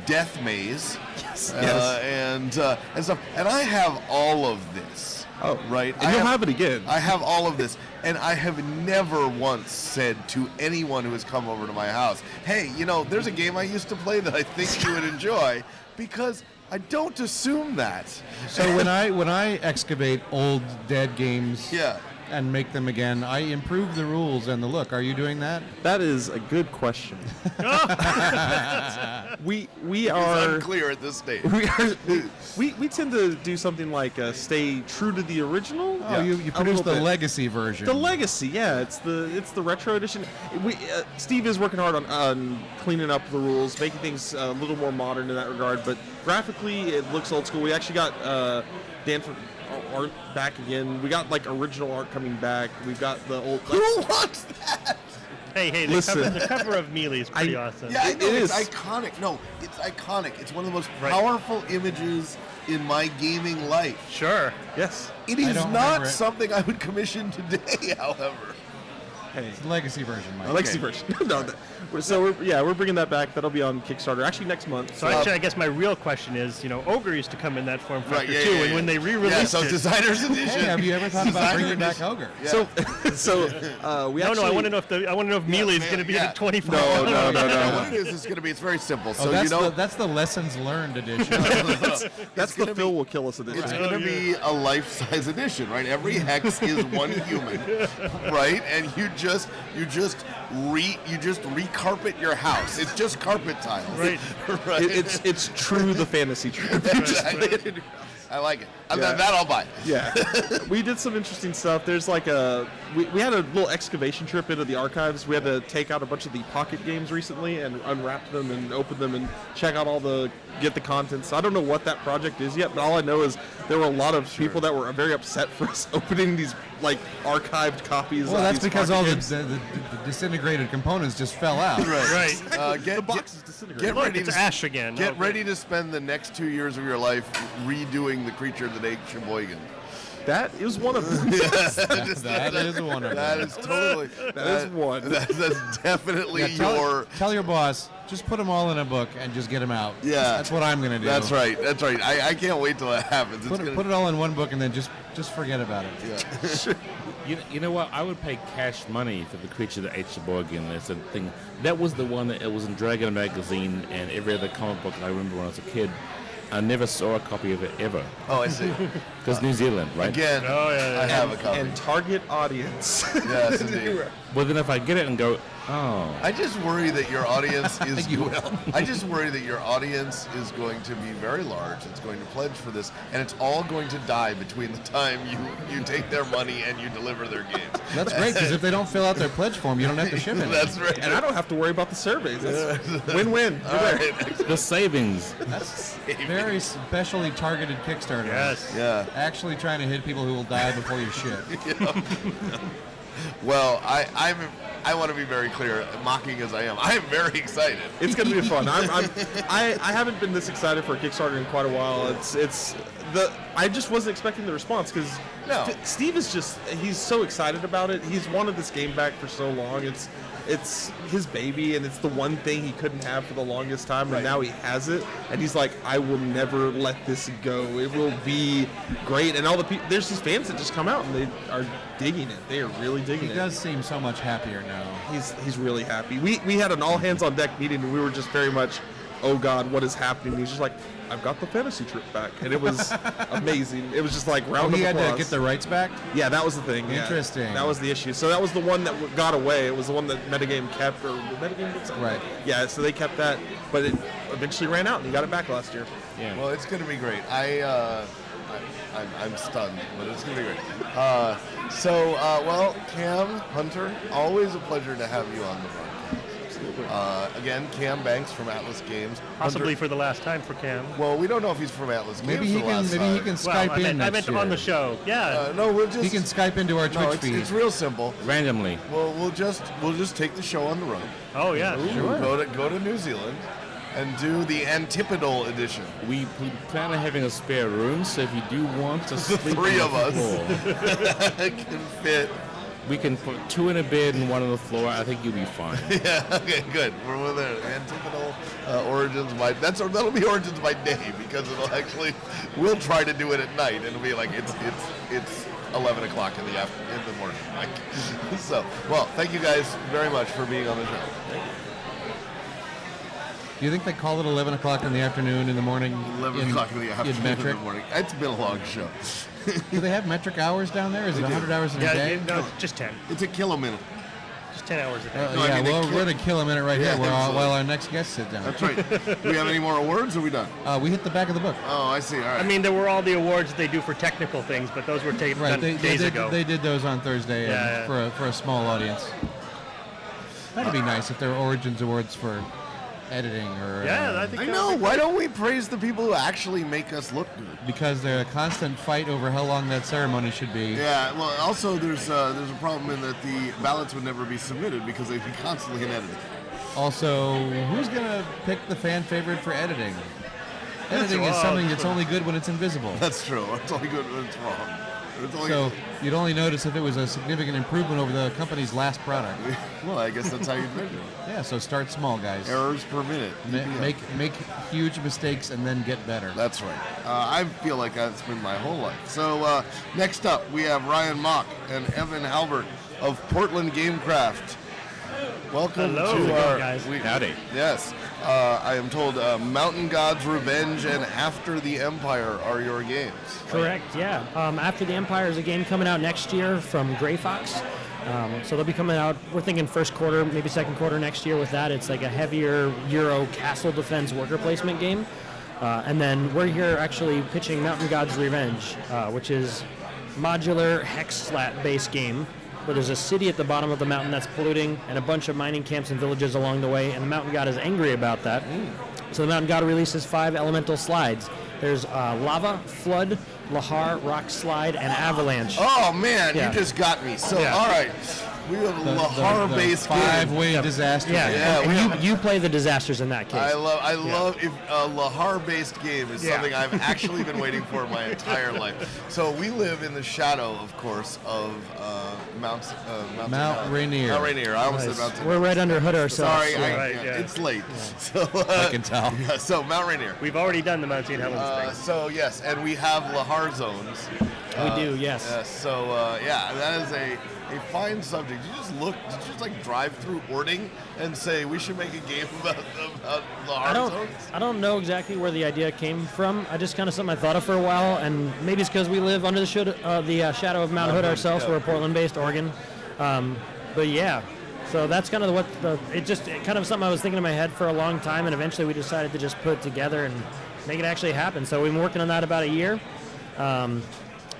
[SPEAKER 2] Death Maze,
[SPEAKER 12] Yes.
[SPEAKER 2] and stuff. And I have all of this.
[SPEAKER 12] Oh,
[SPEAKER 2] right.
[SPEAKER 12] And you'll have it again.
[SPEAKER 2] I have all of this, and I have never once said to anyone who has come over to my house, "Hey, there's a game I used to play that I think you would enjoy," because I don't assume that.
[SPEAKER 4] So when I excavate old dead games and make them again, I improve the rules and the look. Are you doing that?
[SPEAKER 12] That is a good question. we are
[SPEAKER 2] unclear at this stage.
[SPEAKER 12] We tend to do something like stay true to the original.
[SPEAKER 4] Oh, you produce the legacy version.
[SPEAKER 12] The legacy, yeah, it's the retro edition. Steve is working hard on cleaning up the rules, making things a little more modern in that regard. But graphically, it looks old school. We actually got Dan from art back again. We got original art coming back. We've got the old.
[SPEAKER 2] Who wants that?
[SPEAKER 3] Hey, the cover of Melee is pretty awesome.
[SPEAKER 2] Yeah, I know,
[SPEAKER 12] It
[SPEAKER 2] it's
[SPEAKER 12] is.
[SPEAKER 2] iconic. No, it's iconic. It's one of the most powerful images in my gaming life.
[SPEAKER 3] Sure.
[SPEAKER 12] Yes.
[SPEAKER 2] It is
[SPEAKER 4] don't
[SPEAKER 2] not
[SPEAKER 4] remember it.
[SPEAKER 2] something I would commission today, however.
[SPEAKER 12] Hey.
[SPEAKER 4] It's the legacy version, Mike.
[SPEAKER 12] Legacy version. No, we're bringing that back. That'll be on Kickstarter actually next month.
[SPEAKER 3] So actually, I guess my real question is, Ogre used to come in that form factor
[SPEAKER 2] Right,
[SPEAKER 3] too, and when they re-released
[SPEAKER 2] so
[SPEAKER 3] it,
[SPEAKER 2] Designer's Edition.
[SPEAKER 4] Hey, have you ever thought about
[SPEAKER 2] Designer
[SPEAKER 4] bringing back
[SPEAKER 2] edition.
[SPEAKER 4] Ogre?
[SPEAKER 2] Yeah.
[SPEAKER 12] We
[SPEAKER 3] no,
[SPEAKER 12] actually.
[SPEAKER 3] I want to know if Melee is going to be
[SPEAKER 2] yeah.
[SPEAKER 3] at 25.
[SPEAKER 12] No.
[SPEAKER 2] What it is, it's going to be, it's very simple.
[SPEAKER 4] Oh,
[SPEAKER 2] So,
[SPEAKER 4] that's the lessons learned edition.
[SPEAKER 12] That's the Phil will kill us edition.
[SPEAKER 2] it's going to be a life-size edition, right? Every hex is one human, right? And you just re-carpet your house. It's just carpet tiles.
[SPEAKER 3] Right.
[SPEAKER 2] Right.
[SPEAKER 12] It's true the fantasy trip. You just play it in your house.
[SPEAKER 2] I like it. That I'll buy.
[SPEAKER 12] Yeah, we did some interesting stuff. There's like we had a little excavation trip into the archives. We had to take out a bunch of the Pocket games recently and unwrap them and open them and check out get the contents. I don't know what that project is yet, but all I know is there were a lot of people that were very upset for us opening these like archived copies.
[SPEAKER 4] Well,
[SPEAKER 12] of
[SPEAKER 4] that's
[SPEAKER 12] these
[SPEAKER 4] because
[SPEAKER 12] Pocket
[SPEAKER 4] all
[SPEAKER 12] games.
[SPEAKER 4] the disintegrated components just fell out.
[SPEAKER 2] Right.
[SPEAKER 12] The box is disintegrated.
[SPEAKER 2] Get ready
[SPEAKER 3] it's
[SPEAKER 2] to
[SPEAKER 3] Ash again.
[SPEAKER 2] Get ready to spend the next 2 years of your life redoing the creature that ate Sheboygan.
[SPEAKER 12] That is one of them.
[SPEAKER 4] That is one of them.
[SPEAKER 2] That is totally.
[SPEAKER 12] That is one.
[SPEAKER 2] That's definitely
[SPEAKER 4] Yeah, tell your boss, just put them all in a book and just get them out.
[SPEAKER 2] Yeah.
[SPEAKER 4] That's what I'm going to do.
[SPEAKER 2] That's right. I can't wait till that happens.
[SPEAKER 4] Put it all in one book and then just forget about it.
[SPEAKER 2] Yeah.
[SPEAKER 11] You know what? I would pay cash money for the creature that ate Sheboygan. That's a thing. That was the one that it was in Dragon magazine and every other comic book I remember when I was a kid. I never saw a copy of it ever.
[SPEAKER 2] Oh, I see.
[SPEAKER 11] Because New Zealand, right?
[SPEAKER 2] Again, I have a copy.
[SPEAKER 12] And target audience.
[SPEAKER 2] Yes, indeed.
[SPEAKER 11] Well, then if I get it and go, oh.
[SPEAKER 2] I just worry that your audience is.
[SPEAKER 4] You will.
[SPEAKER 2] I just worry that your audience is going to be very large. It's going to pledge for this, and it's all going to die between the time you take their money and you deliver their games.
[SPEAKER 4] That's great, because if they don't fill out their pledge form, you don't have to ship it.
[SPEAKER 2] That's right.
[SPEAKER 12] And I don't have to worry about the surveys. That's win-win.
[SPEAKER 2] All right.
[SPEAKER 11] The savings.
[SPEAKER 4] That's very specially targeted Kickstarter.
[SPEAKER 3] Yes.
[SPEAKER 2] Yeah.
[SPEAKER 4] Actually trying to hit people who will die before you ship.
[SPEAKER 2] Well, I want to be very clear, mocking as I am. I am very excited.
[SPEAKER 12] It's going to be fun. I haven't been this excited for a Kickstarter in quite a while. I just wasn't expecting the response because Steve is he's so excited about it. He's wanted this game back for so long. It's his baby, and it's the one thing he couldn't have for the longest time, and now he has it. And he's like, I will never let this go. It will be great. And all the people, there's these fans that just come out and they are digging it. They are really digging it.
[SPEAKER 4] He does seem so much happier now.
[SPEAKER 12] He's really happy. We had an all hands on deck meeting, and we were just very much, oh God, what is happening? He's just like, I've got the fantasy trip back, and it was amazing. It was just like round of
[SPEAKER 4] he
[SPEAKER 12] applause.
[SPEAKER 4] had to get the rights back?
[SPEAKER 12] Yeah, that was the thing. Yeah.
[SPEAKER 4] Interesting.
[SPEAKER 12] That was the issue. So that was the one that got away. It was the one that Metagame kept, or Metagame did something.
[SPEAKER 4] Right.
[SPEAKER 12] Yeah, so they kept that, but it eventually ran out, and he got it back last year.
[SPEAKER 11] Yeah.
[SPEAKER 2] Well, it's going to be great. I'm stunned, but it's going to be great. Well, Cam, Hunter, always a pleasure to have you on the broadcast. Again, Cam Banks from Atlas Games.
[SPEAKER 3] Possibly
[SPEAKER 2] Hunter,
[SPEAKER 3] for the last time for Cam.
[SPEAKER 2] well, we don't know if he's from Atlas Games.
[SPEAKER 4] Maybe he can Skype in
[SPEAKER 3] I
[SPEAKER 4] next
[SPEAKER 3] meant
[SPEAKER 4] year.
[SPEAKER 3] on the show. Yeah.
[SPEAKER 2] No, we'll just.
[SPEAKER 4] He can Skype into our Twitch feed.
[SPEAKER 2] It's real simple.
[SPEAKER 11] Randomly.
[SPEAKER 2] Well, we'll just take the show on the road.
[SPEAKER 3] Oh yeah.
[SPEAKER 2] Sure. Go to New Zealand, and do the Antipodal edition.
[SPEAKER 11] We plan on having a spare room, so if you do want to sleep
[SPEAKER 2] Three
[SPEAKER 11] on
[SPEAKER 2] of
[SPEAKER 11] the
[SPEAKER 2] us
[SPEAKER 11] floor,
[SPEAKER 2] can fit.
[SPEAKER 11] we can put two in a bed and one on the floor. I think you'll be fine.
[SPEAKER 2] Yeah. Okay. Good. We're there. Antipodal Origins by that'll be Origins by day because we'll try to do it at night and it'll be like it's 11 o'clock in the morning. Like, so, well, thank you guys very much for being on the show.
[SPEAKER 4] Do you think they call it 11 o'clock in the afternoon in the morning?
[SPEAKER 2] 11 o'clock in the afternoon in
[SPEAKER 4] metric?
[SPEAKER 2] the morning. It's been a long show.
[SPEAKER 4] Do they have metric hours down there? Is it 100 hours in a day?
[SPEAKER 3] No, just 10.
[SPEAKER 2] It's a kilominute.
[SPEAKER 3] Just 10 hours a day.
[SPEAKER 4] We're going to kill a minute right
[SPEAKER 2] Yeah,
[SPEAKER 4] here while
[SPEAKER 2] absolutely.
[SPEAKER 4] our next guests sit down.
[SPEAKER 2] That's right. Do we have any more awards or are we done?
[SPEAKER 4] We hit the back of the book.
[SPEAKER 2] Oh, I see. All right.
[SPEAKER 3] I mean, there were all the awards that they do for technical things, but those were done days ago.
[SPEAKER 4] They did those on Thursday
[SPEAKER 3] Yeah,
[SPEAKER 4] for a small audience. That'd be nice if there were Origins Awards for editing or.
[SPEAKER 3] Yeah, I think.
[SPEAKER 2] I know. Why don't we praise the people who actually make us look good?
[SPEAKER 4] Because there's a constant fight over how long that ceremony should be.
[SPEAKER 2] Yeah. Well, also there's a problem in that the ballots would never be submitted because they'd be constantly in editing.
[SPEAKER 4] Also, who's gonna pick the fan favorite for editing? Editing is something that's only good when it's invisible.
[SPEAKER 2] That's true. It's only good when it's wrong.
[SPEAKER 4] So you'd only notice if it was a significant improvement over the company's last product.
[SPEAKER 2] Well, I guess that's how you measure it.
[SPEAKER 4] Yeah, so start small, guys.
[SPEAKER 2] Errors per minute.
[SPEAKER 4] Make huge mistakes and then get better.
[SPEAKER 2] That's right. I feel like that's been my whole life. So next up, we have Ryan Mock and Evan Halbert of Portland Gamecraft. Welcome to our
[SPEAKER 11] guys. Howdy.
[SPEAKER 2] Yes. I am told Mountain God's Revenge and After the Empire are your games.
[SPEAKER 13] Correct, yeah. After the Empire is a game coming out next year from Grey Fox. So they'll be coming out, we're thinking first quarter, maybe second quarter next year with that. It's like a heavier Euro castle defense worker placement game. And then we're here actually pitching Mountain God's Revenge, which is modular hex slat based game where there's a city at the bottom of the mountain that's polluting and a bunch of mining camps and villages along the way, and the Mountain God is angry about that. So the Mountain God releases 5 elemental slides. There's lava, flood, lahar, rock slide, and avalanche.
[SPEAKER 2] Oh man,
[SPEAKER 13] Yeah.
[SPEAKER 2] you just got me. So
[SPEAKER 13] Yeah.
[SPEAKER 2] all right, we have a Lahar-based game.
[SPEAKER 4] 5-way disaster.
[SPEAKER 13] Yeah,
[SPEAKER 2] Yeah, we
[SPEAKER 13] and
[SPEAKER 2] have-
[SPEAKER 13] you play the disasters in that case.
[SPEAKER 2] I love if a Lahar-based game is something I've actually been waiting for my entire life. So we live in the shadow, of course, of Mount
[SPEAKER 4] Rainier.
[SPEAKER 2] Mount Rainier. I almost said Mount.
[SPEAKER 13] We're right under hood ourselves.
[SPEAKER 2] Sorry,
[SPEAKER 13] so-
[SPEAKER 2] it's late. So
[SPEAKER 4] I can tell.
[SPEAKER 2] Yeah, so Mount Rainier.
[SPEAKER 3] We've already done the Mount St. Helens thing.
[SPEAKER 2] So yes, and we have Lahar zones.
[SPEAKER 13] We do, yes.
[SPEAKER 2] So yeah, that is a fine subject. Did you just like drive through Ording and say we should make a game about Lahar zones?
[SPEAKER 13] I don't know exactly where the idea came from. I just kind of something I thought of for a while, and maybe it's because we live under the shadow of Mount Hood ourselves.
[SPEAKER 2] yeah.
[SPEAKER 13] We're Portland-based, Oregon. But yeah, so that's kind of kind of something I was thinking in my head for a long time, and eventually we decided to just put it together and make it actually happen. So we've been working on that about a year.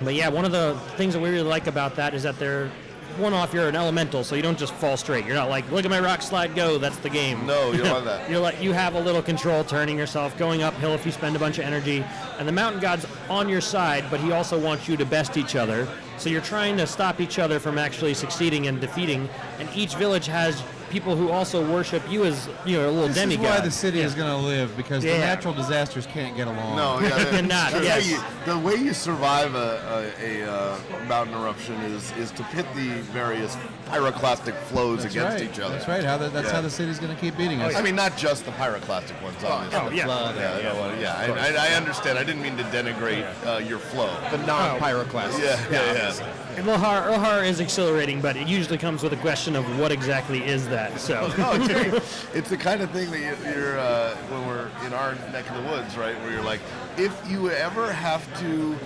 [SPEAKER 13] But yeah, one of the things that we really like about that is that they're you're an elemental, so you don't just fall straight. You're not like, look at my rock slide go, that's the game.
[SPEAKER 2] No, you don't want that.
[SPEAKER 13] You're like, you have a little control turning yourself, going uphill if you spend a bunch of energy, and the Mountain God's on your side, but he also wants you to best each other. So you're trying to stop each other from actually succeeding and defeating, and each village has people who also worship you as, a little
[SPEAKER 4] This
[SPEAKER 13] demigod.
[SPEAKER 4] is why the city is going to live, because the
[SPEAKER 13] Yeah.
[SPEAKER 4] natural disasters can't get along.
[SPEAKER 2] No, yeah,
[SPEAKER 13] Not,
[SPEAKER 2] that's
[SPEAKER 13] yes.
[SPEAKER 2] how the way you survive a mountain eruption is to pit the various pyroclastic flows
[SPEAKER 4] That's
[SPEAKER 2] against
[SPEAKER 4] right.
[SPEAKER 2] each other.
[SPEAKER 4] That's right. That's how the city's going to keep beating us.
[SPEAKER 2] I mean, not just the pyroclastic ones, obviously.
[SPEAKER 3] Oh, yeah.
[SPEAKER 2] I understand. I didn't mean to denigrate your flow.
[SPEAKER 9] The non-pyroclastic.
[SPEAKER 2] Yeah.
[SPEAKER 13] And Lohar is exhilarating, but it usually comes with a question of what exactly is that. So
[SPEAKER 2] Oh, it's great. It's the kind of thing that you're when we're in our neck of the woods, right? Where you're like, if you ever have to,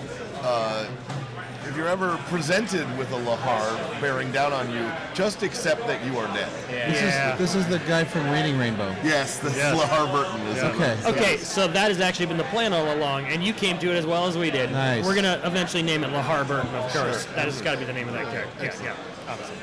[SPEAKER 2] if you're ever presented with a Lahar bearing down on you, just accept that you are dead.
[SPEAKER 4] This is the guy from Reading Rainbow.
[SPEAKER 2] Yes, this Lahar Burton is.
[SPEAKER 4] Okay.
[SPEAKER 13] Okay, so that has actually been the plan all along, and you came to it as well as we did.
[SPEAKER 4] Nice.
[SPEAKER 13] We're gonna eventually name it Lahar Burton, of course. That has got to be the name of that character. Yeah, obviously.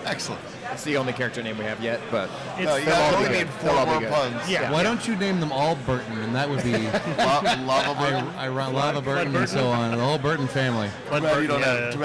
[SPEAKER 2] Excellent.
[SPEAKER 9] It's the only character name we have yet, but
[SPEAKER 2] No, you only need 4 more puns.
[SPEAKER 13] Yeah.
[SPEAKER 4] Why don't you name them all Burton, and that would be
[SPEAKER 2] Lava Burton.
[SPEAKER 4] Lava Burton and so on, the whole Burton family.
[SPEAKER 2] Too bad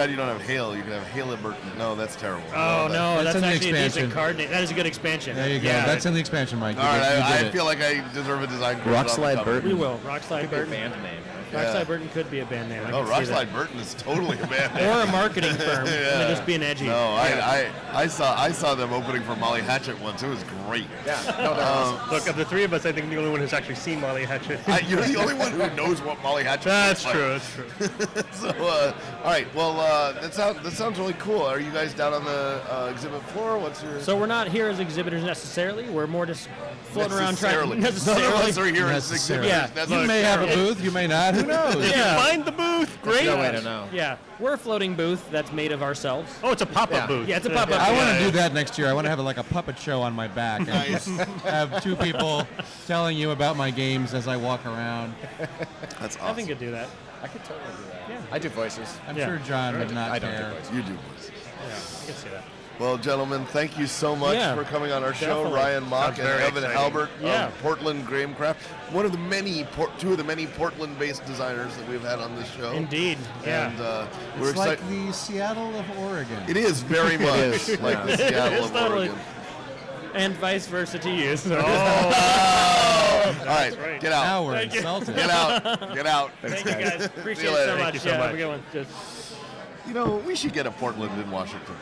[SPEAKER 2] you don't have Hale. You can have Hale Burton. No, that's terrible.
[SPEAKER 13] Oh no,
[SPEAKER 4] That's
[SPEAKER 13] that's
[SPEAKER 4] in the
[SPEAKER 13] actually a decent
[SPEAKER 4] expansion.
[SPEAKER 13] card name. That is a good expansion.
[SPEAKER 4] There you go.
[SPEAKER 13] Yeah.
[SPEAKER 4] That's in the expansion, Mike.
[SPEAKER 2] All right,
[SPEAKER 4] You did
[SPEAKER 2] I
[SPEAKER 4] it.
[SPEAKER 2] feel like I deserve a design credit. on the
[SPEAKER 7] Rockslide
[SPEAKER 2] cover.
[SPEAKER 7] Burton.
[SPEAKER 13] We will. Rockslide Burton.
[SPEAKER 9] band name.
[SPEAKER 13] Rockslide Burton could be a band name. I
[SPEAKER 2] Oh,
[SPEAKER 13] can see that.
[SPEAKER 2] Rockslide Burton is totally a bad name.
[SPEAKER 13] Or a marketing firm. And they're just being edgy.
[SPEAKER 2] No, I saw them opening for Molly Hatchet once. It was great.
[SPEAKER 9] Yeah. No, they're awesome.
[SPEAKER 3] Look, of the three of us, I think the only one who's actually seen Molly Hatchet.
[SPEAKER 2] You're the only one who knows what Molly Hatchet
[SPEAKER 3] That's
[SPEAKER 2] looks
[SPEAKER 3] true.
[SPEAKER 2] like.
[SPEAKER 3] That's true.
[SPEAKER 2] So, all right. Well, that sounds really cool. Are you guys down on the exhibit floor? What's your
[SPEAKER 13] So we're not here as exhibitors necessarily. We're more just floating around trying
[SPEAKER 2] Necessarily. None of us are here as
[SPEAKER 4] Necessarily.
[SPEAKER 2] exhibitors.
[SPEAKER 13] Yeah.
[SPEAKER 4] You may have a booth, you may not. Who knows?
[SPEAKER 13] Yeah.
[SPEAKER 3] Find the booth. Great.
[SPEAKER 9] No way to know.
[SPEAKER 13] Yeah, we're a floating booth that's made of ourselves.
[SPEAKER 3] Oh, it's a pop-up
[SPEAKER 9] Yeah.
[SPEAKER 3] booth.
[SPEAKER 13] Yeah, it's a pop-up.
[SPEAKER 4] I want to do that next year. I want to have like a puppet show on my back and
[SPEAKER 2] Nice.
[SPEAKER 4] have 2 people telling you about my games as I walk around.
[SPEAKER 2] That's
[SPEAKER 13] I
[SPEAKER 2] awesome.
[SPEAKER 13] think could do that.
[SPEAKER 9] I could totally do that.
[SPEAKER 13] Yeah.
[SPEAKER 9] I do voices.
[SPEAKER 4] I'm
[SPEAKER 13] Yeah.
[SPEAKER 4] sure John would not
[SPEAKER 9] I don't do
[SPEAKER 4] care.
[SPEAKER 9] voices.
[SPEAKER 2] You do, boys.
[SPEAKER 13] Yeah, I can see that.
[SPEAKER 2] Well, gentlemen, thank you so much
[SPEAKER 13] Yeah,
[SPEAKER 2] for coming on our show.
[SPEAKER 13] definitely.
[SPEAKER 2] Ryan Mock
[SPEAKER 3] Sounds
[SPEAKER 2] and
[SPEAKER 3] very
[SPEAKER 2] Evan
[SPEAKER 3] exciting.
[SPEAKER 2] Halbert
[SPEAKER 13] Yeah.
[SPEAKER 2] of Portland Gamecraft. One of the two of the many Portland-based designers that we've had on this show.
[SPEAKER 13] Indeed. Yeah.
[SPEAKER 2] And we're
[SPEAKER 4] It's like
[SPEAKER 2] excited.
[SPEAKER 4] the Seattle of Oregon.
[SPEAKER 2] It is very much like the Seattle of
[SPEAKER 13] totally.
[SPEAKER 2] Oregon.
[SPEAKER 13] And vice versa to you. So.
[SPEAKER 2] All right,
[SPEAKER 3] right.
[SPEAKER 2] get out.
[SPEAKER 4] Now we're
[SPEAKER 13] Thank you.
[SPEAKER 4] insulted.
[SPEAKER 2] Get out. Get out.
[SPEAKER 13] Thank you guys. Appreciate
[SPEAKER 2] you
[SPEAKER 13] it
[SPEAKER 2] later.
[SPEAKER 13] so
[SPEAKER 2] Thank
[SPEAKER 13] much.
[SPEAKER 3] you so
[SPEAKER 13] Yeah,
[SPEAKER 3] much.
[SPEAKER 13] have a good one. Just
[SPEAKER 2] You know, we should get a Portland in Washington.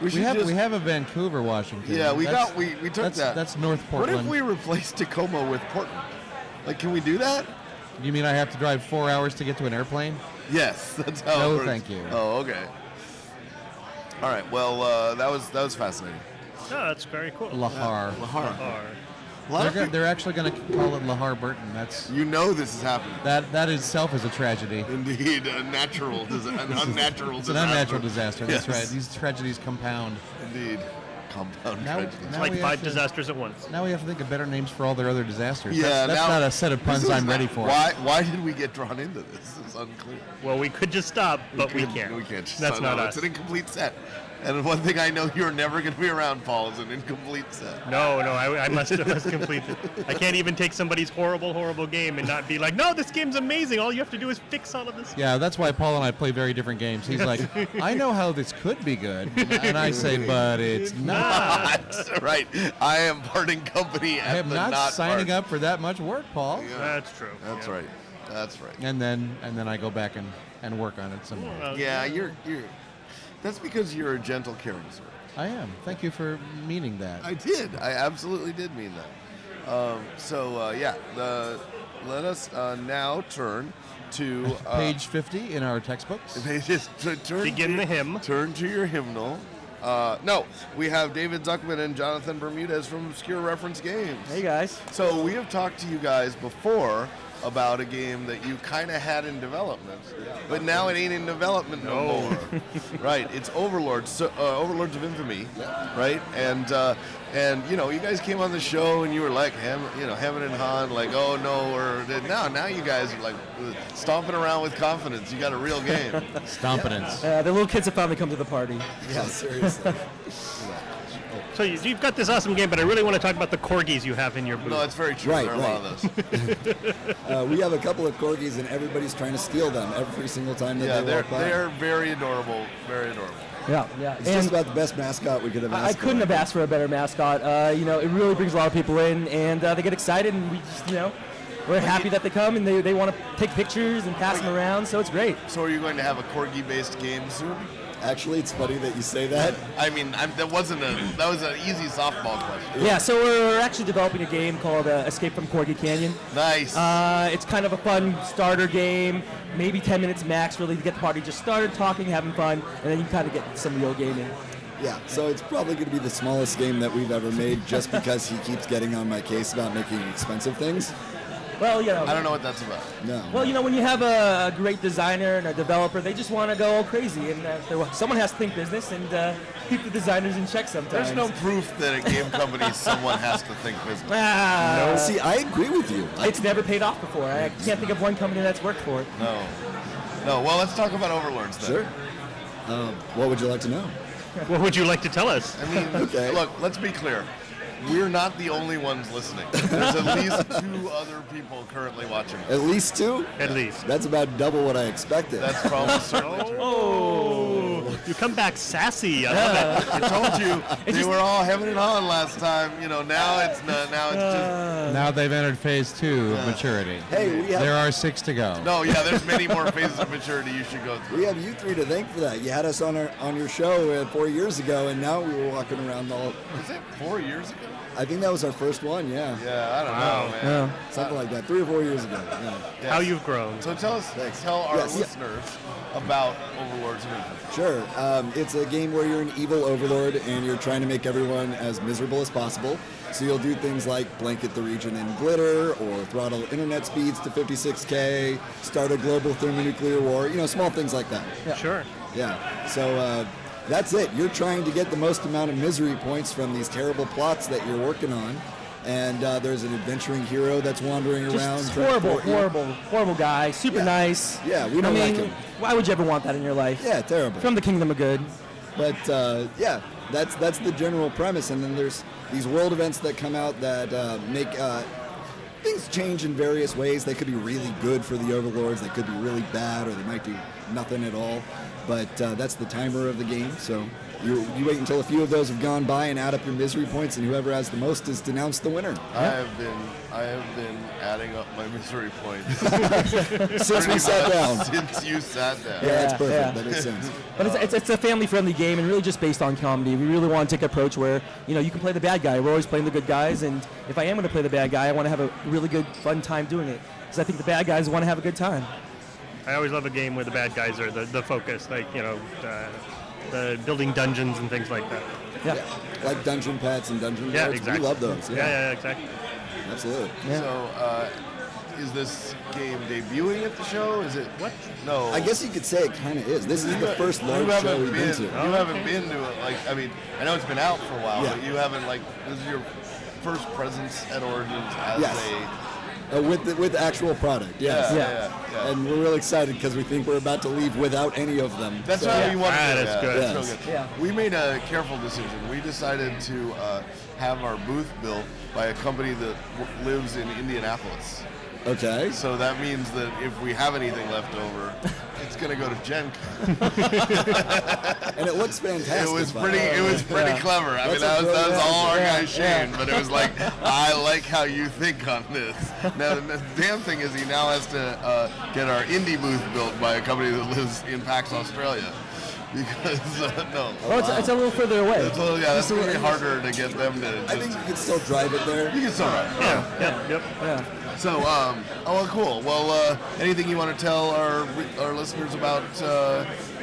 [SPEAKER 4] We have a Vancouver, Washington.
[SPEAKER 2] Yeah, we
[SPEAKER 4] That's-
[SPEAKER 2] took
[SPEAKER 4] that's,
[SPEAKER 2] that.
[SPEAKER 4] That's North
[SPEAKER 2] What
[SPEAKER 4] Portland.
[SPEAKER 2] if we replace Tacoma with Portland? Like, can we do that?
[SPEAKER 4] You mean I have to drive 4 hours to get to an airplane?
[SPEAKER 2] Yes, that's how
[SPEAKER 4] No,
[SPEAKER 2] it works.
[SPEAKER 4] thank you.
[SPEAKER 2] Oh, okay. All right. Well, that was fascinating.
[SPEAKER 3] No, that's very cool.
[SPEAKER 4] Lahar.
[SPEAKER 2] Lahar.
[SPEAKER 3] Or-
[SPEAKER 2] A lot of people,
[SPEAKER 4] They're actually going to call it Lahar Burton. That's
[SPEAKER 2] you know this is happening.
[SPEAKER 4] that itself is a tragedy.
[SPEAKER 2] Indeed, an unnatural
[SPEAKER 4] It's an
[SPEAKER 2] disaster.
[SPEAKER 4] unnatural disaster. That's
[SPEAKER 2] Yes.
[SPEAKER 4] right. These tragedies compound.
[SPEAKER 2] Indeed. compound
[SPEAKER 4] Now-
[SPEAKER 2] tragedy.
[SPEAKER 3] It's
[SPEAKER 4] now
[SPEAKER 3] like
[SPEAKER 4] we have
[SPEAKER 3] 5
[SPEAKER 4] to-
[SPEAKER 3] disasters at once.
[SPEAKER 4] Now we have to think of better names for all their other disasters.
[SPEAKER 2] Yeah,
[SPEAKER 4] that's
[SPEAKER 2] now-
[SPEAKER 4] not a set of
[SPEAKER 2] this
[SPEAKER 4] puns
[SPEAKER 2] is
[SPEAKER 4] I'm
[SPEAKER 2] not-
[SPEAKER 4] ready for.
[SPEAKER 2] Why did we get drawn into this? It's unclear.
[SPEAKER 3] Well, we could just stop, but we can't.
[SPEAKER 2] We can't.
[SPEAKER 3] That's
[SPEAKER 2] So,
[SPEAKER 3] not
[SPEAKER 2] no,
[SPEAKER 3] us.
[SPEAKER 2] It's an incomplete set. And one thing I know you're never going to be around, Paul, is an incomplete set.
[SPEAKER 3] No, I must complete it. I can't even take somebody's horrible game and not be like, no, this game's amazing. All you have to do is fix all of this.
[SPEAKER 4] Yeah, that's why Paul and I play very different games. He's like, I know how this could be good, and I say, but it's not.
[SPEAKER 2] Right. I am parting company
[SPEAKER 4] I
[SPEAKER 2] at
[SPEAKER 4] am
[SPEAKER 2] the
[SPEAKER 4] not signing
[SPEAKER 2] part.
[SPEAKER 4] up for that much work, Paul.
[SPEAKER 2] Yeah.
[SPEAKER 3] That's true.
[SPEAKER 2] That's
[SPEAKER 3] yeah.
[SPEAKER 2] right. That's right.
[SPEAKER 4] And then I go back and work on it some more.
[SPEAKER 3] Well,
[SPEAKER 2] Yeah, you're. That's because you're a gentle, caring sort.
[SPEAKER 4] I am. Thank you for meaning that.
[SPEAKER 2] I did. I absolutely did mean that. Let us now turn to
[SPEAKER 4] Page 50 in our textbooks.
[SPEAKER 3] Begin the hymn.
[SPEAKER 2] Turn to your hymnal. No, we have David Zuckman and Jonathan Bermudez from Obscure Reference Games.
[SPEAKER 14] Hey guys.
[SPEAKER 2] So we have talked to you guys before about a game that you kind of had in development, but now it ain't in development no more. Right? It's Overlords, Overlords of Infamy, right? And you know, you guys came on the show and you were like, Hammond and Han, like, oh no, or now you guys are like stomping around with confidence. You got a real game.
[SPEAKER 4] Stompinance.
[SPEAKER 14] The little kids have finally come to the party.
[SPEAKER 15] Yeah, seriously.
[SPEAKER 3] So you've got this awesome game, but I really want to talk about the corgis you have in your booth.
[SPEAKER 2] No, it's very true.
[SPEAKER 15] Right,
[SPEAKER 2] there are a lot of those.
[SPEAKER 15] We have a couple of corgis, and everybody's trying to steal them every single time that
[SPEAKER 2] Yeah,
[SPEAKER 15] they walk by.
[SPEAKER 2] they're very adorable. Very adorable.
[SPEAKER 14] Yeah.
[SPEAKER 15] It's just about the best mascot we could have asked
[SPEAKER 14] I couldn't have asked for a better mascot. It really brings a lot of people in, and they get excited, and we just, we're happy that they come, and they want to take pictures and pass them around, so it's great.
[SPEAKER 2] So are you going to have a corgi-based game soon?
[SPEAKER 15] Actually, it's funny that you say that.
[SPEAKER 2] I mean, that was an easy softball question.
[SPEAKER 14] Yeah, so we're actually developing a game called Escape from Corgi Canyon.
[SPEAKER 2] Nice.
[SPEAKER 14] It's kind of a fun starter game, maybe 10 minutes max, really, to get the party just started, talking, having fun, and then you kind of get some real gaming.
[SPEAKER 15] Yeah, so it's probably going to be the smallest game that we've ever made just because he keeps getting on my case about making expensive things.
[SPEAKER 14] Well,
[SPEAKER 2] I don't know what that's about.
[SPEAKER 15] No.
[SPEAKER 14] Well, when you have a great designer and a developer, they just want to go all crazy, and someone has to think business and keep the designers in check sometimes.
[SPEAKER 2] There's no proof that a game company someone has to think business.
[SPEAKER 14] No.
[SPEAKER 15] See, I agree with you.
[SPEAKER 14] It's never paid off before. I can't think of one company that's worked for it.
[SPEAKER 2] No. Well, let's talk about Overlords then.
[SPEAKER 15] Sure. What would you like to know?
[SPEAKER 3] What would you like to tell us?
[SPEAKER 2] I mean,
[SPEAKER 15] Okay.
[SPEAKER 2] Look, let's be clear. We're not the only ones listening. There's at least 2 other people currently watching us.
[SPEAKER 15] At least 2?
[SPEAKER 3] At least.
[SPEAKER 15] That's about double what I expected.
[SPEAKER 2] That's probably certainly true.
[SPEAKER 3] Oh, you come back sassy. I love it.
[SPEAKER 2] I told you they were all Heaven and Han last time. Now it's not. Now it's just.
[SPEAKER 4] Now they've entered phase 2 of maturity.
[SPEAKER 15] Hey, we have,
[SPEAKER 4] There are 6 to go.
[SPEAKER 2] No, yeah. There's many more phases of maturity you should go through.
[SPEAKER 15] we have you 3 to thank for that. You had us on your show 4 years ago, and now we were walking around all.
[SPEAKER 2] Was it 4 years ago?
[SPEAKER 15] I think that was our first one, yeah.
[SPEAKER 2] Yeah, I don't know, man.
[SPEAKER 15] Something like that, 3 or 4 years ago. Yeah.
[SPEAKER 2] Yes.
[SPEAKER 3] How you've grown.
[SPEAKER 2] So tell our
[SPEAKER 15] Yes, yeah.
[SPEAKER 2] listeners about Overlords of Infamy.
[SPEAKER 15] Sure. It's a game where you're an evil overlord and you're trying to make everyone as miserable as possible. So you'll do things like blanket the region in glitter or throttle internet speeds to 56K, start a global thermonuclear war, small things like that.
[SPEAKER 14] Yeah.
[SPEAKER 3] Sure.
[SPEAKER 15] Yeah. So that's it. You're trying to get the most amount of misery points from these terrible plots that you're working on. And there's an adventuring hero that's wandering around.
[SPEAKER 14] Just
[SPEAKER 15] trying to thwart you.
[SPEAKER 14] horrible guy, super nice.
[SPEAKER 15] Yeah, we don't like him.
[SPEAKER 14] Why would you ever want that in your life?
[SPEAKER 15] Yeah, terrible.
[SPEAKER 14] From the Kingdom of Good.
[SPEAKER 15] But yeah, that's the general premise. And then there's these world events that come out that make things change in various ways. They could be really good for the overlords. They could be really bad, or they might do nothing at all. But that's the timer of the game. So you wait until a few of those have gone by and add up your misery points, and whoever has the most is denounced the winner.
[SPEAKER 2] I have been adding up my misery points
[SPEAKER 15] Since we sat down.
[SPEAKER 2] Since you sat down.
[SPEAKER 15] Yeah, that's perfect.
[SPEAKER 14] Yeah.
[SPEAKER 15] That makes sense.
[SPEAKER 14] But it's a family-friendly game and really just based on comedy. We really want to take an approach where, you can play the bad guy. We're always playing the good guys, and if I am going to play the bad guy, I want to have a really good, fun time doing it. Because I think the bad guys want to have a good time.
[SPEAKER 3] I always love a game where the bad guys are the focus, like, the building dungeons and things like that.
[SPEAKER 14] Yeah.
[SPEAKER 15] Like Dungeon Pets and Dungeon
[SPEAKER 3] Yeah,
[SPEAKER 15] Lords.
[SPEAKER 3] exactly.
[SPEAKER 15] We love those.
[SPEAKER 3] Yeah, exactly.
[SPEAKER 15] Absolutely.
[SPEAKER 14] Yeah.
[SPEAKER 2] So is this game debuting at the show? Is it what? No.
[SPEAKER 15] I guess you could say it kind of is. This is the first large show we've been to.
[SPEAKER 2] You haven't been to it. Like, I mean, I know it's been out for a while,
[SPEAKER 15] Yeah.
[SPEAKER 2] but you haven't, like, this is your first presence at Origins as
[SPEAKER 15] Yes. With actual product, yes.
[SPEAKER 2] Yeah.
[SPEAKER 15] And we're really excited because we think we're about to leave without any of them.
[SPEAKER 2] That's
[SPEAKER 15] So-
[SPEAKER 2] how you want to do it.
[SPEAKER 3] That's good.
[SPEAKER 2] That's
[SPEAKER 15] Yes.
[SPEAKER 2] real good.
[SPEAKER 14] Yeah.
[SPEAKER 2] We made a careful decision. We decided to have our booth built by a company that lives in Indianapolis.
[SPEAKER 15] Okay.
[SPEAKER 2] So that means that if we have anything left over, it's going to go to Gen Con.
[SPEAKER 15] And it looks fantastic.
[SPEAKER 2] It was
[SPEAKER 15] by
[SPEAKER 2] pretty.
[SPEAKER 15] the way.
[SPEAKER 2] It was pretty clever. I mean, that was all our guy Shane. But it was like, I like how you think on this. Now the damn thing is, he now has to get our indie booth built by a company that lives in PAX Australia. Because no.
[SPEAKER 14] Well, it's a little further away.
[SPEAKER 2] It's a little, yeah, that's going to be harder to get them to.
[SPEAKER 15] I think you can still drive it there.
[SPEAKER 2] You can still drive.
[SPEAKER 3] Yep.
[SPEAKER 14] Yeah.
[SPEAKER 2] So, oh, well, cool. Well, anything you want to tell our listeners about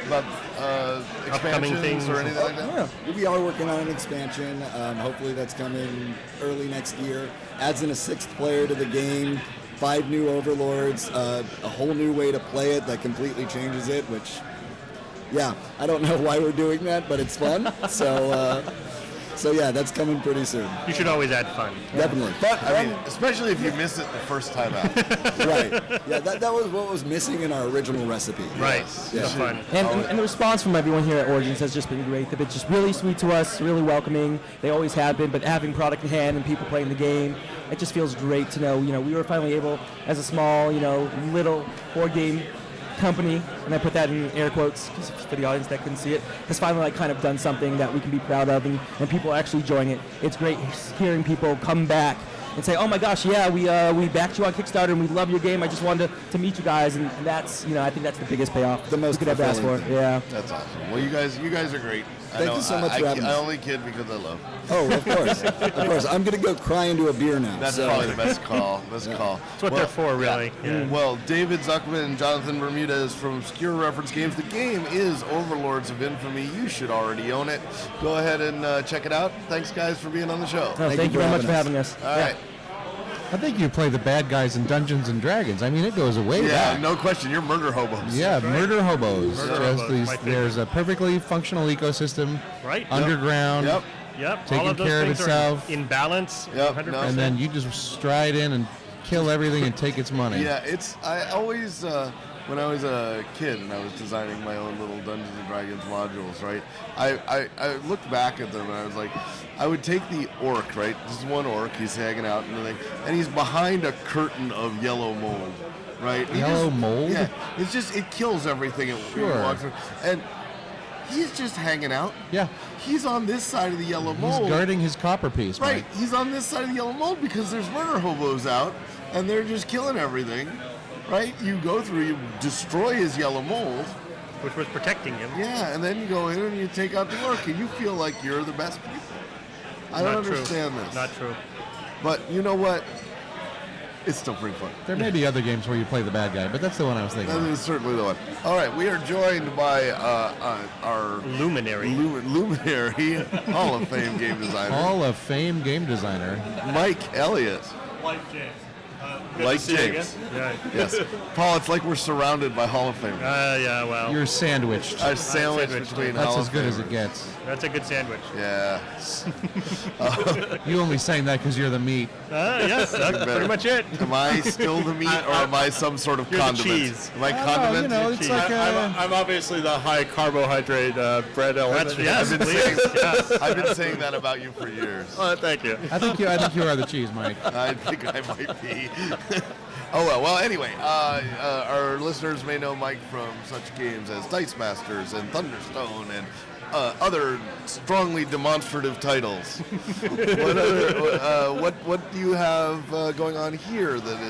[SPEAKER 3] Upcoming
[SPEAKER 2] expansions
[SPEAKER 3] things
[SPEAKER 2] or anything like that?
[SPEAKER 15] Yeah, we are working on an expansion. Hopefully that's coming early next year. Adds in a 6th player to the game, 5 new overlords, a whole new way to play it that completely changes it, which, yeah, I don't know why we're doing that, but it's fun. So yeah, that's coming pretty soon.
[SPEAKER 3] You should always add fun.
[SPEAKER 15] Definitely.
[SPEAKER 2] But, I mean, especially if you miss it the first time out.
[SPEAKER 15] Right. Yeah, that was what was missing in our original recipe.
[SPEAKER 3] Right.
[SPEAKER 15] Yeah.
[SPEAKER 3] So fun.
[SPEAKER 14] And the response from everyone here at Origins has just been great. They've been just really sweet to us, really welcoming. They always have been, but having product in hand and people playing the game, it just feels great to know, we were finally able, as a small, little board game company, and I put that in air quotes for the audience that couldn't see it, has finally kind of done something that we can be proud of, and people are actually enjoying it. It's great hearing people come back and say, oh my gosh, yeah, we backed you on Kickstarter and we love your game. I just wanted to meet you guys, and that's, I think that's the biggest payoff.
[SPEAKER 15] The most
[SPEAKER 14] we could ever ask for.
[SPEAKER 15] fulfilling thing.
[SPEAKER 14] Yeah.
[SPEAKER 2] That's awesome. Well, you guys are great.
[SPEAKER 15] Thank you so much for having
[SPEAKER 2] I
[SPEAKER 15] us.
[SPEAKER 2] only kid because I love.
[SPEAKER 15] Oh, of course. Of course. I'm going to go cry into a beer now.
[SPEAKER 2] That's
[SPEAKER 15] so.
[SPEAKER 2] probably the best call. Call.
[SPEAKER 3] That's what they're for, really. Yeah.
[SPEAKER 2] Well, David Zuckman and Jonathan Bermudez from Obscure Reference Games. The game is Overlords of Infamy. You should already own it. Go ahead and check it out. Thanks, guys, for being on the show.
[SPEAKER 14] No, thank you very much for having us.
[SPEAKER 2] All right.
[SPEAKER 4] I think you play the bad guys in Dungeons and Dragons. I mean, it goes way
[SPEAKER 2] Yeah,
[SPEAKER 4] back.
[SPEAKER 2] no question. You're murder hobos.
[SPEAKER 4] Yeah, murder hobos.
[SPEAKER 3] Murder
[SPEAKER 4] Just
[SPEAKER 3] hobos,
[SPEAKER 4] these-
[SPEAKER 3] my favorite.
[SPEAKER 4] there's a perfectly functional ecosystem,
[SPEAKER 3] Right.
[SPEAKER 4] underground,
[SPEAKER 3] Yep.
[SPEAKER 4] taking
[SPEAKER 3] All of those
[SPEAKER 4] care of
[SPEAKER 3] things
[SPEAKER 4] itself.
[SPEAKER 3] are in balance.
[SPEAKER 2] Yep,
[SPEAKER 3] 100%.
[SPEAKER 2] no.
[SPEAKER 4] and then you just stride in and kill everything and take its money.
[SPEAKER 2] Yeah, I always, when I was a kid and I was designing my own little Dungeons and Dragons modules, right, I looked back at them and I was like, I would take the orc, right, this is one orc, he's hanging out and he's behind a curtain of yellow mold, right?
[SPEAKER 4] Yellow mold?
[SPEAKER 2] Yeah, it kills everything it
[SPEAKER 4] Sure.
[SPEAKER 2] walks through. And he's just hanging out.
[SPEAKER 4] Yeah.
[SPEAKER 2] He's on this side of the yellow mold.
[SPEAKER 4] He's guarding his copper piece,
[SPEAKER 2] Right,
[SPEAKER 4] Mike.
[SPEAKER 2] he's on this side of the yellow mold because there's murder hobos out, and they're just killing everything, right? You go through, you destroy his yellow mold.
[SPEAKER 3] Which was protecting him.
[SPEAKER 2] Yeah, and then you go in and you take out the orc, and you feel like you're the best people. I don't
[SPEAKER 3] Not true.
[SPEAKER 2] understand this.
[SPEAKER 3] Not true.
[SPEAKER 2] But you know what? It's still pretty fun.
[SPEAKER 4] There may be other games where you play the bad guy, but that's the one I was thinking
[SPEAKER 2] That
[SPEAKER 4] of.
[SPEAKER 2] is certainly the one. All right, we are joined by our
[SPEAKER 3] Luminary.
[SPEAKER 2] luminary Hall of Fame game designer,
[SPEAKER 4] Hall of Fame game designer.
[SPEAKER 2] Mike Elliott.
[SPEAKER 3] Like James.
[SPEAKER 2] Like James.
[SPEAKER 3] Yeah.
[SPEAKER 2] Yes. Paul, it's like we're surrounded by Hall of Fame.
[SPEAKER 3] Yeah, well.
[SPEAKER 4] You're sandwiched.
[SPEAKER 2] Our sandwich
[SPEAKER 3] sandwiched.
[SPEAKER 2] between
[SPEAKER 4] That's
[SPEAKER 2] Hall
[SPEAKER 4] as
[SPEAKER 2] of
[SPEAKER 4] good as
[SPEAKER 2] Famers.
[SPEAKER 4] it gets.
[SPEAKER 3] That's a good sandwich.
[SPEAKER 2] Yeah.
[SPEAKER 4] You only saying that because you're the meat.
[SPEAKER 3] Yes, that's pretty much it.
[SPEAKER 2] Am I still the meat, or am I some sort of
[SPEAKER 3] You're the
[SPEAKER 2] condiment?
[SPEAKER 3] cheese.
[SPEAKER 2] Am I condiment?
[SPEAKER 4] you know, it's
[SPEAKER 3] cheese.
[SPEAKER 4] like
[SPEAKER 12] I'm obviously the high carbohydrate bread element.
[SPEAKER 3] Yes,
[SPEAKER 2] I've been
[SPEAKER 3] please.
[SPEAKER 2] saying,
[SPEAKER 3] Yes.
[SPEAKER 2] I've been saying that about you for years.
[SPEAKER 3] Thank you.
[SPEAKER 4] I think you are the cheese, Mike.
[SPEAKER 2] I think I might be. Oh well. Well, anyway, our listeners may know Mike from such games as Dice Masters and Thunderstone and other strongly demonstrative titles. What do you have going on here that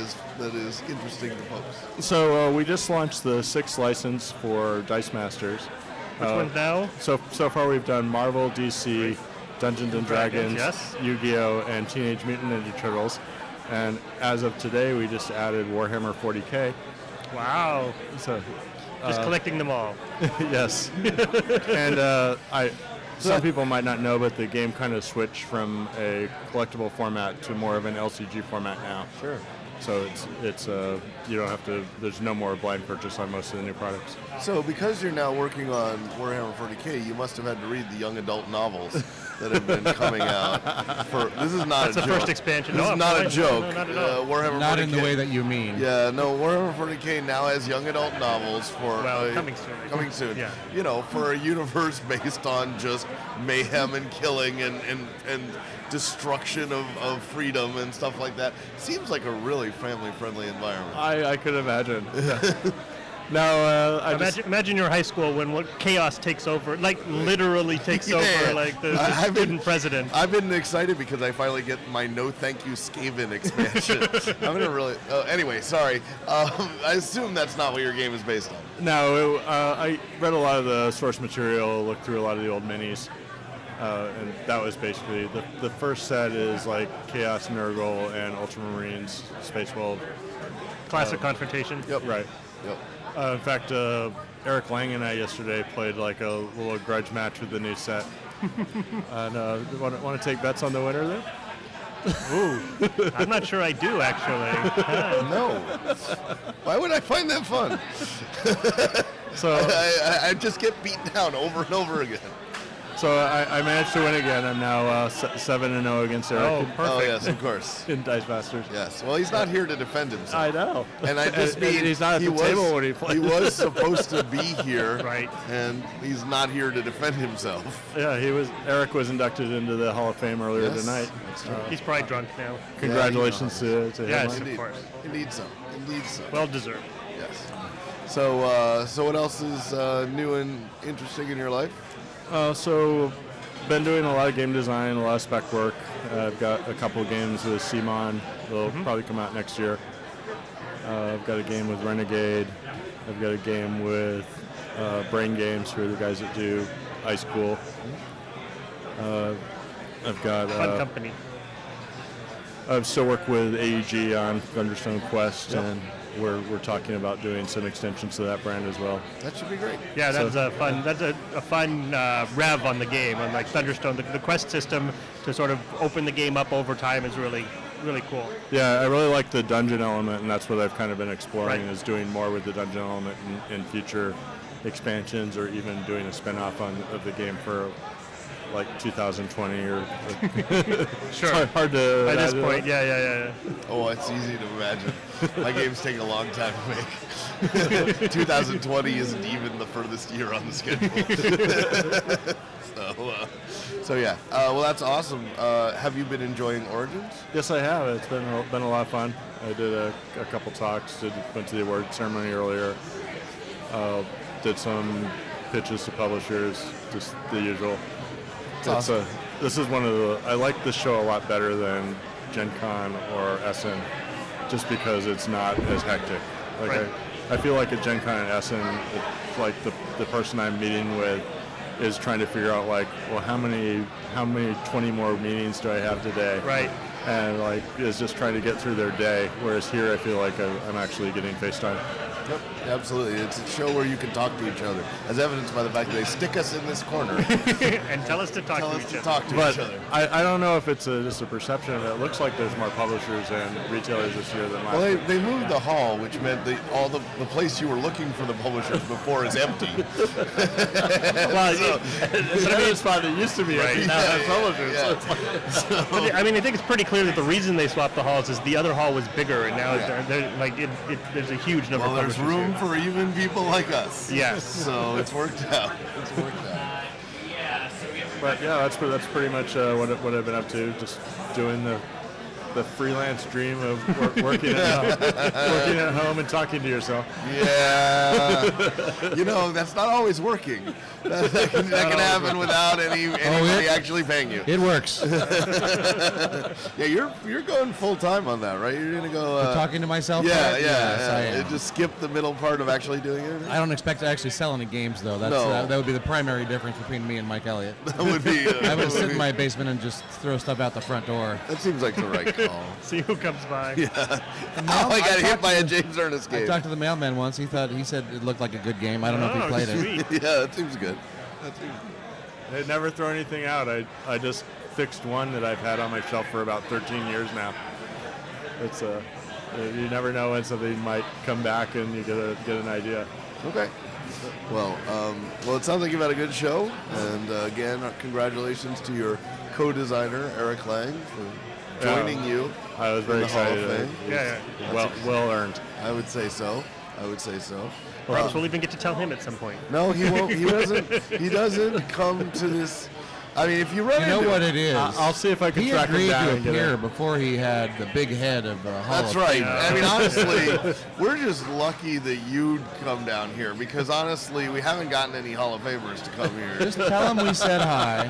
[SPEAKER 2] is interesting to folks?
[SPEAKER 12] So we just launched the 6th license for Dice Masters.
[SPEAKER 3] Which one's now?
[SPEAKER 12] So far we've done Marvel, DC, Dungeons and Dragons,
[SPEAKER 3] yes.
[SPEAKER 12] Yu-Gi-Oh, and Teenage Mutant Ninja Turtles. And as of today, we just added Warhammer 40K.
[SPEAKER 3] Wow.
[SPEAKER 12] So,
[SPEAKER 3] Just collecting them all.
[SPEAKER 12] yes. And some people might not know, but the game kind of switched from a collectible format to more of an LCG format now.
[SPEAKER 2] Sure.
[SPEAKER 16] So it's you don't have to. There's no more blind purchase on most of the new products.
[SPEAKER 2] So because you're now working on Warhammer 40K, you must have had to read the young adult novels that have been coming out. This is not
[SPEAKER 3] That's
[SPEAKER 2] a
[SPEAKER 3] the
[SPEAKER 2] joke.
[SPEAKER 3] first expansion.
[SPEAKER 2] This
[SPEAKER 3] No,
[SPEAKER 2] is not a joke.
[SPEAKER 3] No, not at all.
[SPEAKER 2] Warhammer
[SPEAKER 4] Not
[SPEAKER 2] 40K,
[SPEAKER 4] in the way that you mean.
[SPEAKER 2] Yeah, no. Warhammer 40K now has young adult novels for
[SPEAKER 3] coming soon.
[SPEAKER 2] Coming soon.
[SPEAKER 3] Yeah.
[SPEAKER 2] You know, for a universe based on just mayhem and killing and destruction of freedom and stuff like that. Seems like a really family-friendly environment.
[SPEAKER 16] I could imagine. No,
[SPEAKER 3] Imagine your high school when chaos takes over, like literally takes over, like the student president.
[SPEAKER 2] I've been excited because I finally get my No Thank You Skaven expansion. I'm gonna really. Anyway, sorry. I assume that's not what your game is based on.
[SPEAKER 16] No, I read a lot of the source material, looked through a lot of the old minis, and that was basically the first set is like Chaos Nurgle and Ultramarines, Space Wolf.
[SPEAKER 3] Classic confrontation.
[SPEAKER 2] Yep.
[SPEAKER 16] Right.
[SPEAKER 2] Yep.
[SPEAKER 16] In fact, Eric Lang and I yesterday played like a little grudge match with the new set. And want to take bets on the winner there?
[SPEAKER 3] Ooh, I'm not sure I do actually.
[SPEAKER 2] No. Why would I find that fun?
[SPEAKER 16] So
[SPEAKER 2] I just get beat down over and over again.
[SPEAKER 16] So I managed to win again. I'm now 7-0 against Eric.
[SPEAKER 3] Oh, perfect.
[SPEAKER 2] Oh yes, of course.
[SPEAKER 16] In Dice Masters.
[SPEAKER 2] Yes. Well, he's not here to defend himself.
[SPEAKER 16] I know.
[SPEAKER 2] And I just mean
[SPEAKER 16] he's not at the table when he plays.
[SPEAKER 2] He was supposed to be here,
[SPEAKER 3] right?
[SPEAKER 2] And he's not here to defend himself.
[SPEAKER 16] Yeah, Eric was inducted into the Hall of Fame earlier tonight.
[SPEAKER 2] That's true.
[SPEAKER 3] He's probably drunk now.
[SPEAKER 16] Congratulations to him.
[SPEAKER 3] Yes,
[SPEAKER 2] Indeed.
[SPEAKER 3] of course.
[SPEAKER 2] Indeed so. Indeed so.
[SPEAKER 3] Well deserved.
[SPEAKER 2] Yes. So what else is new and interesting in your life?
[SPEAKER 16] So been doing a lot of game design, a lot of spec work. I've got a couple of games with CMON. They'll probably come out next year. I've got a game with Renegade. I've got a game with Brain Games, who are the guys that do Ice Cool. I've got
[SPEAKER 3] Fun company.
[SPEAKER 16] I've still worked with AEG on Thunderstone Quest, and we're talking about doing some extensions to that brand as well.
[SPEAKER 2] That should be great.
[SPEAKER 3] Yeah, that's a fun rev on the game, on like Thunderstone. The quest system to sort of open the game up over time is really cool.
[SPEAKER 16] Yeah, I really like the dungeon element, and that's what I've kind of been exploring,
[SPEAKER 3] Right.
[SPEAKER 16] is doing more with the dungeon element in future expansions, or even doing a spin-off of the game for like 2020 or
[SPEAKER 3] Sure.
[SPEAKER 16] It's hard to
[SPEAKER 3] At this
[SPEAKER 16] imagine.
[SPEAKER 3] point, yeah.
[SPEAKER 2] Oh, it's easy to imagine. My games take a long time to make. 2020 isn't even the furthest year on the schedule. So yeah. Well, that's awesome. Have you been enjoying Origins?
[SPEAKER 16] Yes, I have. It's been a lot of fun. I did a couple talks. Went to the award ceremony earlier. Did some pitches to publishers, just the usual.
[SPEAKER 2] Awesome.
[SPEAKER 16] This is one of the. I like this show a lot better than Gen Con or Essen, just because it's not as hectic. Like
[SPEAKER 3] Right.
[SPEAKER 16] I feel like at Gen Con and Essen, it's like the person I'm meeting with is trying to figure out like, well, how many 20 more meetings do I have today?
[SPEAKER 3] Right.
[SPEAKER 16] And like is just trying to get through their day. Whereas here, I feel like I'm actually getting face time.
[SPEAKER 2] Yep, absolutely. It's a show where you can talk to each other, as evidenced by the fact that they stick us in this corner
[SPEAKER 3] And tell us to talk to each other.
[SPEAKER 2] talk to
[SPEAKER 16] But
[SPEAKER 2] each other.
[SPEAKER 16] I don't know if it's just a perception of it. It looks like there's more publishers and retailers this year than last
[SPEAKER 2] Well,
[SPEAKER 16] year.
[SPEAKER 2] they moved the hall, which meant all the place you were looking for the publishers before is empty.
[SPEAKER 3] Well,
[SPEAKER 16] It's a spot that used to be empty, now has publishers.
[SPEAKER 2] Yeah.
[SPEAKER 16] So it's like,
[SPEAKER 3] But I mean, I think it's pretty clear that the reason they swapped the halls is the other hall was bigger, and now there's a huge number
[SPEAKER 2] Well,
[SPEAKER 3] of
[SPEAKER 2] there's
[SPEAKER 3] publishers
[SPEAKER 2] room
[SPEAKER 3] here.
[SPEAKER 2] for even people like us.
[SPEAKER 3] Yes.
[SPEAKER 2] So it's worked out. It's worked out.
[SPEAKER 16] but yeah, that's pretty much what I've been up to. Just doing the freelance dream of working at home and talking to yourself.
[SPEAKER 2] Yeah. That's not always working. That can happen without anybody actually paying you.
[SPEAKER 4] It works.
[SPEAKER 2] Yeah, you're going full time on that, right? You're gonna go
[SPEAKER 4] Talking to myself?
[SPEAKER 2] Yeah,
[SPEAKER 4] Yes, I am.
[SPEAKER 2] Just skip the middle part of actually doing it.
[SPEAKER 4] I don't expect to actually sell any games, though. That's,
[SPEAKER 2] No.
[SPEAKER 4] that would be the primary difference between me and Mike Elliott.
[SPEAKER 2] That would be.
[SPEAKER 4] I would sit in my basement and just throw stuff out the front door.
[SPEAKER 2] That seems like the right call.
[SPEAKER 3] See who comes by.
[SPEAKER 2] Yeah. I got hit by a James Ernest
[SPEAKER 4] I
[SPEAKER 2] game.
[SPEAKER 4] talked to the mailman once. He said it looked like a good game. I don't know if he played it.
[SPEAKER 2] Yeah, that seems good.
[SPEAKER 16] I'd never throw anything out. I just fixed one that I've had on my shelf for about 13 years now. It's You never know when something might come back and you get an idea.
[SPEAKER 2] Okay. Well, it sounds like you've had a good show, and again, congratulations to your co-designer Eric Lang for joining you.
[SPEAKER 16] I was very
[SPEAKER 2] in the Hall of
[SPEAKER 16] excited.
[SPEAKER 2] Fame.
[SPEAKER 16] Well earned.
[SPEAKER 2] I would say so.
[SPEAKER 3] Perhaps we'll even get to tell him at some point.
[SPEAKER 2] No, he won't. He doesn't. He doesn't come to this. I mean, if you run
[SPEAKER 4] You know
[SPEAKER 2] into
[SPEAKER 4] what it is?
[SPEAKER 16] I'll see if I can
[SPEAKER 4] he
[SPEAKER 16] track him
[SPEAKER 4] agreed
[SPEAKER 16] down
[SPEAKER 4] to
[SPEAKER 16] and get
[SPEAKER 4] appear
[SPEAKER 16] it.
[SPEAKER 4] before he had the big head of Hall
[SPEAKER 2] That's
[SPEAKER 4] of
[SPEAKER 2] right.
[SPEAKER 4] Fame.
[SPEAKER 2] I mean, honestly, we're just lucky that you'd come down here because honestly, we haven't gotten any Hall of Famers to come here.
[SPEAKER 4] Just tell him we said hi.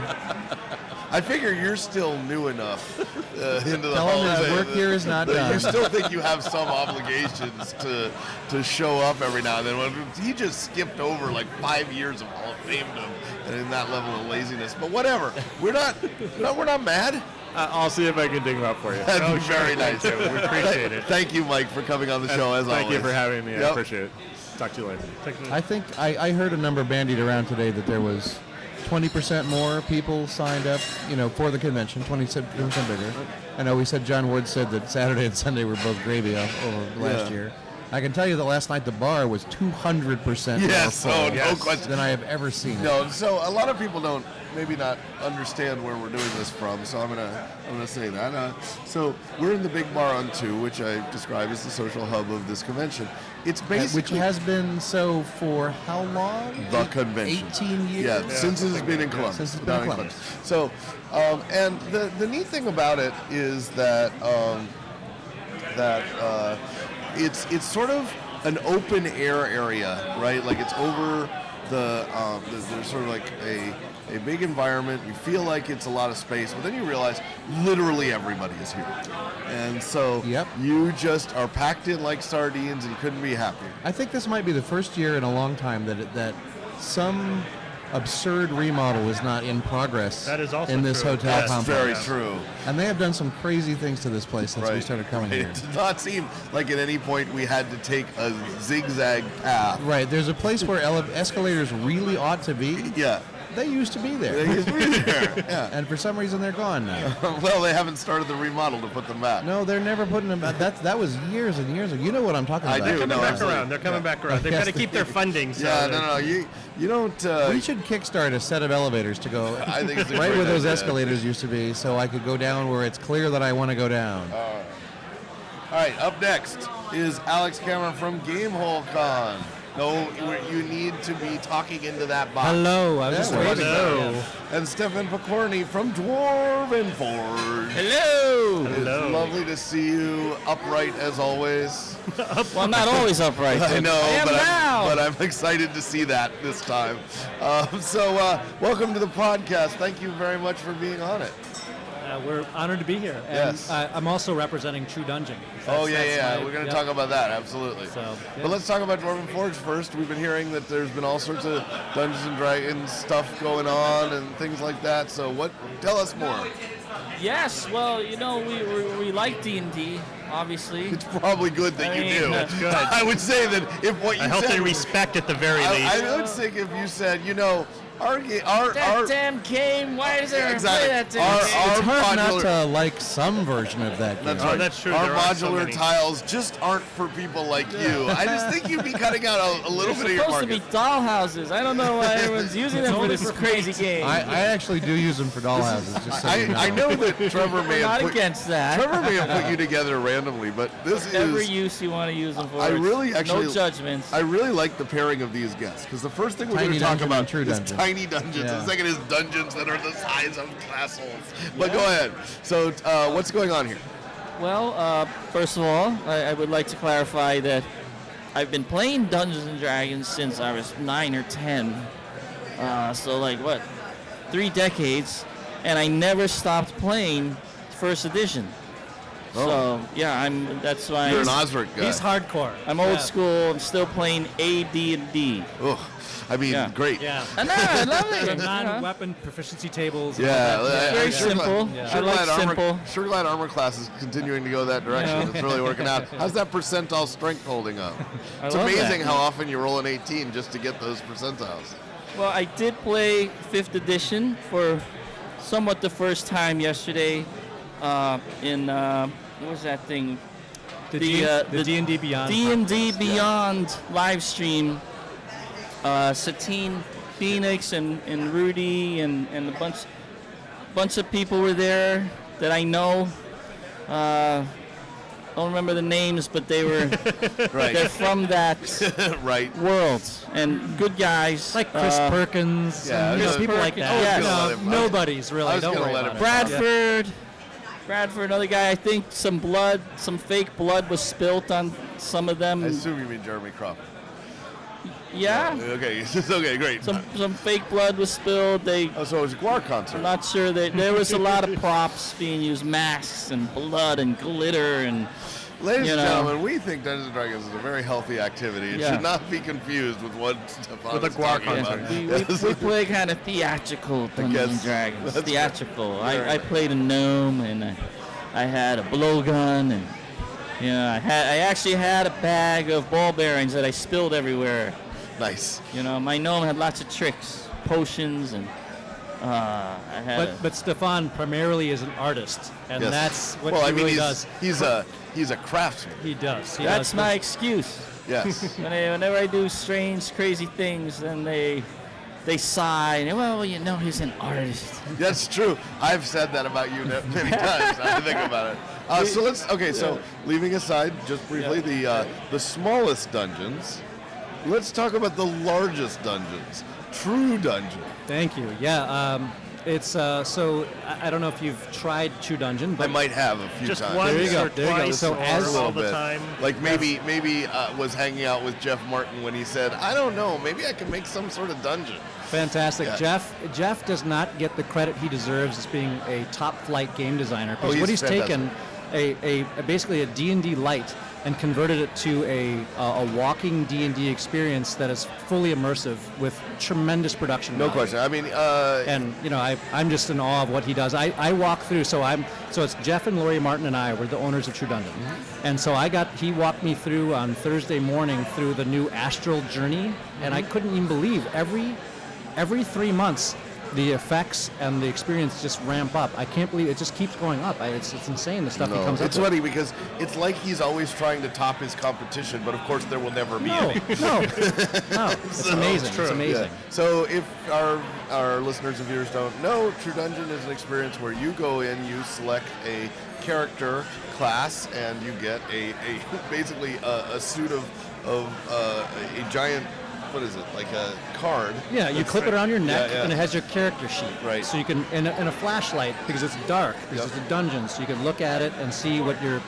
[SPEAKER 2] I figure you're still new enough into the
[SPEAKER 4] Tell
[SPEAKER 2] Hall
[SPEAKER 4] him
[SPEAKER 2] of
[SPEAKER 4] his
[SPEAKER 2] Fame
[SPEAKER 4] work here is not
[SPEAKER 2] that
[SPEAKER 4] done.
[SPEAKER 2] You still think you have some obligations to show up every now and then. When he just skipped over like 5 years of Hall of Famedom and in that level of laziness. But whatever, we're not mad.
[SPEAKER 16] I'll see if I can dig him up for you.
[SPEAKER 2] That'd be very nice.
[SPEAKER 16] We appreciate it.
[SPEAKER 2] Thank you, Mike, for coming on the show as always.
[SPEAKER 16] Thank you for having me. I
[SPEAKER 2] Yep.
[SPEAKER 16] appreciate it. Talk to you later.
[SPEAKER 4] I think I heard a number bandied around today that there was 20% more people signed up, for the convention, 20% bigger. I know we said John Wood said that Saturday and Sunday were both gravy over last year. I can tell you that last night the bar was 200%
[SPEAKER 2] Yes,
[SPEAKER 4] more full
[SPEAKER 2] no question.
[SPEAKER 4] than I have ever seen.
[SPEAKER 2] No, so a lot of people don't maybe not understand where we're doing this from, so I'm gonna say that. So we're in the big bar on 2, which I describe as the social hub of this convention. It's basically
[SPEAKER 4] which has been so for how long?
[SPEAKER 2] the convention.
[SPEAKER 4] 18 years.
[SPEAKER 2] Yeah, since it's been in Columbus.
[SPEAKER 4] Since it's been in
[SPEAKER 2] Not
[SPEAKER 4] Columbus.
[SPEAKER 2] So, and the neat thing about it is that it's sort of an open air area, right? Like it's over there's sort of like a big environment. You feel like it's a lot of space, but then you realize literally everybody is here. And so you just are packed in like sardines and you couldn't be happier.
[SPEAKER 4] I think this might be the first year in a long time that some absurd remodel is not in progress.
[SPEAKER 3] That is also
[SPEAKER 4] in this
[SPEAKER 3] true.
[SPEAKER 4] hotel
[SPEAKER 2] That's
[SPEAKER 4] complex.
[SPEAKER 2] very true.
[SPEAKER 4] And they have done some crazy things to this place since we
[SPEAKER 2] Right.
[SPEAKER 4] started coming
[SPEAKER 2] It
[SPEAKER 4] here.
[SPEAKER 2] did not seem like at any point we had to take a zigzag path.
[SPEAKER 4] Right, there's a place where escalators really ought to be.
[SPEAKER 2] Yeah.
[SPEAKER 4] They used to be there.
[SPEAKER 2] They used to be there. Yeah.
[SPEAKER 4] And for some reason they're gone now.
[SPEAKER 2] Well, they haven't started the remodel to put them back.
[SPEAKER 4] No, they're never putting them back. That was years and years ago. You know what I'm talking
[SPEAKER 2] I
[SPEAKER 4] about.
[SPEAKER 2] do.
[SPEAKER 3] They're coming back
[SPEAKER 2] absolutely.
[SPEAKER 3] around. They're coming back around. They've
[SPEAKER 4] Yes,
[SPEAKER 3] got to keep their funding. So
[SPEAKER 2] Yeah,
[SPEAKER 3] they're-
[SPEAKER 2] no. You don't.
[SPEAKER 4] We should kickstart a set of elevators to go
[SPEAKER 2] I think it's a
[SPEAKER 4] right
[SPEAKER 2] great
[SPEAKER 4] where those
[SPEAKER 2] idea.
[SPEAKER 4] escalators used to be, so I could go down where it's clear that I want to go down.
[SPEAKER 2] All right, up next is Alex Cameron from Gamehole Con. No, you need to be talking into that box.
[SPEAKER 17] Hello, I was just waiting.
[SPEAKER 2] Hello. And Stefan Pokorny from Dwarven Forge.
[SPEAKER 17] Hello.
[SPEAKER 2] It's lovely to see you upright as always.
[SPEAKER 17] Well, I'm not always upright.
[SPEAKER 2] I know,
[SPEAKER 17] I am now.
[SPEAKER 2] but I'm excited to see that this time. Welcome to the podcast. Thank you very much for being on it.
[SPEAKER 18] We're honored to be here. And
[SPEAKER 2] Yes.
[SPEAKER 18] I'm also representing True Dungeon.
[SPEAKER 2] Oh,
[SPEAKER 18] That's
[SPEAKER 2] yeah.
[SPEAKER 18] my-
[SPEAKER 2] We're going to
[SPEAKER 18] yep.
[SPEAKER 2] talk about that, absolutely.
[SPEAKER 18] So, yeah.
[SPEAKER 2] But let's talk about Dwarven Forge first. We've been hearing that there's been all sorts of Dungeons and Dragons stuff going on and things like that. So tell us more.
[SPEAKER 17] Yes, well, we like D&D, obviously.
[SPEAKER 2] It's probably good that you do.
[SPEAKER 17] That's
[SPEAKER 3] good.
[SPEAKER 2] I would say that if what you
[SPEAKER 3] I hope
[SPEAKER 2] said
[SPEAKER 3] they
[SPEAKER 2] was-
[SPEAKER 3] respect at the very least.
[SPEAKER 2] I would think if you said, our
[SPEAKER 17] That damn game, why is there
[SPEAKER 2] Exactly.
[SPEAKER 17] play that damn
[SPEAKER 2] Our-
[SPEAKER 17] game?
[SPEAKER 4] It's hard not
[SPEAKER 2] modular-
[SPEAKER 4] to like some version of that game.
[SPEAKER 2] That's
[SPEAKER 3] Oh,
[SPEAKER 2] right.
[SPEAKER 3] that's true.
[SPEAKER 2] Our
[SPEAKER 3] There are so
[SPEAKER 2] modular
[SPEAKER 3] many.
[SPEAKER 2] tiles just aren't for people like you. I just think you'd be cutting out a little bit of your
[SPEAKER 17] supposed to
[SPEAKER 2] market.
[SPEAKER 17] be dollhouses. I don't know why everyone's using them for this crazy game.
[SPEAKER 4] I actually do use them for dollhouses. Just so you know.
[SPEAKER 2] I know that Trevor may
[SPEAKER 17] We're not
[SPEAKER 2] have put,
[SPEAKER 17] against that.
[SPEAKER 2] Trevor may have put you together randomly, but this
[SPEAKER 17] Whatever
[SPEAKER 2] is.
[SPEAKER 17] use you want to use them for.
[SPEAKER 2] I really
[SPEAKER 17] It's
[SPEAKER 2] actually
[SPEAKER 17] no judgments.
[SPEAKER 2] I really like the pairing of these guests because the first thing we're going
[SPEAKER 4] Tiny
[SPEAKER 2] to talk
[SPEAKER 4] dungeon
[SPEAKER 2] about
[SPEAKER 4] and true
[SPEAKER 2] is
[SPEAKER 4] dungeon.
[SPEAKER 2] tiny dungeons.
[SPEAKER 4] Yeah.
[SPEAKER 2] The second is dungeons that are the size of castles. But go ahead. So what's going on here?
[SPEAKER 17] Well, first of all, I would like to clarify that I've been playing Dungeons and Dragons since I was 9 or 10. So 3 decades, and I never stopped playing First Edition. So yeah, that's why
[SPEAKER 2] You're an Osric guy.
[SPEAKER 18] He's hardcore.
[SPEAKER 17] I'm old school. I'm still playing AD&D.
[SPEAKER 2] Ugh. I mean,
[SPEAKER 17] Yeah.
[SPEAKER 2] great.
[SPEAKER 18] Yeah.
[SPEAKER 17] I know, I love
[SPEAKER 18] The
[SPEAKER 17] it.
[SPEAKER 18] non-weapon proficiency tables. and
[SPEAKER 2] Yeah,
[SPEAKER 18] all that.
[SPEAKER 17] Very
[SPEAKER 2] I'm sure
[SPEAKER 17] simple.
[SPEAKER 2] glad-
[SPEAKER 17] Yeah.
[SPEAKER 2] Sure
[SPEAKER 17] I like
[SPEAKER 2] glad
[SPEAKER 17] simple.
[SPEAKER 2] Sure glad armor class is continuing to go that direction.
[SPEAKER 17] Yeah.
[SPEAKER 2] It's really working out. How's that percentile strength holding up? It's
[SPEAKER 17] love
[SPEAKER 2] amazing
[SPEAKER 17] that.
[SPEAKER 2] how often you roll an 18 just to get those percentiles.
[SPEAKER 17] Well, I did play 5th edition for somewhat the first time yesterday in, what was that thing?
[SPEAKER 18] The D&D Beyond.
[SPEAKER 17] D&D Beyond live stream. Satine, Phoenix, and Rudy, and a bunch of people were there that I know. Don't remember the names, but they were
[SPEAKER 2] Right.
[SPEAKER 17] they're from that
[SPEAKER 2] right.
[SPEAKER 17] world and good guys
[SPEAKER 18] Like Chris Perkins,
[SPEAKER 2] yeah,
[SPEAKER 18] and,
[SPEAKER 2] I was
[SPEAKER 18] people
[SPEAKER 2] gonna-
[SPEAKER 18] like that.
[SPEAKER 2] I was
[SPEAKER 17] Yes.
[SPEAKER 2] gonna let him-
[SPEAKER 18] Nobody's
[SPEAKER 2] I
[SPEAKER 18] really.
[SPEAKER 2] was
[SPEAKER 18] Don't
[SPEAKER 2] gonna
[SPEAKER 18] worry
[SPEAKER 2] let
[SPEAKER 18] about
[SPEAKER 2] him-
[SPEAKER 18] it.
[SPEAKER 17] Bradford, another guy. I think some fake blood was spilt on some of them.
[SPEAKER 2] I assume you mean Jeremy Crawford.
[SPEAKER 17] Yeah.
[SPEAKER 2] Okay. Okay. Great.
[SPEAKER 17] Some fake blood was spilled.
[SPEAKER 2] So it was a Guar concert.
[SPEAKER 17] I'm not sure that there was a lot of props being used, masks and blood and glitter and.
[SPEAKER 2] Ladies
[SPEAKER 17] you
[SPEAKER 2] and
[SPEAKER 17] know.
[SPEAKER 2] gentlemen, we think Dungeons and Dragons is a very healthy activity. It
[SPEAKER 17] Yeah.
[SPEAKER 2] should not be confused with what Stefan
[SPEAKER 3] With a
[SPEAKER 2] is
[SPEAKER 3] Guar
[SPEAKER 2] talking
[SPEAKER 3] concert.
[SPEAKER 2] about.
[SPEAKER 17] We play kind of theatrical Dungeons and Dragons.
[SPEAKER 2] that's
[SPEAKER 17] Theatrical.
[SPEAKER 2] right.
[SPEAKER 17] I played a gnome and I had a blowgun and I actually had a bag of ball bearings that I spilled everywhere.
[SPEAKER 2] Nice.
[SPEAKER 17] My gnome had lots of tricks, potions, and I had.
[SPEAKER 18] But Stefan primarily is an artist, and
[SPEAKER 2] Yes.
[SPEAKER 18] that's what
[SPEAKER 2] well,
[SPEAKER 18] he
[SPEAKER 2] I mean,
[SPEAKER 18] really
[SPEAKER 2] he's
[SPEAKER 18] does.
[SPEAKER 2] he's a craftsman.
[SPEAKER 18] He does.
[SPEAKER 17] That's my excuse.
[SPEAKER 2] Yes.
[SPEAKER 17] Whenever I do strange, crazy things, then they sigh and well, he's an artist.
[SPEAKER 2] That's true. I've said that about you many times. I think about it. So leaving aside just briefly the smallest dungeons, let's talk about the largest dungeons. True Dungeon.
[SPEAKER 18] Thank you. Yeah. It's so I don't know if you've tried True Dungeon, but
[SPEAKER 2] I might have a few
[SPEAKER 3] Just
[SPEAKER 2] times.
[SPEAKER 3] once
[SPEAKER 18] There you go,
[SPEAKER 3] or
[SPEAKER 18] there you go.
[SPEAKER 3] twice
[SPEAKER 18] So
[SPEAKER 3] or
[SPEAKER 18] as-
[SPEAKER 2] a little
[SPEAKER 3] all the
[SPEAKER 2] bit.
[SPEAKER 3] time.
[SPEAKER 2] Like maybe was hanging out with Jeff Martin when he said, I don't know, maybe I can make some sort of dungeon.
[SPEAKER 18] fantastic.
[SPEAKER 2] Yeah.
[SPEAKER 18] Jeff does not get the credit he deserves as being a top flight game designer because
[SPEAKER 2] he's
[SPEAKER 18] what he's
[SPEAKER 2] fantastic.
[SPEAKER 18] taken basically a D&D light and converted it to a walking D&D experience that is fully immersive with tremendous production
[SPEAKER 2] No
[SPEAKER 18] value.
[SPEAKER 2] question. I mean,
[SPEAKER 18] And I'm just in awe of what he does. I walk through, so it's Jeff and Lori Martin and I were the owners of True Dungeon, and so he walked me through on Thursday morning through the new Astral Journey, and I couldn't even believe every 3 months the effects and the experience just ramp up. I can't believe it just keeps going up. It's insane the stuff he comes up
[SPEAKER 2] it's
[SPEAKER 18] with.
[SPEAKER 2] funny because it's like he's always trying to top his competition, but of course there will never be any.
[SPEAKER 18] No, it's
[SPEAKER 2] So-
[SPEAKER 18] amazing. It's amazing.
[SPEAKER 2] Yeah. So if our listeners and viewers don't know, True Dungeon is an experience where you go in, you select a character class, and you get basically a suit of a giant. What is it? Like a card.
[SPEAKER 18] Yeah, you clip it around your neck,
[SPEAKER 2] Yeah.
[SPEAKER 18] and it has your character sheet.
[SPEAKER 2] Right.
[SPEAKER 18] So you can, and a flashlight because it's dark, because it's a dungeon, so you can look at it and see what your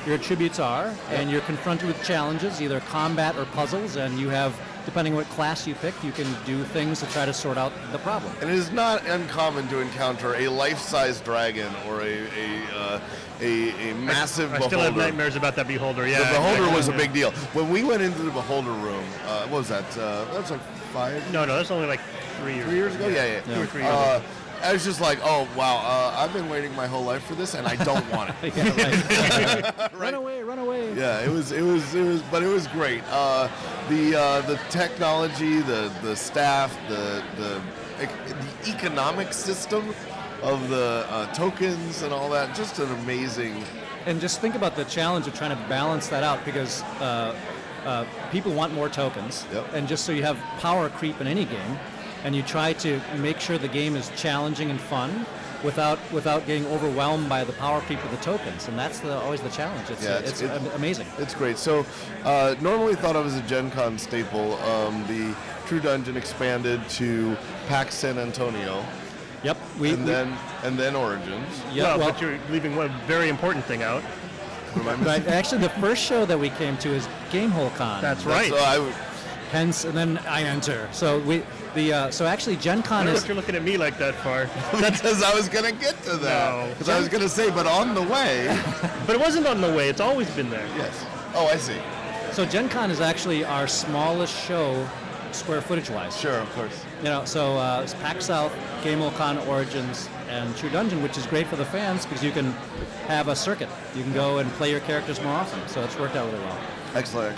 [SPEAKER 18] attributes are, and you're confronted with challenges, either combat or puzzles, and you have, depending what class you pick, you can do things to try to sort out the problem.
[SPEAKER 2] And it is not uncommon to encounter a life-size dragon or a massive
[SPEAKER 3] I
[SPEAKER 2] beholder.
[SPEAKER 3] still have nightmares about that beholder. Yeah,
[SPEAKER 2] The beholder was a
[SPEAKER 3] yeah.
[SPEAKER 2] big deal. When we went into the beholder room, what was that? That was like 5?
[SPEAKER 3] No, that's only like 3 years.
[SPEAKER 2] 3 years ago? Yeah.
[SPEAKER 3] 2 or 3 years ago.
[SPEAKER 2] I was just like, oh wow, I've been waiting my whole life for this, and I don't want it.
[SPEAKER 18] Run away.
[SPEAKER 2] Yeah, it was, but it was great. The technology, the staff, the economic system of the tokens and all that, just an amazing.
[SPEAKER 18] And just think about the challenge of trying to balance that out, because people want more tokens, and just so you have power creep in any game, and you try to make sure the game is challenging and fun without getting overwhelmed by the power creep of the tokens, and that's always the challenge. It's amazing.
[SPEAKER 2] It's great. So normally thought of as a Gen Con staple, the True Dungeon expanded to PAX San Antonio.
[SPEAKER 18] Yep.
[SPEAKER 2] And then Origins.
[SPEAKER 18] Yeah,
[SPEAKER 3] but you're leaving one very important thing out.
[SPEAKER 18] Right. Actually, the first show that we came to is Gamehole Con.
[SPEAKER 3] That's right.
[SPEAKER 18] Hence, and then I enter. So so actually Gen Con
[SPEAKER 3] I don't know
[SPEAKER 18] is.
[SPEAKER 3] if you're looking at me like that far.
[SPEAKER 2] Because I was going to get to that. Because I was going to say, but on the way.
[SPEAKER 3] But it wasn't on the way. It's always been there.
[SPEAKER 2] Yes. Oh, I see.
[SPEAKER 18] So Gen Con is actually our smallest show, square footage wise.
[SPEAKER 2] Sure, of course.
[SPEAKER 18] So it's PAX South, Gamehole Con, Origins, and True Dungeon, which is great for the fans because you can have a circuit. You can go and play your characters more often. So it's worked out really well.
[SPEAKER 2] Excellent.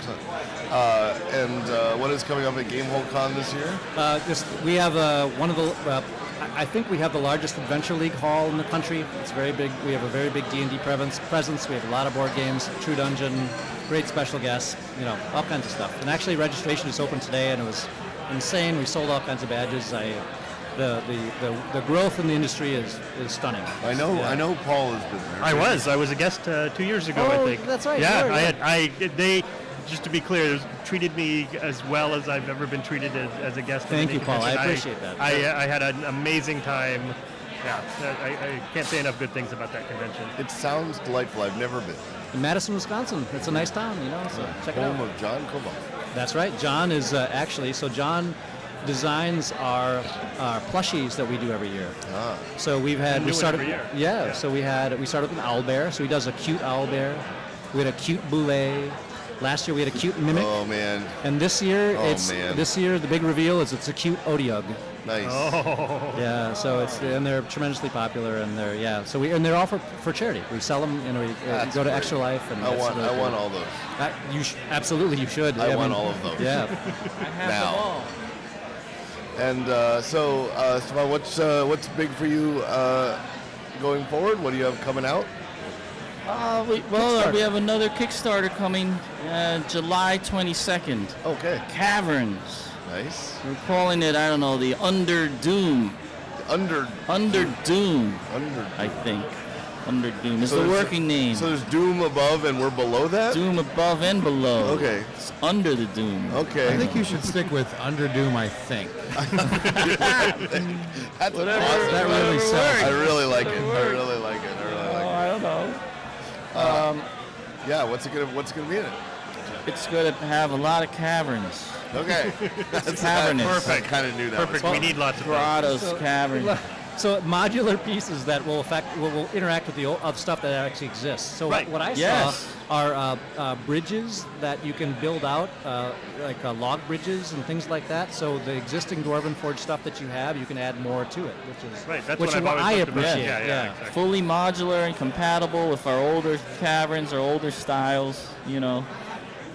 [SPEAKER 2] And what is coming up at Gamehole Con this year?
[SPEAKER 18] We have one of the I think we have the largest Adventure League hall in the country. It's very big. We have a very big D&D presence. We have a lot of board games, True Dungeon, great special guests, all kinds of stuff. And actually, registration is open today, and it was insane. We sold all kinds of badges. The growth in the industry is stunning.
[SPEAKER 2] I know Paul has been there.
[SPEAKER 3] I was a guest 2 years ago, I think.
[SPEAKER 18] That's right.
[SPEAKER 3] Yeah, they just to be clear, treated me as well as I've ever been treated as a guest.
[SPEAKER 18] Thank you, Paul. I appreciate that.
[SPEAKER 3] I had an amazing time. Yeah, I can't say enough good things about that convention.
[SPEAKER 2] It sounds delightful. I've never been.
[SPEAKER 18] In Madison, Wisconsin. It's a nice town, so check it out.
[SPEAKER 2] Home of John Cobalt.
[SPEAKER 18] That's right. John is John designs our plushies that we do every year. So we started
[SPEAKER 3] every year.
[SPEAKER 18] Yeah, so we started with an owl bear. So he does a cute owl bear. We had a cute boulet. Last year we had a cute mimic.
[SPEAKER 2] Oh man.
[SPEAKER 18] And this year the big reveal is it's a cute Odiug.
[SPEAKER 2] Nice.
[SPEAKER 3] Oh.
[SPEAKER 18] Yeah, so and they're tremendously popular, and they're all for charity. We sell them, we go to Extra Life, and
[SPEAKER 2] I want all those.
[SPEAKER 18] Absolutely, you should.
[SPEAKER 2] I want all of those.
[SPEAKER 18] Yeah.
[SPEAKER 17] I have them all.
[SPEAKER 2] And Stefan, what's big for you going forward? What do you have coming out?
[SPEAKER 17] We have another Kickstarter coming July 22nd.
[SPEAKER 2] Okay.
[SPEAKER 17] Caverns.
[SPEAKER 2] Nice.
[SPEAKER 17] We're calling it, I don't know, the Under Doom.
[SPEAKER 2] Under
[SPEAKER 17] Doom. I think. Under Doom is the working name.
[SPEAKER 2] So there's Doom above and we're below that?
[SPEAKER 17] Doom above and below.
[SPEAKER 2] Okay.
[SPEAKER 17] It's under the Doom.
[SPEAKER 2] Okay.
[SPEAKER 4] I think you should stick with Under Doom, I think.
[SPEAKER 2] That's
[SPEAKER 17] Whatever.
[SPEAKER 2] awesome.
[SPEAKER 4] That really sells.
[SPEAKER 2] I really like it.
[SPEAKER 17] I don't know.
[SPEAKER 2] Yeah, what's it gonna be in it?
[SPEAKER 17] It's going to have a lot of caverns.
[SPEAKER 2] Okay.
[SPEAKER 17] That's cavernous.
[SPEAKER 3] Perfect.
[SPEAKER 2] I kind of knew that.
[SPEAKER 3] Perfect. We need lots of
[SPEAKER 17] Grottos, caverns.
[SPEAKER 18] So modular pieces that will interact with the stuff that actually exists. So what I saw are bridges that you can build out, like log bridges and things like that. So the existing Dwarven Forge stuff that you have, you can add more to it, which is
[SPEAKER 3] That's
[SPEAKER 18] what I appreciate.
[SPEAKER 3] Yeah, exactly.
[SPEAKER 17] Fully modular and compatible with our older caverns, our older styles,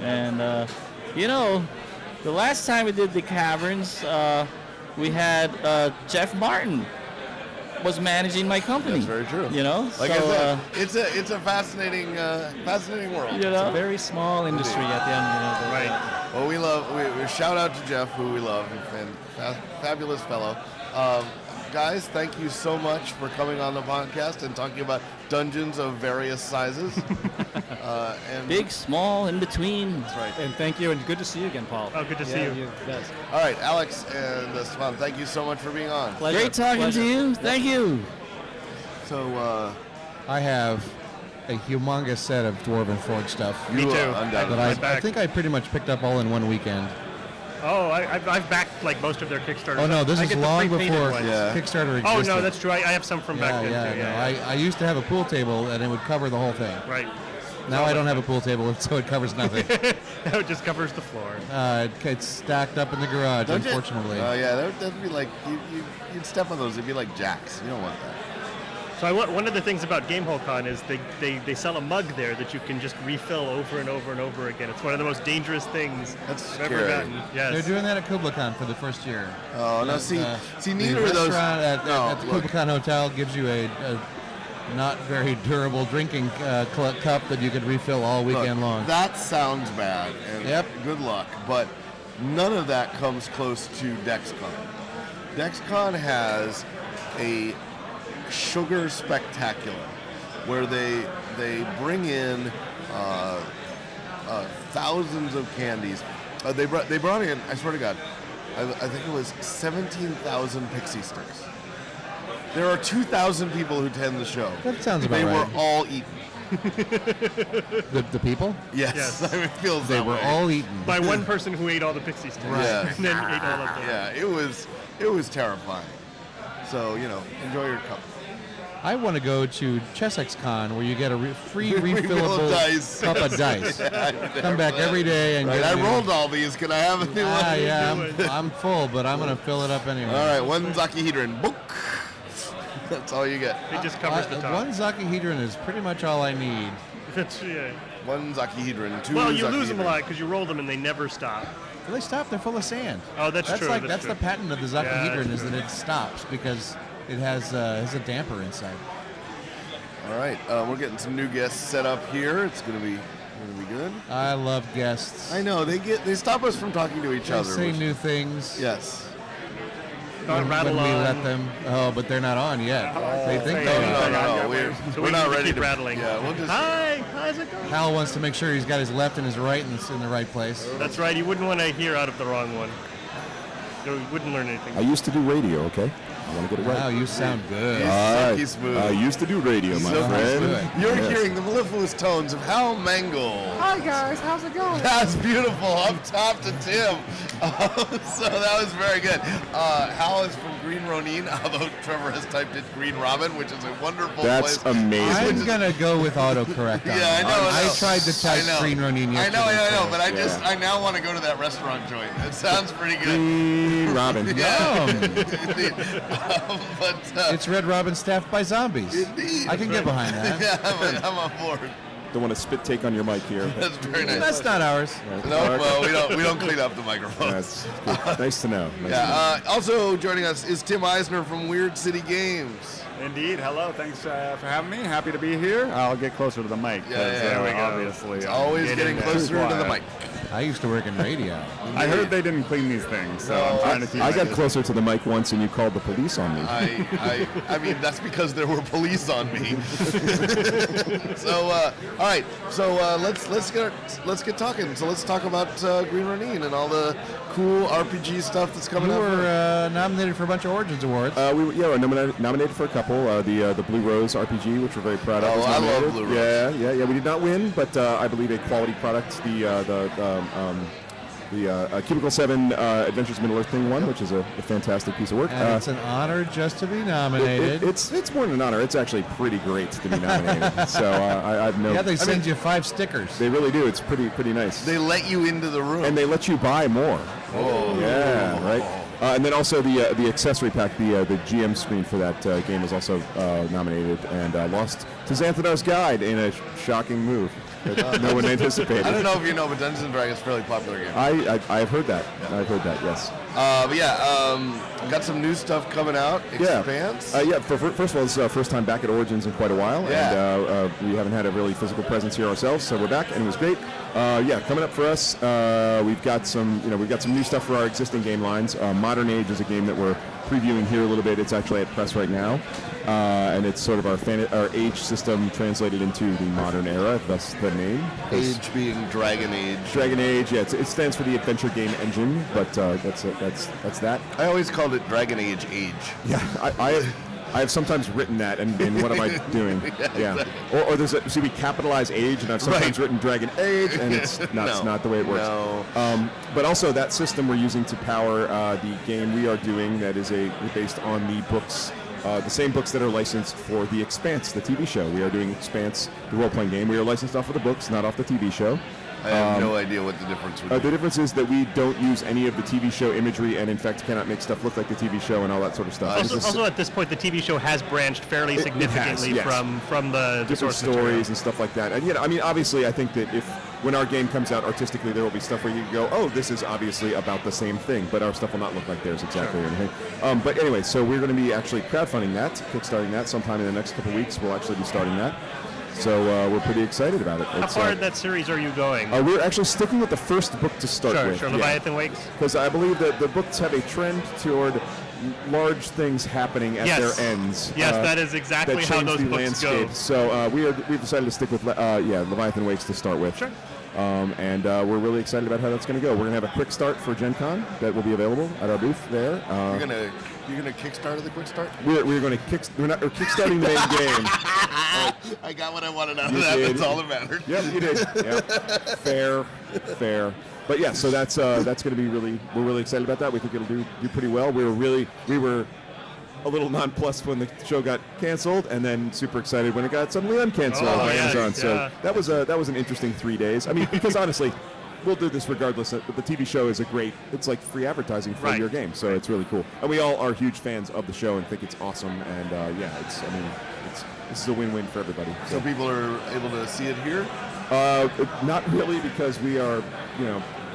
[SPEAKER 17] And, the last time we did the caverns, we had Jeff Martin was managing my company.
[SPEAKER 2] That's very true. Like
[SPEAKER 17] so,
[SPEAKER 2] I said, it's a fascinating world.
[SPEAKER 18] It's a very small industry at the end.
[SPEAKER 3] Right.
[SPEAKER 2] Well, we shout out to Jeff, who we love, and fabulous fellow. Guys, thank you so much for coming on the podcast and talking about dungeons of various sizes. And
[SPEAKER 17] big, small, in between.
[SPEAKER 2] That's right.
[SPEAKER 18] And thank you, and good to see you again, Paul.
[SPEAKER 3] Oh, good to see you.
[SPEAKER 18] Yes.
[SPEAKER 2] All right, Alex and Stefan, thank you so much for being on.
[SPEAKER 18] Pleasure.
[SPEAKER 17] Great talking to you. Thank you.
[SPEAKER 2] So,
[SPEAKER 4] I have a humongous set of Dwarven Forge stuff.
[SPEAKER 3] Me too.
[SPEAKER 4] That I think I pretty much picked up all in one weekend.
[SPEAKER 3] Oh, I've backed like most of their Kickstarters.
[SPEAKER 4] Oh no, this
[SPEAKER 3] I
[SPEAKER 4] is
[SPEAKER 3] get the
[SPEAKER 4] long
[SPEAKER 3] pre-painted
[SPEAKER 4] before
[SPEAKER 3] ones.
[SPEAKER 4] Kickstarter existed.
[SPEAKER 3] Oh no, that's true. I have some from back then too.
[SPEAKER 4] No, I used to have a pool table and it would cover the whole thing.
[SPEAKER 3] Right.
[SPEAKER 4] Now I don't have a pool table, so it covers nothing.
[SPEAKER 3] Now it just covers the floor.
[SPEAKER 4] It's stacked up in the garage, unfortunately.
[SPEAKER 2] Oh yeah, that'd be like you'd step on those. It'd be like jacks. You don't want that.
[SPEAKER 3] So one of the things about GameholeCon is they sell a mug there that you can just refill over and over and over again. It's one of the most dangerous things I've ever gotten. Yes.
[SPEAKER 4] They're doing that at KublaCon for the first year.
[SPEAKER 2] Oh no! See, neither
[SPEAKER 4] the
[SPEAKER 2] of those.
[SPEAKER 4] Restaurant at the KublaCon Hotel gives you a not very durable drinking cup that you could refill all weekend long.
[SPEAKER 2] That sounds bad. And good luck, but none of that comes close to DexCon. DexCon has a sugar spectacular where they bring in thousands of candies. They brought in, I swear to God, I think it was 17,000 pixie sticks. There are 2,000 people who attend the show.
[SPEAKER 4] That sounds about
[SPEAKER 2] They
[SPEAKER 4] right.
[SPEAKER 2] were all eaten.
[SPEAKER 4] The people?
[SPEAKER 2] Yes. I mean, it feels
[SPEAKER 4] they
[SPEAKER 2] that
[SPEAKER 4] were
[SPEAKER 2] way.
[SPEAKER 4] all eaten
[SPEAKER 3] by one person who ate all the pixie sticks.
[SPEAKER 2] Yeah.
[SPEAKER 3] And then ate all of them.
[SPEAKER 2] Yeah, it was terrifying. So, enjoy your cup.
[SPEAKER 4] I want to go to ChessXCon where you get a free
[SPEAKER 2] Refill
[SPEAKER 4] refillable
[SPEAKER 2] of dice.
[SPEAKER 4] cup of dice.
[SPEAKER 2] Yeah,
[SPEAKER 4] Come back every day and
[SPEAKER 2] right,
[SPEAKER 4] get
[SPEAKER 2] I rolled all these. Can I have a new one?
[SPEAKER 4] Yeah, I'm full, but I'm going to fill it up anyway.
[SPEAKER 2] All right, one Zakihedron. Book. That's all you get.
[SPEAKER 3] It just covers the top.
[SPEAKER 4] One Zakihedron is pretty much all I need.
[SPEAKER 3] That's, yeah.
[SPEAKER 2] One Zakihedron, two
[SPEAKER 3] Well, you lose
[SPEAKER 2] Zakihedron.
[SPEAKER 3] them a lot because you roll them and they never stop.
[SPEAKER 4] Do they stop? They're full of sand.
[SPEAKER 3] Oh, that's true.
[SPEAKER 4] That's the patent of the Zakahedron is that it stops because it has a damper inside.
[SPEAKER 2] All right, we're getting some new guests set up here. It's gonna be good.
[SPEAKER 4] I love guests.
[SPEAKER 2] I know they stop us from talking to each
[SPEAKER 4] They
[SPEAKER 2] other.
[SPEAKER 4] say new things.
[SPEAKER 2] Yes.
[SPEAKER 4] When we let them. Oh, but they're not on yet. They think they are.
[SPEAKER 2] No. We're not ready
[SPEAKER 3] keep
[SPEAKER 2] to
[SPEAKER 3] rattling.
[SPEAKER 2] Yeah, we'll just.
[SPEAKER 3] Hi, how's it going?
[SPEAKER 4] Hal wants to make sure he's got his left and his right in the right place.
[SPEAKER 3] That's right. You wouldn't want to hear out of the wrong one. You wouldn't learn anything.
[SPEAKER 19] I used to do radio, okay? I want to get it right.
[SPEAKER 4] Wow, you sound good.
[SPEAKER 2] Silky smooth.
[SPEAKER 19] I used to do radio, my
[SPEAKER 2] Silky
[SPEAKER 19] friend.
[SPEAKER 2] smooth. You're hearing the mellifluous tones of Hal Mangle.
[SPEAKER 20] Hi guys, how's it going?
[SPEAKER 2] That's beautiful. Up top to Tim. So that was very good. Hal is from Green Ronin, although Trevor has typed in Green Robin, which is a wonderful
[SPEAKER 19] That's
[SPEAKER 2] place.
[SPEAKER 19] amazing.
[SPEAKER 4] I'm gonna go with autocorrect.
[SPEAKER 2] Yeah, I know.
[SPEAKER 4] I tried to type Green Ronin yesterday.
[SPEAKER 2] I know, but I now want to go to that restaurant joint. It sounds pretty good.
[SPEAKER 19] Green Robin.
[SPEAKER 2] But
[SPEAKER 4] it's Red Robin staffed by zombies.
[SPEAKER 2] Indeed.
[SPEAKER 4] I can get behind that.
[SPEAKER 2] Yeah, I'm on board.
[SPEAKER 19] Don't want to spit take on your mic here.
[SPEAKER 2] That's very nice.
[SPEAKER 4] That's not ours.
[SPEAKER 2] No, well, we don't clean up the microphones.
[SPEAKER 19] That's good. Nice to know.
[SPEAKER 2] Also joining us is Tim Eisner from Weird City Games.
[SPEAKER 21] Indeed. Hello. Thanks for having me. Happy to be here. I'll get closer to the mic.
[SPEAKER 2] There we go.
[SPEAKER 21] Obviously,
[SPEAKER 2] it's always getting closer to the mic.
[SPEAKER 4] I used to work in radio.
[SPEAKER 21] I heard they didn't clean these things, so I'm trying to keep
[SPEAKER 19] I got closer to the mic once, and you called the police on me.
[SPEAKER 2] I mean, that's because there were police on me. So, all right. So let's get talking. So let's talk about Green Ronin and all the cool RPG stuff that's coming
[SPEAKER 4] You
[SPEAKER 2] up.
[SPEAKER 4] were nominated for a bunch of Origins Awards.
[SPEAKER 19] We were nominated for a couple. The Blue Rose RPG, which we're very proud of.
[SPEAKER 2] Oh,
[SPEAKER 19] was
[SPEAKER 2] I
[SPEAKER 19] nominated.
[SPEAKER 2] love Blue Rose.
[SPEAKER 19] Yeah. We did not win, but I believe a quality product. The Cubicle 7 Adventures Middle Earth thing won, which is a fantastic piece of work.
[SPEAKER 4] And it's an honor just to be nominated.
[SPEAKER 19] It's more than an honor. It's actually pretty great to be nominated. So I've no.
[SPEAKER 4] Yeah, they send you 5 stickers.
[SPEAKER 19] They really do. It's pretty nice.
[SPEAKER 2] They let you into the room,
[SPEAKER 19] and they let you buy more.
[SPEAKER 2] Oh,
[SPEAKER 19] yeah, right. And then also the accessory pack, the GM screen for that game was also nominated and lost to Xanthanar's Guide in a shocking move that no one anticipated.
[SPEAKER 2] I don't know if you know, but Dungeons and Dragons is a fairly popular game.
[SPEAKER 19] I've heard that. Yeah. I've heard that. Yes.
[SPEAKER 2] Got some new stuff coming out. Expanse.
[SPEAKER 19] First of all, this is our first time back at Origins in quite a while, and we haven't had a really physical presence here ourselves, so we're back, and it was great. Coming up for us, we've got some new stuff for our existing game lines. Modern Age is a game that we're previewing here a little bit. It's actually at press right now, and it's sort of our Age system translated into the modern era, thus the name.
[SPEAKER 2] Age being Dragon Age.
[SPEAKER 19] Dragon Age, yeah. It stands for the Adventure Game Engine, but that's that.
[SPEAKER 2] I always called it Dragon Age Age.
[SPEAKER 19] Yeah, I have sometimes written that, and what am I doing?
[SPEAKER 2] Yeah. Exactly.
[SPEAKER 19] Or there's we capitalize Age, and I've sometimes written Dragon Age, and it's not the way it works.
[SPEAKER 2] No.
[SPEAKER 19] But also that system we're using to power the game we are doing that is based on the books. The same books that are licensed for The Expanse, the TV show. We are doing Expanse, the role-playing game. We are licensed off of the books, not off the TV show.
[SPEAKER 2] I have no idea what the difference would be.
[SPEAKER 19] The difference is that we don't use any of the TV show imagery and, in fact, cannot make stuff look like the TV show and all that sort of stuff.
[SPEAKER 3] Also, at this point, the TV show has branched fairly significantly from the
[SPEAKER 19] different
[SPEAKER 3] source
[SPEAKER 19] stories
[SPEAKER 3] material.
[SPEAKER 19] and stuff like that. And, I mean, obviously, I think that when our game comes out artistically, there will be stuff where you can go, oh, this is obviously about the same thing, but our stuff will not look like theirs exactly or anything. But anyway, so we're going to be actually crowdfunding that, kickstarting that sometime in the next couple of weeks. We'll actually be starting that. So we're pretty excited about it.
[SPEAKER 3] How far in that series are you going?
[SPEAKER 19] We're actually sticking with the first book to start with.
[SPEAKER 3] Sure, Leviathan Wakes?
[SPEAKER 19] Because I believe that the books have a trend toward large things happening at their ends.
[SPEAKER 3] Yes, that is exactly
[SPEAKER 19] that
[SPEAKER 3] how those
[SPEAKER 19] change the
[SPEAKER 3] books
[SPEAKER 19] landscape.
[SPEAKER 3] go.
[SPEAKER 19] So we've decided to stick with Leviathan Wakes to start with.
[SPEAKER 3] Sure.
[SPEAKER 19] And we're really excited about how that's going to go. We're going to have a quick start for Gen Con that will be available at our booth there.
[SPEAKER 2] You're gonna Kickstarter the quick start?
[SPEAKER 19] We're going to we're kickstarting the main game.
[SPEAKER 2] I got what I wanted out of that. That's all that mattered.
[SPEAKER 19] Yep, you did. Yep. Fair. But yeah, so that's going to be we're really excited about that. We think it'll do pretty well. We were a little nonplussed when the show got canceled, and then super excited when it got suddenly uncanceled on Amazon. So that was an interesting 3 days. I mean, because honestly, we'll do this regardless. But the TV show is it's like free advertising for your game, so it's really cool. And we all are huge fans of the show and think it's awesome. And this is a win-win for everybody.
[SPEAKER 2] So people are able to see it here?
[SPEAKER 19] Not really, because we are,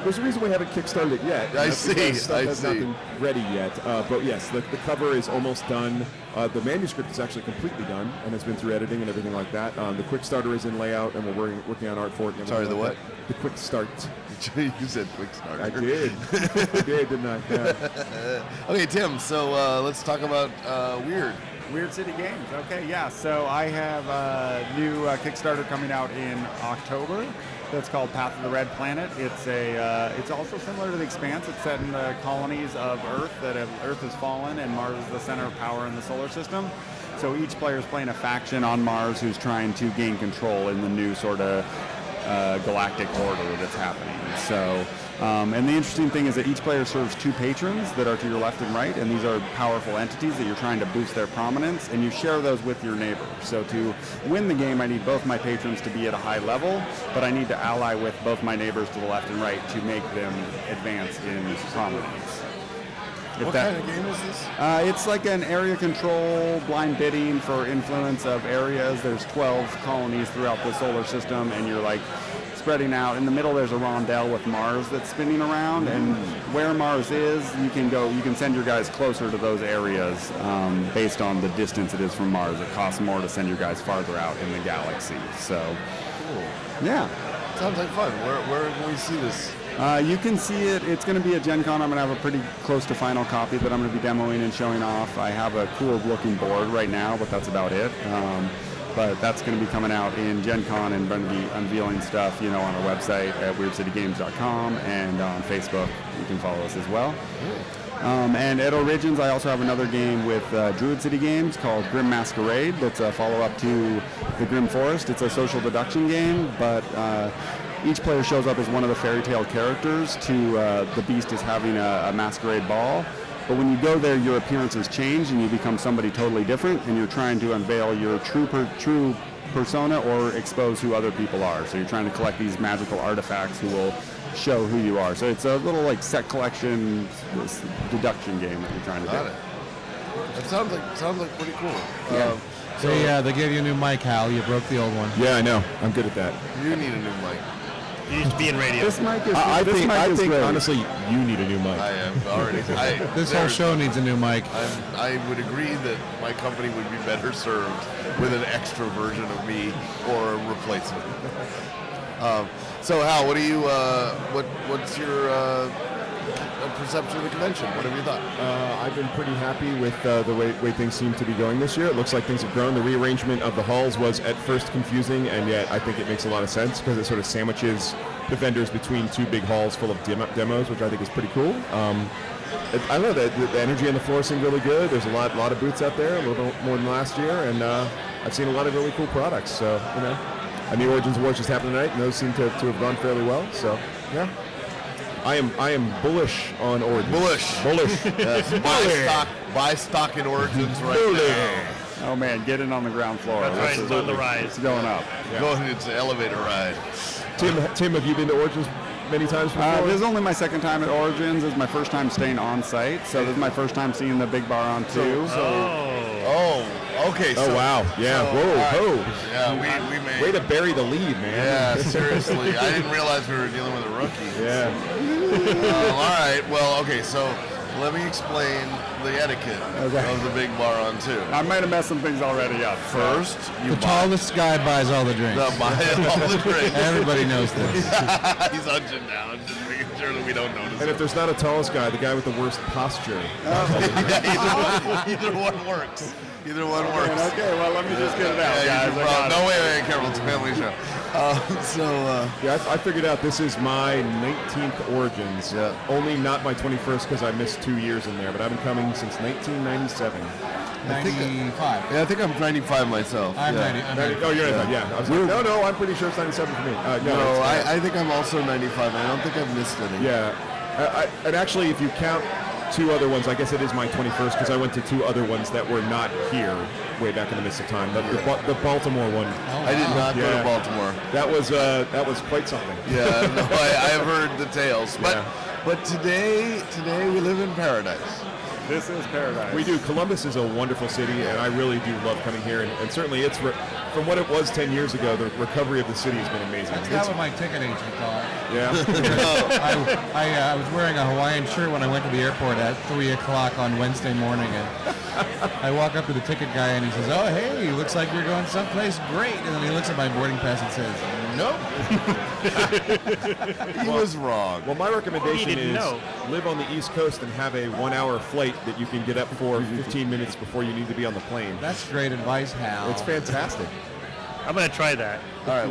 [SPEAKER 19] there's a reason we haven't kickstarted it yet.
[SPEAKER 2] I
[SPEAKER 19] That's
[SPEAKER 2] see,
[SPEAKER 19] because stuff
[SPEAKER 2] I
[SPEAKER 19] has not
[SPEAKER 2] see.
[SPEAKER 19] been ready yet. But yes, the cover is almost done. The manuscript is actually completely done and has been through editing and everything like that. The quick starter is in layout, and we're working on art for it. And
[SPEAKER 2] Sorry,
[SPEAKER 19] everything
[SPEAKER 2] the
[SPEAKER 19] like
[SPEAKER 2] what?
[SPEAKER 19] that. The quick start.
[SPEAKER 2] You said quick starter.
[SPEAKER 19] I did. I did, didn't I? Yeah.
[SPEAKER 2] Okay, Tim. So let's talk about
[SPEAKER 21] Weird City Games. Okay, yeah. So I have a new Kickstarter coming out in October. That's called Path of the Red Planet. It's also similar to The Expanse. It's set in the colonies of Earth Earth has fallen and Mars is the center of power in the solar system. So each player is playing a faction on Mars who's trying to gain control in the new sort of galactic order that's happening. So, and the interesting thing is that each player serves two patrons that are to your left and right, and these are powerful entities that you're trying to boost their prominence, and you share those with your neighbor. So to win the game, I need both my patrons to be at a high level, but I need to ally with both my neighbors to the left and right to make them advance in prominence.
[SPEAKER 2] What kind of game is this?
[SPEAKER 21] It's like an area control, blind bidding for influence of areas. There's 12 colonies throughout the solar system, and you're like spreading out. In the middle, there's a rondelle with Mars that's spinning around, and where Mars is, you can send your guys closer to those areas based on the distance it is from Mars. It costs more to send your guys farther out in the galaxy. So,
[SPEAKER 2] cool.
[SPEAKER 21] Yeah.
[SPEAKER 2] Sounds like fun. Where can we see this?
[SPEAKER 21] You can see it. It's going to be at Gen Con. I'm going to have a pretty close to final copy that I'm going to be demoing and showing off. I have a cool looking board right now, but that's about it. But that's going to be coming out in Gen Con, and going to be unveiling stuff, on our website at WeirdCityGames.com, and on Facebook. You can follow us as well. And at Origins, I also have another game with Druid City Games called Grim Masquerade. That's a follow-up to the Grim Forest. It's a social deduction game, but each player shows up as one of the fairy tale characters to the beast is having a masquerade ball. But when you go there, your appearances change and you become somebody totally different, and you're trying to unveil your true persona or expose who other people are. So you're trying to collect these magical artifacts who will show who you are. So it's a little like set collection deduction game that you're trying to do.
[SPEAKER 2] Got it. That sounds like pretty cool.
[SPEAKER 21] Yeah.
[SPEAKER 4] They gave you a new mic, Hal. You broke the old one.
[SPEAKER 19] Yeah, I know. I'm good at that.
[SPEAKER 2] You need a new mic.
[SPEAKER 3] You used to be in radio.
[SPEAKER 21] This mic is.
[SPEAKER 19] I think
[SPEAKER 21] great.
[SPEAKER 19] honestly, you need a new mic.
[SPEAKER 2] I am already.
[SPEAKER 4] This whole show needs a new mic.
[SPEAKER 2] I would agree that my company would be better served with an extra version of me or a replacement. So Hal, what do you? What's your perception of the convention? What have you thought?
[SPEAKER 19] I've been pretty happy with the way things seem to be going this year. It looks like things have grown. The rearrangement of the halls was at first confusing, and yet I think it makes a lot of sense because it sort of sandwiches the vendors between two big halls full of demos, which I think is pretty cool. I don't know, the energy on the floor seemed really good. There's a lot of booths out there, a little bit more than last year, and I've seen a lot of really cool products. So, and the Origins Awards just happened tonight, and those seem to have gone fairly well. So, yeah. I am bullish on Origins. Bullish.
[SPEAKER 2] Yes, buy stock in Origins right now.
[SPEAKER 21] Oh man, get in on the ground floor.
[SPEAKER 3] That's right, it's on the rise.
[SPEAKER 21] It's going up.
[SPEAKER 2] Yeah. It's an elevator ride.
[SPEAKER 19] Tim, have you been to Origins many times before?
[SPEAKER 21] This is only my second time at Origins. This is my first time staying on site. So this is my first time seeing the big bar on too.
[SPEAKER 2] Okay.
[SPEAKER 19] Oh wow. Yeah. Whoa.
[SPEAKER 2] Yeah, we made.
[SPEAKER 19] Way to bury the lead, man.
[SPEAKER 2] Yeah, seriously. I didn't realize we were dealing with a rookie.
[SPEAKER 19] Yeah.
[SPEAKER 2] All right. Well, okay. So let me explain the etiquette of the big bar on two.
[SPEAKER 21] I might have messed some things already up.
[SPEAKER 2] First,
[SPEAKER 4] The tallest guy buys all the drinks.
[SPEAKER 2] Buy all the drinks.
[SPEAKER 4] Everybody knows this.
[SPEAKER 2] He's hunching down, just making sure that we don't notice.
[SPEAKER 19] And if there's not a tallest guy, the guy with the worst posture.
[SPEAKER 2] Either one works. Either one works.
[SPEAKER 21] Okay, well, let me just get it out, guys.
[SPEAKER 2] No, wait, careful. It's a family show.
[SPEAKER 19] I figured out this is my 19th Origins. Only not my 21st because I missed 2 years in there, but I've been coming since 1997.
[SPEAKER 4] 95.
[SPEAKER 2] I think I'm 95 myself.
[SPEAKER 4] I'm 90.
[SPEAKER 19] Oh, you're 95. Yeah. I was like, no, I'm pretty sure it's 97 for me.
[SPEAKER 2] No, I think I'm also 95. I don't think I've missed any.
[SPEAKER 19] Yeah. And actually, if you count two other ones, I guess it is my 21st because I went to two other ones that were not here way back in the midst of time. The Baltimore one.
[SPEAKER 2] I did not go to Baltimore.
[SPEAKER 19] That was quite something.
[SPEAKER 2] Yeah, no, I have heard the tales. But today we live in paradise.
[SPEAKER 21] This is paradise.
[SPEAKER 19] We do. Columbus is a wonderful city, and I really do love coming here. And certainly, it's from what it was 10 years ago, the recovery of the city has been amazing.
[SPEAKER 4] That's not what my ticket agent thought.
[SPEAKER 19] Yeah.
[SPEAKER 4] I was wearing a Hawaiian shirt when I went to the airport at 3 o'clock on Wednesday morning, and I walk up to the ticket guy, and he says, "Oh, hey, looks like you're going someplace great." And then he looks at my boarding pass and says, "Nope."
[SPEAKER 2] He was wrong.
[SPEAKER 19] Well, my recommendation
[SPEAKER 3] He didn't
[SPEAKER 19] is
[SPEAKER 3] know.
[SPEAKER 19] live on the East Coast and have a 1-hour flight that you can get up for 15 minutes before you need to be on the plane.
[SPEAKER 4] That's great advice, Hal.
[SPEAKER 19] It's fantastic.
[SPEAKER 3] I'm going to try that.
[SPEAKER 2] All right,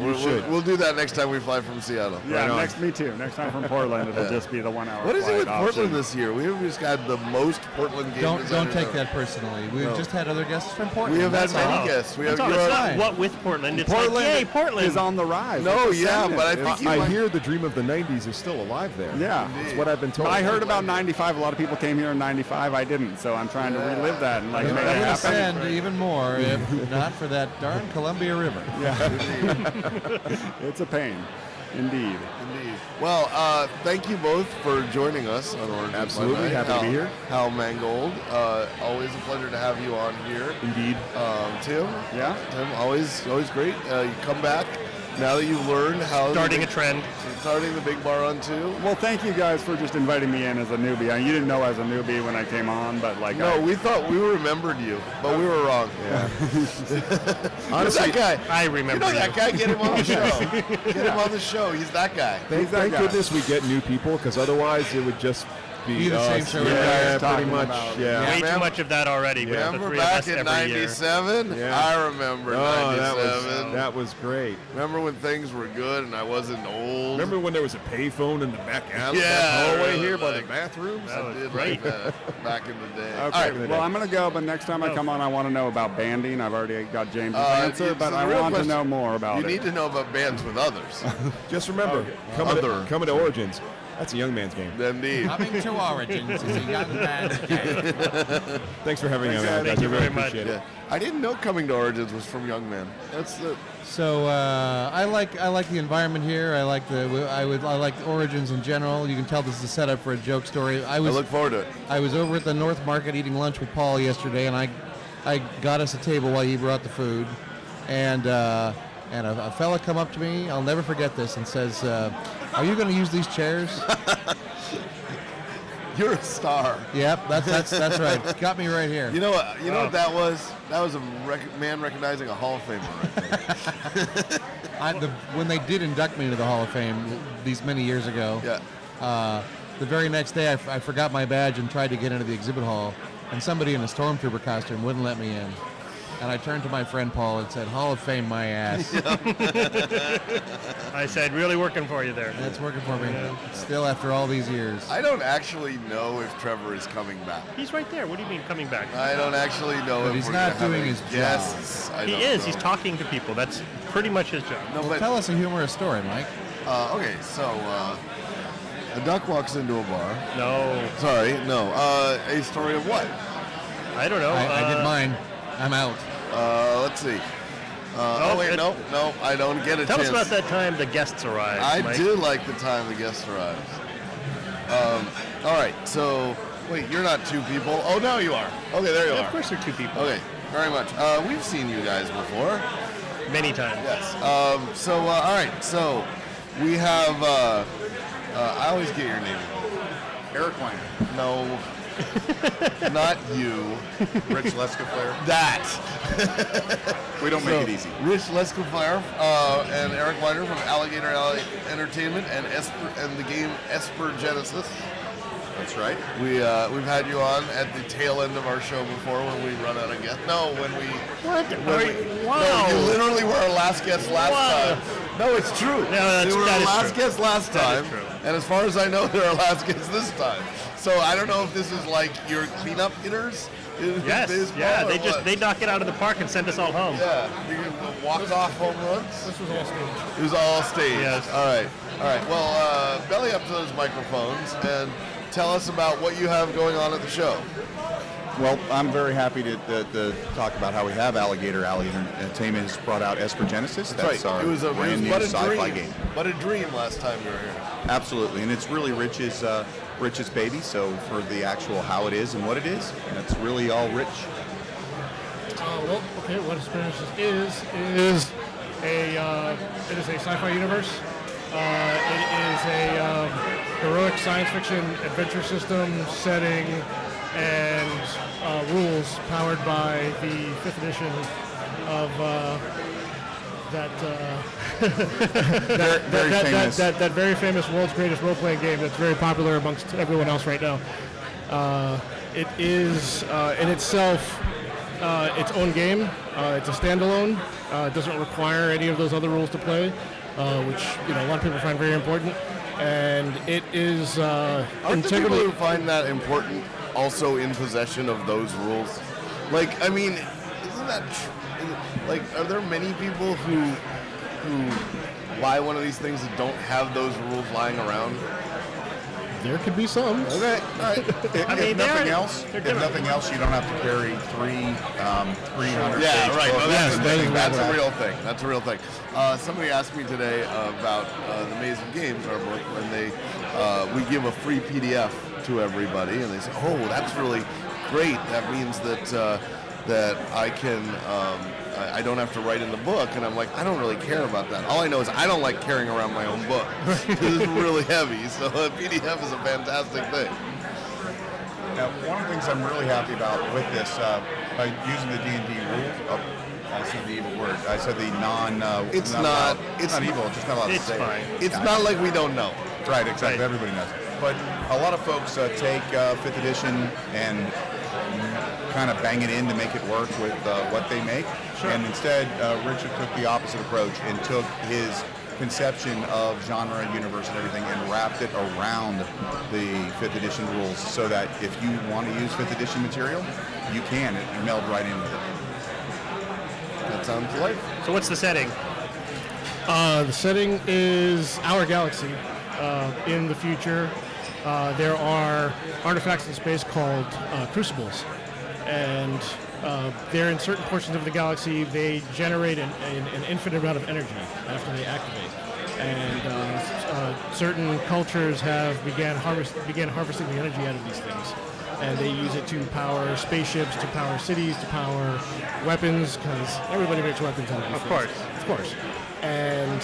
[SPEAKER 2] we'll do that next time we fly from Seattle.
[SPEAKER 21] Yeah,
[SPEAKER 19] Right
[SPEAKER 21] me too. Next time from Portland, it'll just be the 1 hour.
[SPEAKER 2] What is it
[SPEAKER 21] flight
[SPEAKER 2] with
[SPEAKER 21] option.
[SPEAKER 2] Portland this year? We have just got the most Portland game
[SPEAKER 4] Don't
[SPEAKER 2] designers
[SPEAKER 4] take
[SPEAKER 2] ever.
[SPEAKER 4] that personally. We've
[SPEAKER 2] No.
[SPEAKER 4] just had other guests from Portland.
[SPEAKER 2] We have had
[SPEAKER 4] That's
[SPEAKER 2] many
[SPEAKER 4] all.
[SPEAKER 2] guests. We
[SPEAKER 3] It's
[SPEAKER 2] have
[SPEAKER 3] not what with Portland. It's like, yay, Portland.
[SPEAKER 21] is on the rise.
[SPEAKER 2] No,
[SPEAKER 21] It's
[SPEAKER 2] yeah,
[SPEAKER 21] ascendant.
[SPEAKER 2] but I think
[SPEAKER 19] I hear the dream of the 90s is still alive there.
[SPEAKER 21] Yeah.
[SPEAKER 19] That's what I've been told.
[SPEAKER 21] But I heard about 95. A lot of people came here in 95. I didn't, so I'm trying to relive that and like
[SPEAKER 4] It
[SPEAKER 21] make
[SPEAKER 4] would
[SPEAKER 21] it happen.
[SPEAKER 4] ascend even more if not for that darn Columbia River.
[SPEAKER 21] It's a pain, indeed.
[SPEAKER 2] Indeed. Well, thank you both for joining us on Orange.
[SPEAKER 19] Absolutely, happy to be here.
[SPEAKER 2] Hal Mangold, always a pleasure to have you on here.
[SPEAKER 19] Indeed.
[SPEAKER 2] Tim,
[SPEAKER 21] Yeah.
[SPEAKER 2] Tim, always great. You come back now that you've learned how
[SPEAKER 3] Starting a trend.
[SPEAKER 2] starting the Big Bar on 2.
[SPEAKER 21] Well, thank you guys for just inviting me in as a newbie. I mean, you didn't know I was a newbie when I came on, but like
[SPEAKER 2] No, we thought we remembered you, but we were wrong.
[SPEAKER 21] Yeah.
[SPEAKER 2] Honestly, that guy.
[SPEAKER 3] I remember
[SPEAKER 2] You know that
[SPEAKER 3] you.
[SPEAKER 2] guy? Get him on the show. Get him on the show. He's that guy.
[SPEAKER 19] Thank goodness we get new people, because otherwise it would just
[SPEAKER 4] Be the same
[SPEAKER 19] us.
[SPEAKER 4] show
[SPEAKER 19] Yeah,
[SPEAKER 21] everybody's
[SPEAKER 19] pretty
[SPEAKER 21] talking
[SPEAKER 19] much.
[SPEAKER 21] about.
[SPEAKER 19] Yeah.
[SPEAKER 3] Way too much of that already. With the
[SPEAKER 2] Remember
[SPEAKER 3] three of
[SPEAKER 2] back
[SPEAKER 3] us
[SPEAKER 2] in
[SPEAKER 3] every year.
[SPEAKER 2] '97?
[SPEAKER 19] Yeah.
[SPEAKER 2] I remember
[SPEAKER 19] Oh,
[SPEAKER 2] '97.
[SPEAKER 19] that was great.
[SPEAKER 2] Remember when things were good and I wasn't old?
[SPEAKER 19] Remember when there was a payphone in the back alley,
[SPEAKER 2] Yeah,
[SPEAKER 19] back hallway
[SPEAKER 2] really,
[SPEAKER 19] here by
[SPEAKER 2] like-
[SPEAKER 19] the bathrooms?
[SPEAKER 2] I did like that back in the day.
[SPEAKER 21] Okay,
[SPEAKER 2] All right.
[SPEAKER 21] well, I'm going to go, but next time I come on, I want to know about banding. I've already got James' answer,
[SPEAKER 2] so
[SPEAKER 21] but
[SPEAKER 2] the
[SPEAKER 21] I
[SPEAKER 2] real
[SPEAKER 21] want to
[SPEAKER 2] question-
[SPEAKER 21] know more about
[SPEAKER 2] You
[SPEAKER 21] it.
[SPEAKER 2] need to know about bands with others.
[SPEAKER 19] Just remember, coming to Origins, that's a young man's game.
[SPEAKER 2] Indeed.
[SPEAKER 4] Coming to Origins is a young man's game.
[SPEAKER 19] Thanks for having me on, guys.
[SPEAKER 3] Thank you
[SPEAKER 19] I really
[SPEAKER 3] very much.
[SPEAKER 19] appreciate it.
[SPEAKER 2] I didn't know Coming to Origins was from Young Man. That's the.
[SPEAKER 4] So I like the environment here. I like Origins in general. You can tell this is a setup for a joke story.
[SPEAKER 2] I look forward to it.
[SPEAKER 4] I was over at the North Market eating lunch with Paul yesterday, and I got us a table while he brought the food, and a fella come up to me. I'll never forget this, and says, "Are you going to use these chairs?"
[SPEAKER 2] You're a star.
[SPEAKER 4] Yep, that's right. Got me right here.
[SPEAKER 2] You know what? You know what that was? That was a man recognizing a Hall of Famer. Right there.
[SPEAKER 4] When they did induct me into the Hall of Fame these many years ago, the very next day I forgot my badge and tried to get into the exhibit hall, and somebody in a stormtrooper costume wouldn't let me in. And I turned to my friend Paul and said, "Hall of Fame, my ass."
[SPEAKER 3] I said, really working for you there.
[SPEAKER 4] That's working for me. Still after all these years.
[SPEAKER 2] I don't actually know if Trevor is coming back.
[SPEAKER 3] He's right there. What do you mean coming back?
[SPEAKER 2] I don't actually know
[SPEAKER 4] But
[SPEAKER 2] if
[SPEAKER 4] he's
[SPEAKER 2] we're
[SPEAKER 4] not
[SPEAKER 2] gonna have
[SPEAKER 4] doing
[SPEAKER 2] any
[SPEAKER 4] his job.
[SPEAKER 2] guests. I
[SPEAKER 3] He
[SPEAKER 2] don't
[SPEAKER 3] is.
[SPEAKER 2] know.
[SPEAKER 3] He's talking to people. That's pretty much his job.
[SPEAKER 2] No, but
[SPEAKER 4] Tell us a humorous story, Mike.
[SPEAKER 2] okay. So a duck walks into a bar.
[SPEAKER 3] No.
[SPEAKER 2] Sorry, no. A story of what?
[SPEAKER 3] I don't know.
[SPEAKER 4] I did mine. I'm out.
[SPEAKER 2] Let's see. Wait, no, I don't get a
[SPEAKER 3] Tell
[SPEAKER 2] chance.
[SPEAKER 3] us about that time the guests arrived.
[SPEAKER 2] I
[SPEAKER 3] Mike.
[SPEAKER 2] do like the time the guest arrives. All right, so wait, you're not two people. Oh, no, you are. Okay, there you
[SPEAKER 3] Yeah,
[SPEAKER 2] are.
[SPEAKER 3] of course they're two people.
[SPEAKER 2] Okay, very much. We've seen you guys before.
[SPEAKER 3] Many times.
[SPEAKER 2] Yes. All right, so we have. I always get your name.
[SPEAKER 21] Eric Weiner.
[SPEAKER 2] No. Not you.
[SPEAKER 20] Rich Lescaflair.
[SPEAKER 2] That.
[SPEAKER 20] We don't make it easy.
[SPEAKER 2] Rich Lescaflair and Eric Weiner from Alligator Alley Entertainment and the game Esper Genesis.
[SPEAKER 20] That's right.
[SPEAKER 2] We've had you on at the tail end of our show before when we run out of guests. No, when we.
[SPEAKER 3] What?
[SPEAKER 2] Wow.
[SPEAKER 3] Wow.
[SPEAKER 2] No, you literally were our last guest last time. No, it's true.
[SPEAKER 3] No,
[SPEAKER 2] they were
[SPEAKER 3] that
[SPEAKER 2] our
[SPEAKER 3] is
[SPEAKER 2] last
[SPEAKER 3] true.
[SPEAKER 2] guest last
[SPEAKER 3] That
[SPEAKER 2] time.
[SPEAKER 3] is true.
[SPEAKER 2] And as far as I know, they're our last guest this time. So I don't know if this is like your cleanup hitters. in
[SPEAKER 3] Yes.
[SPEAKER 2] baseball
[SPEAKER 3] Yeah.
[SPEAKER 2] or what.
[SPEAKER 3] They knock it out of the park and send us all home.
[SPEAKER 2] Yeah, you walked off home runs.
[SPEAKER 13] This was all staged.
[SPEAKER 2] It was all staged.
[SPEAKER 3] Yes.
[SPEAKER 2] All right. Well, belly up to those microphones and tell us about what you have going on at the show.
[SPEAKER 20] Well, I'm very happy to talk about how we have Alligator Alley Entertainment has brought out Esper Genesis.
[SPEAKER 2] That's right.
[SPEAKER 20] Our
[SPEAKER 2] It was
[SPEAKER 20] brand new
[SPEAKER 2] but a
[SPEAKER 20] sci-fi
[SPEAKER 2] dream.
[SPEAKER 20] game.
[SPEAKER 2] But a dream last time you were here.
[SPEAKER 20] Absolutely, and it's really Rich's baby. So for the actual how it is and what it is, that's really all Rich.
[SPEAKER 1] Well, okay. What Esper Genesis is it is a sci-fi universe. It is a heroic science fiction adventure system setting and rules powered by the 5th edition of that very famous world's greatest role-playing game that's very popular amongst everyone else right now. It is in itself its own game. It's a standalone. It doesn't require any of those other rules to play, which a lot of people find very important. And it is
[SPEAKER 2] Aren't the people who find that important also in possession of those rules? Like, I mean, isn't that like? Are there many people who buy one of these things that don't have those rules lying around?
[SPEAKER 1] There could be some.
[SPEAKER 2] Okay, all right.
[SPEAKER 20] If nothing else, you don't have to carry 300.
[SPEAKER 2] Yeah, right. No, that's a real thing.
[SPEAKER 20] thing.
[SPEAKER 2] That's a real thing. Somebody asked me today about the Amazing Games, our book, when we give a free PDF to everybody, and they say, "Oh, that's really great. That means that I can." I don't have to write in the book, and I'm like, I don't really care about that. All I know is I don't like carrying around my own book. It's really heavy, so a PDF is a fantastic thing.
[SPEAKER 20] Now, one of the things I'm really happy about with this, by using the D&D rules, I said the evil word. I said the
[SPEAKER 2] It's not
[SPEAKER 20] evil. It's just not allowed to
[SPEAKER 2] it's
[SPEAKER 20] say
[SPEAKER 2] fine.
[SPEAKER 20] it.
[SPEAKER 2] It's not like we don't know.
[SPEAKER 20] Right, exactly. Everybody knows. But a lot of folks take 5th edition and kind of bang it in to make it work with what they make. Sure. And instead, Richard took the opposite approach and took his conception of genre and universe and everything and wrapped it around the 5th edition rules so that if you want to use 5th edition material, you can. It meld right in with it.
[SPEAKER 2] That sounds delightful.
[SPEAKER 3] So what's the setting?
[SPEAKER 1] The setting is our galaxy. In the future, there are artifacts in space called crucibles. And they're in certain portions of the galaxy. They generate an infinite amount of energy after they activate. And certain cultures have began harvesting the energy out of these things. And they use it to power spaceships, to power cities, to power weapons, because everybody makes weapons out of these things. Of course. And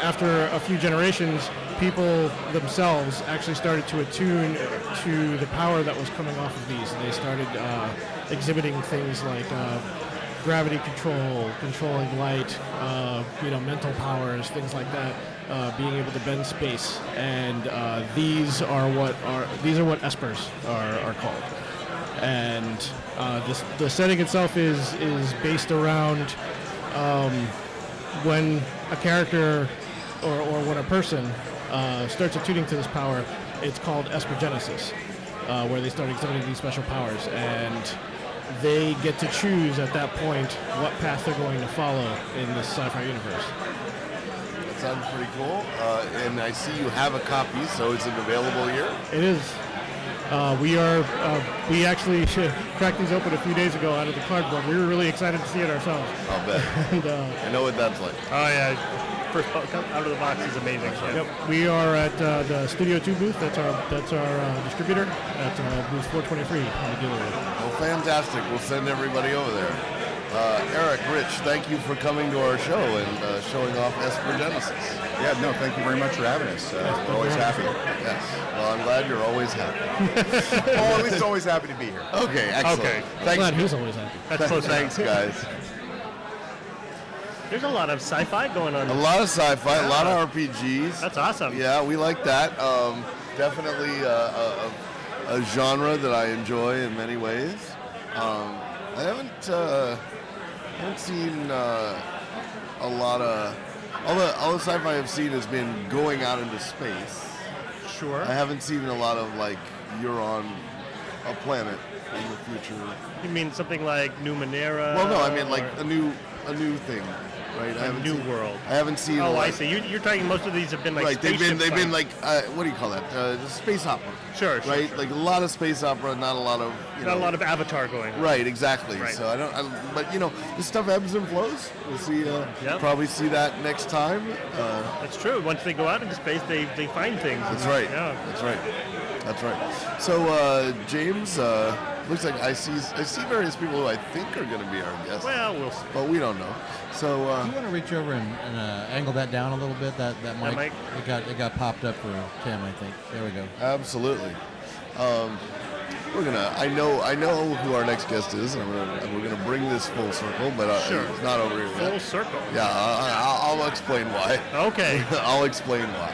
[SPEAKER 1] after a few generations, people themselves actually started to attune to the power that was coming off of these. And they started exhibiting things like gravity control, controlling light, mental powers, things like that, being able to bend space. And these are what espers are called. And the setting itself is based around when a character or when a person starts attuning to this power. It's called Esper Genesis, where they start exhibiting these special powers, and they get to choose at that point what path they're going to follow in this sci-fi universe.
[SPEAKER 2] That sounds pretty cool. And I see you have a copy, so is it available here?
[SPEAKER 1] It is. We actually cracked these open a few days ago out of the cardboard. We were really excited to see it ourselves.
[SPEAKER 2] I'll bet.
[SPEAKER 1] And,
[SPEAKER 2] I know what that's like.
[SPEAKER 3] Oh yeah, first out of the box is amazing.
[SPEAKER 1] Yep. We are at the Studio 2 booth. That's our distributor at booth 423 in the Gilroy.
[SPEAKER 2] Well, fantastic. We'll send everybody over there. Eric, Rich, thank you for coming to our show and showing off Esper Genesis.
[SPEAKER 20] Yeah, no, thank you very much for having us. We're always happy.
[SPEAKER 2] Yes. Well, I'm glad you're always happy.
[SPEAKER 20] Oh, at least always happy to be here.
[SPEAKER 2] Okay, excellent.
[SPEAKER 3] Okay.
[SPEAKER 1] I'm glad who's always happy.
[SPEAKER 3] That's close.
[SPEAKER 2] Thanks, guys.
[SPEAKER 3] There's a lot of sci-fi going on.
[SPEAKER 2] A lot of sci-fi, a lot of RPGs.
[SPEAKER 3] That's awesome.
[SPEAKER 2] Yeah, we like that. Definitely a genre that I enjoy in many ways. I haven't seen a lot of... All the sci-fi I've seen has been going out into space.
[SPEAKER 3] Sure.
[SPEAKER 2] I haven't seen a lot of, like, you're on a planet in the future.
[SPEAKER 3] You mean something like Numenera?
[SPEAKER 2] Well, no, I mean, like, a new thing. right?
[SPEAKER 3] A new world.
[SPEAKER 2] I haven't seen.
[SPEAKER 3] Oh, I
[SPEAKER 2] like,
[SPEAKER 3] see. You're talking. Most of these have been like
[SPEAKER 2] right. They've been
[SPEAKER 3] spaceship
[SPEAKER 2] like what do you call that? Space opera.
[SPEAKER 3] Sure.
[SPEAKER 2] Right.
[SPEAKER 3] Sure.
[SPEAKER 2] Like a lot of space opera, not a lot of.
[SPEAKER 3] Not a lot of Avatar going on.
[SPEAKER 2] Right. Exactly.
[SPEAKER 3] Right.
[SPEAKER 2] So but this stuff ebbs and flows. We'll see. Probably see that next time.
[SPEAKER 3] That's true. Once they go out into space, they find things.
[SPEAKER 2] That's right.
[SPEAKER 3] Yeah.
[SPEAKER 2] That's right. That's right. So James, looks like I see various people who I think are going to be our guests.
[SPEAKER 3] Well, we'll see.
[SPEAKER 2] But we don't know. So
[SPEAKER 4] do you want to reach over and angle that down a little bit? That mic. It got popped up for Tim, I think. There we go.
[SPEAKER 2] Absolutely. We're gonna. I know who our next guest is, and we're gonna bring this full circle, but
[SPEAKER 3] Sure.
[SPEAKER 2] it's not over here yet.
[SPEAKER 3] Full circle.
[SPEAKER 2] Yeah, I'll explain why.
[SPEAKER 3] Okay.
[SPEAKER 2] I'll explain why.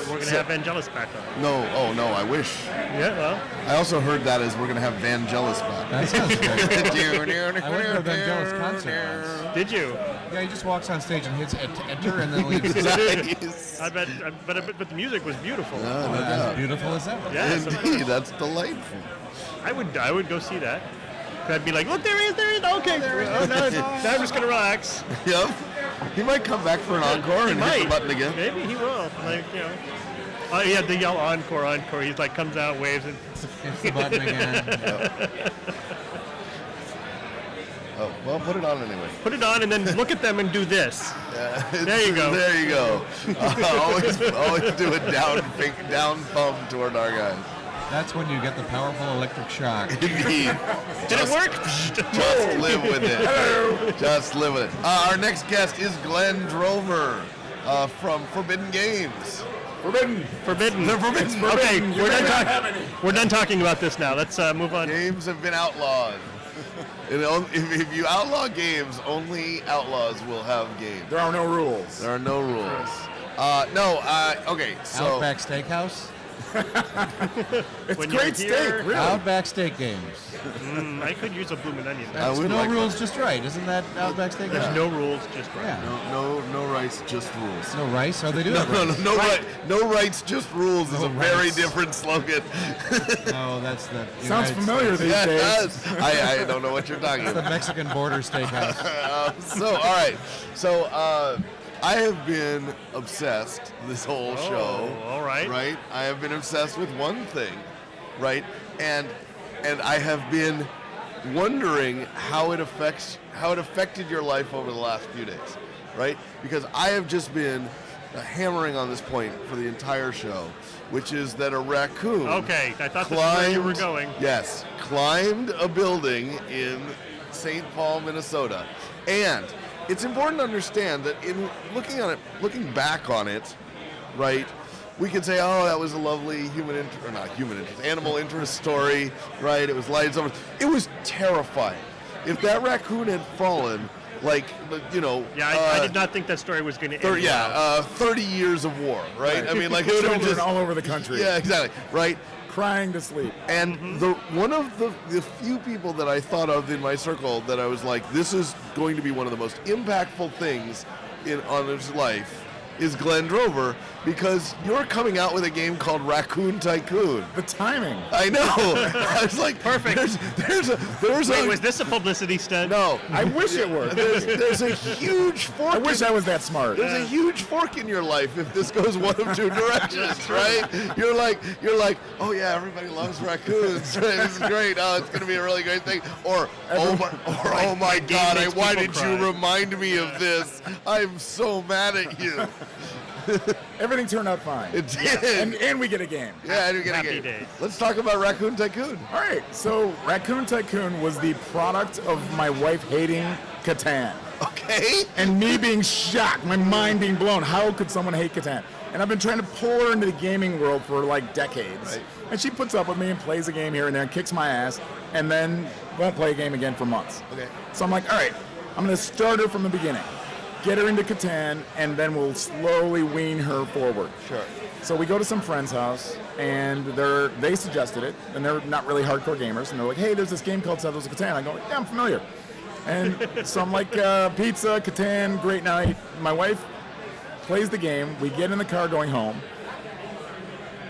[SPEAKER 3] We're going to have Vangelis back on.
[SPEAKER 2] No, I wish.
[SPEAKER 3] Yeah, well.
[SPEAKER 2] I also heard that as we're going to have Vangelis back.
[SPEAKER 4] That sounds great. I went to a Vangelis concert once.
[SPEAKER 3] Did you?
[SPEAKER 4] Yeah, he just walks on stage and hits enter and then leaves.
[SPEAKER 2] Nice.
[SPEAKER 3] I bet, but the music was beautiful.
[SPEAKER 4] As beautiful as ever.
[SPEAKER 3] Yeah,
[SPEAKER 2] indeed, that's delightful.
[SPEAKER 3] I would go see that. I'd be like, look, there he is. Okay, now I'm just going to relax.
[SPEAKER 2] Yep. He might come back for an encore and hit the button again.
[SPEAKER 3] Maybe he will. Like, he had to yell encore. He's like, comes out, waves, and
[SPEAKER 4] hits the button again.
[SPEAKER 2] Yep. Oh, well, put it on anyway.
[SPEAKER 3] Put it on and then look at them and do this. There you go.
[SPEAKER 2] There you go. Always do a down thumb toward our guys.
[SPEAKER 4] That's when you get the powerful electric shock.
[SPEAKER 2] Indeed.
[SPEAKER 3] Did it work?
[SPEAKER 2] Just live with it. Hello. Just live with it. Our next guest is Glenn Drover from Forbidden Games.
[SPEAKER 3] Forbidden.
[SPEAKER 2] They're forbidden.
[SPEAKER 3] Okay, we're done talking about this now. Let's move on.
[SPEAKER 2] Games have been outlawed. If you outlaw games, only outlaws will have games.
[SPEAKER 20] There are no rules.
[SPEAKER 2] There are no rules. Okay, so
[SPEAKER 4] Outback Steakhouse?
[SPEAKER 20] It's
[SPEAKER 3] When
[SPEAKER 20] great
[SPEAKER 3] you're here-
[SPEAKER 20] steak, really.
[SPEAKER 4] Outback Steak Games.
[SPEAKER 3] I could use a bloomin' onion.
[SPEAKER 4] That's no rules, just right. Isn't that Outback Steak?
[SPEAKER 3] There's no rules, just right.
[SPEAKER 4] Yeah.
[SPEAKER 2] no rights, just rules.
[SPEAKER 4] No rice? Oh, they do.
[SPEAKER 2] No rights, just rules is a very
[SPEAKER 4] rights.
[SPEAKER 2] different slogan.
[SPEAKER 4] No, that's the.
[SPEAKER 20] Sounds
[SPEAKER 4] United
[SPEAKER 20] familiar
[SPEAKER 4] States.
[SPEAKER 20] these days.
[SPEAKER 2] It does. I don't know what you're talking
[SPEAKER 4] It's the
[SPEAKER 2] about.
[SPEAKER 4] Mexican border steakhouse.
[SPEAKER 2] All right. So, I have been obsessed this whole show.
[SPEAKER 3] All right.
[SPEAKER 2] Right? I have been obsessed with one thing, right? And I have been wondering how it affected your life over the last few days, right? Because I have just been hammering on this point for the entire show, which is that a raccoon.
[SPEAKER 3] Okay, I thought this is where you were going.
[SPEAKER 2] Yes, climbed a building in St. Paul, Minnesota, and it's important to understand that in looking back on it, right, we could say, oh, that was a lovely animal interest story, right? It was lights over. It was terrifying. If that raccoon had fallen, like,
[SPEAKER 3] I did not think that story was going to end.
[SPEAKER 2] 30 years of war, right? I mean, like, it would have
[SPEAKER 20] Children
[SPEAKER 2] just
[SPEAKER 20] all over the country.
[SPEAKER 2] Yeah, exactly, right?
[SPEAKER 20] Crying to sleep.
[SPEAKER 2] And one of the few people that I thought of in my circle that I was like, this is going to be one of the most impactful things on his life is Glenn Drover, because you're coming out with a game called Raccoon Tycoon.
[SPEAKER 20] The timing.
[SPEAKER 2] I know. I was like,
[SPEAKER 3] perfect.
[SPEAKER 2] Wait,
[SPEAKER 3] was this a publicity stunt?
[SPEAKER 2] No.
[SPEAKER 20] I wish it were.
[SPEAKER 2] There's a huge fork.
[SPEAKER 20] I wish I was that smart.
[SPEAKER 2] There's a huge fork in your life if this goes one of two directions, right? You're like, oh yeah, everybody loves raccoons. Right? This is great. Oh, it's gonna be a really great thing. Or oh my God, why did you remind me of this? I'm so mad at you.
[SPEAKER 20] Everything turned out fine.
[SPEAKER 2] It did.
[SPEAKER 20] And we get a game.
[SPEAKER 2] Yeah, and we get a game.
[SPEAKER 3] Days.
[SPEAKER 2] Let's talk about Raccoon Tycoon.
[SPEAKER 20] All right. So Raccoon Tycoon was the product of my wife hating Catan.
[SPEAKER 2] Okay.
[SPEAKER 20] And me being shocked, my mind being blown. How could someone hate Catan? And I've been trying to pull her into the gaming world for like decades. Right. And she puts up with me and plays a game here and there and kicks my ass and then won't play a game again for months.
[SPEAKER 2] Okay.
[SPEAKER 20] So I'm like, all right, I'm going to start her from the beginning. Get her into Catan, and then we'll slowly wean her forward.
[SPEAKER 2] Sure.
[SPEAKER 20] So we go to some friend's house, and they suggested it, and they're not really hardcore gamers, and they're like, hey, there's this game called Settlers of Catan. I go, yeah, I'm familiar. And so I'm like, pizza, Catan, great night. My wife plays the game. We get in the car going home,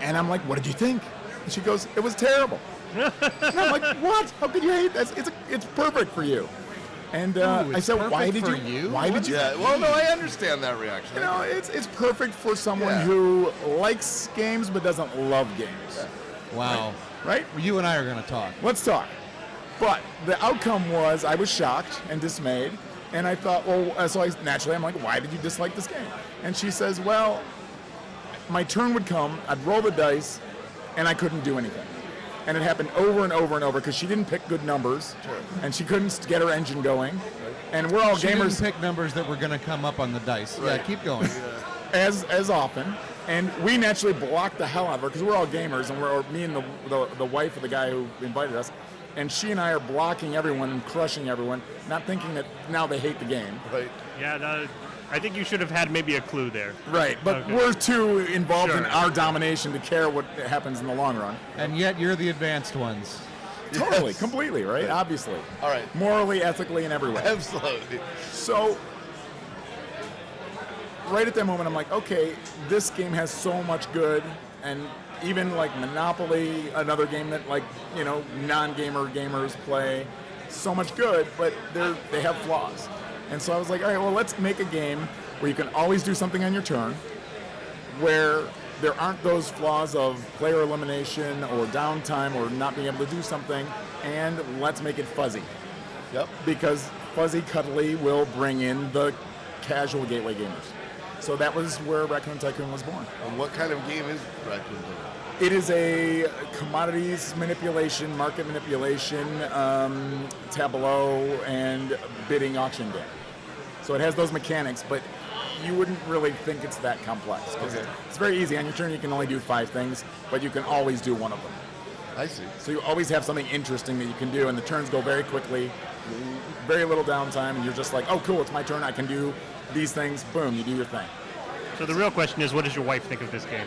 [SPEAKER 20] and I'm like, what did you think? And she goes, it was terrible. And I'm like, what? How could you hate this? It's perfect for you.
[SPEAKER 6] And
[SPEAKER 2] Ooh,
[SPEAKER 6] I
[SPEAKER 2] it's
[SPEAKER 6] said, why
[SPEAKER 2] perfect
[SPEAKER 6] did
[SPEAKER 2] for
[SPEAKER 6] you?
[SPEAKER 2] you?
[SPEAKER 6] Why did you?
[SPEAKER 2] Yeah, well, no, I understand that reaction.
[SPEAKER 6] You know, it's perfect for someone who likes games but doesn't love games.
[SPEAKER 4] Wow.
[SPEAKER 6] Right?
[SPEAKER 4] Well, you and I are going to talk.
[SPEAKER 6] Let's talk. But the outcome was I was shocked and dismayed. And I thought, well, so I'm like, why did you dislike this game? And she says, well, my turn would come, I'd roll the dice, and I couldn't do anything. And it happened over and over and over because she didn't pick good numbers, and she couldn't get her engine going. And we're all
[SPEAKER 4] She
[SPEAKER 6] gamers.
[SPEAKER 4] didn't pick numbers that were going to come up on the dice. Yeah, keep going.
[SPEAKER 6] As often. And we naturally blocked the hell out of her because we're all gamers, and we're me and the wife of the guy who invited us. And she and I are blocking everyone and crushing everyone, not thinking that now they hate the game.
[SPEAKER 2] Right.
[SPEAKER 3] Yeah, I think you should have had maybe a clue there.
[SPEAKER 6] Right, but
[SPEAKER 3] Okay.
[SPEAKER 6] we're too involved in
[SPEAKER 3] Sure.
[SPEAKER 6] our domination to care what happens in the long run.
[SPEAKER 4] And yet you're the advanced ones.
[SPEAKER 6] Totally, completely, right? Obviously.
[SPEAKER 2] All right.
[SPEAKER 6] Morally, ethically, in every way.
[SPEAKER 2] Absolutely.
[SPEAKER 6] So, right at that moment, I'm like, okay, this game has so much good, and even like Monopoly, another game that like, you know, non-gamer gamers play, so much good, but they have flaws. And so I was like, all right, well, let's make a game where you can always do something on your turn, where there aren't those flaws of player elimination or downtime or not being able to do something, and let's make it fuzzy.
[SPEAKER 2] Yep.
[SPEAKER 6] Because fuzzy, cuddly will bring in the casual gateway gamers. So that was where Raccoon Tycoon was born.
[SPEAKER 2] And what kind of game is Raccoon Tycoon?
[SPEAKER 6] It is a commodities manipulation, market manipulation, tableau, and bidding auction game. So it has those mechanics, but you wouldn't really think it's that complex. 'Cause it's very easy. On your turn, you can only do 5 things, but you can always do one of them.
[SPEAKER 2] I see.
[SPEAKER 6] So you always have something interesting that you can do, and the turns go very quickly, very little downtime, and you're just like, oh, cool, it's my turn. I can do these things. Boom, you do your thing.
[SPEAKER 3] So the real question is, what does your wife think of this game?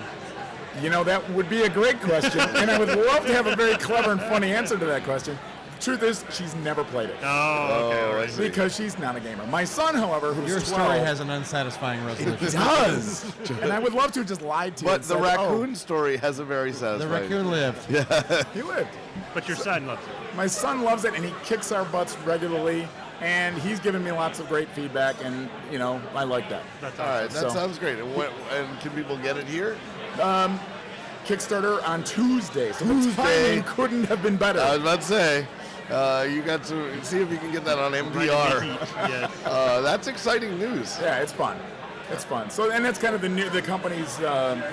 [SPEAKER 6] You know, that would be a great question, and I would love to have a very clever and funny answer to that question. Truth is, she's never played it.
[SPEAKER 3] Oh, okay.
[SPEAKER 2] I see.
[SPEAKER 6] Because she's not a gamer. My son, however, who's
[SPEAKER 4] Your
[SPEAKER 6] 12,
[SPEAKER 4] story has an unsatisfying resolution.
[SPEAKER 6] it does, and I would love to have just lied to you.
[SPEAKER 2] But
[SPEAKER 6] and
[SPEAKER 2] the
[SPEAKER 6] said,
[SPEAKER 2] raccoon story has a very satisfying.
[SPEAKER 4] The raccoon lived.
[SPEAKER 2] Yeah.
[SPEAKER 6] He lived.
[SPEAKER 3] But your son loves it.
[SPEAKER 6] My son loves it, and he kicks our butts regularly, and he's given me lots of great feedback, and you know, I like that.
[SPEAKER 3] That's
[SPEAKER 2] All right, that
[SPEAKER 6] So-
[SPEAKER 2] sounds great. And can people get it here?
[SPEAKER 6] Kickstarter on Tuesday, so the
[SPEAKER 2] Tuesday.
[SPEAKER 6] timing couldn't have been better.
[SPEAKER 2] I was about to say, you got to see if you can get that on MPR.
[SPEAKER 3] Yeah.
[SPEAKER 2] That's exciting news.
[SPEAKER 6] Yeah, it's fun. It's fun. So, and that's kind of the company's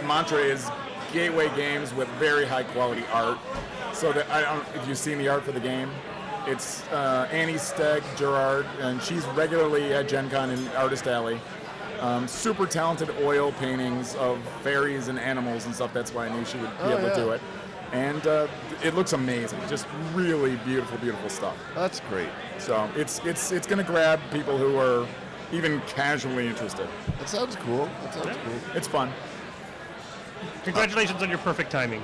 [SPEAKER 6] mantra is gateway games with very high quality art. So that I don't know if you've seen the art for the game. It's Annie Stegg Gerard, and she's regularly at Gen Con in Artist Alley. Super talented oil paintings of fairies and animals and stuff. That's why I knew she would be able to do it. And it looks amazing. Just really beautiful, beautiful stuff.
[SPEAKER 2] That's great.
[SPEAKER 6] So it's going to grab people who are even casually interested.
[SPEAKER 2] That sounds cool. That sounds cool.
[SPEAKER 6] It's fun.
[SPEAKER 3] Congratulations on your perfect timing.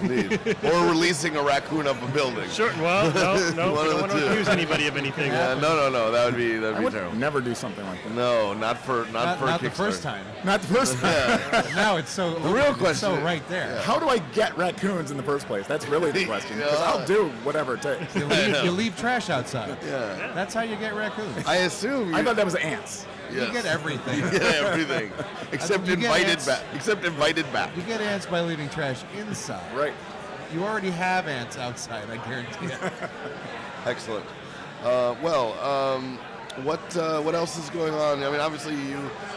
[SPEAKER 2] Indeed. Or releasing a raccoon up a building.
[SPEAKER 3] Sure. Well, no,
[SPEAKER 2] One
[SPEAKER 3] we
[SPEAKER 2] of
[SPEAKER 3] don't want
[SPEAKER 2] the
[SPEAKER 3] to
[SPEAKER 2] two.
[SPEAKER 3] accuse anybody of anything.
[SPEAKER 2] Yeah, no. That would be
[SPEAKER 6] I would
[SPEAKER 2] terrible.
[SPEAKER 6] never do something like that.
[SPEAKER 2] No, not for
[SPEAKER 4] Not the
[SPEAKER 2] Kickstarter.
[SPEAKER 4] first time.
[SPEAKER 6] Not the first time.
[SPEAKER 4] Now it's so
[SPEAKER 2] The real
[SPEAKER 4] it's
[SPEAKER 2] question
[SPEAKER 4] so
[SPEAKER 2] is-
[SPEAKER 4] right there.
[SPEAKER 6] How do I get raccoons in the first place? That's really the question. Because I'll do whatever it takes.
[SPEAKER 4] You leave trash outside.
[SPEAKER 2] Yeah.
[SPEAKER 4] That's how you get raccoons.
[SPEAKER 2] I assume.
[SPEAKER 6] I thought that was ants.
[SPEAKER 2] Yes.
[SPEAKER 4] You get everything.
[SPEAKER 2] You get everything, except
[SPEAKER 4] You get
[SPEAKER 2] invited
[SPEAKER 4] ants.
[SPEAKER 2] back. Except invited back.
[SPEAKER 4] You get ants by leaving trash inside.
[SPEAKER 6] Right.
[SPEAKER 4] You already have ants outside, I guarantee it.
[SPEAKER 2] Excellent. What else is going on? I mean, obviously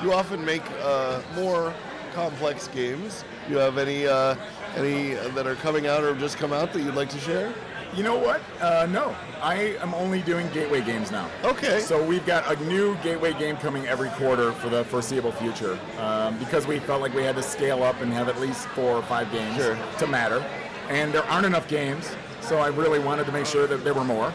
[SPEAKER 2] you often make more complex games. You have any that are coming out or have just come out that you'd like to share?
[SPEAKER 6] You know what? No. I am only doing gateway games now.
[SPEAKER 2] Okay.
[SPEAKER 6] So we've got a new gateway game coming every quarter for the foreseeable future because we felt like we had to scale up and have at least 4 or 5 games to matter. And there aren't enough games, so I really wanted to make sure that there were more.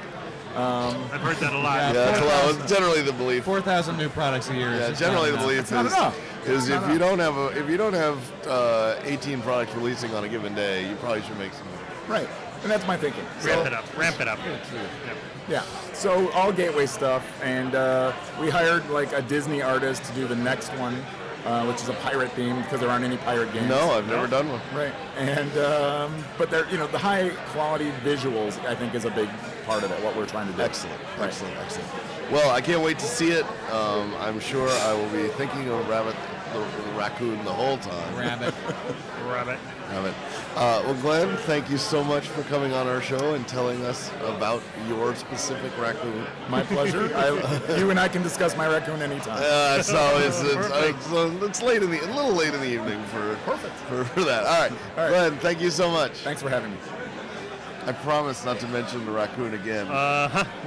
[SPEAKER 3] I've heard that a lot.
[SPEAKER 2] Yeah, that's a lot. It's generally the belief.
[SPEAKER 4] 4,000 new products a year.
[SPEAKER 2] Yeah,
[SPEAKER 4] is
[SPEAKER 2] generally the
[SPEAKER 4] not
[SPEAKER 2] belief
[SPEAKER 4] enough.
[SPEAKER 2] is if you don't have 18 products releasing on a given day, you probably should make some more.
[SPEAKER 6] Right. And that's my thinking.
[SPEAKER 3] Ramp it up. Ramp it up.
[SPEAKER 6] Yeah. So all gateway stuff, and we hired like a Disney artist to do the next one, which is a pirate theme because there aren't any pirate games.
[SPEAKER 2] No, I've never done one.
[SPEAKER 6] Right. And but they're the high quality visuals I think is a big part of it, what we're trying to do.
[SPEAKER 2] Excellent. Well, I can't wait to see it. I'm sure I will be thinking of Rabbit the raccoon the whole time.
[SPEAKER 3] Rabbit.
[SPEAKER 2] Well, Glenn, thank you so much for coming on our show and telling us about your specific raccoon.
[SPEAKER 6] My pleasure. You and I can discuss my raccoon anytime.
[SPEAKER 2] It's late in a little late in the evening for that. All right, Glenn, thank you so much.
[SPEAKER 6] Thanks for having me.
[SPEAKER 2] I promise not to mention the raccoon again.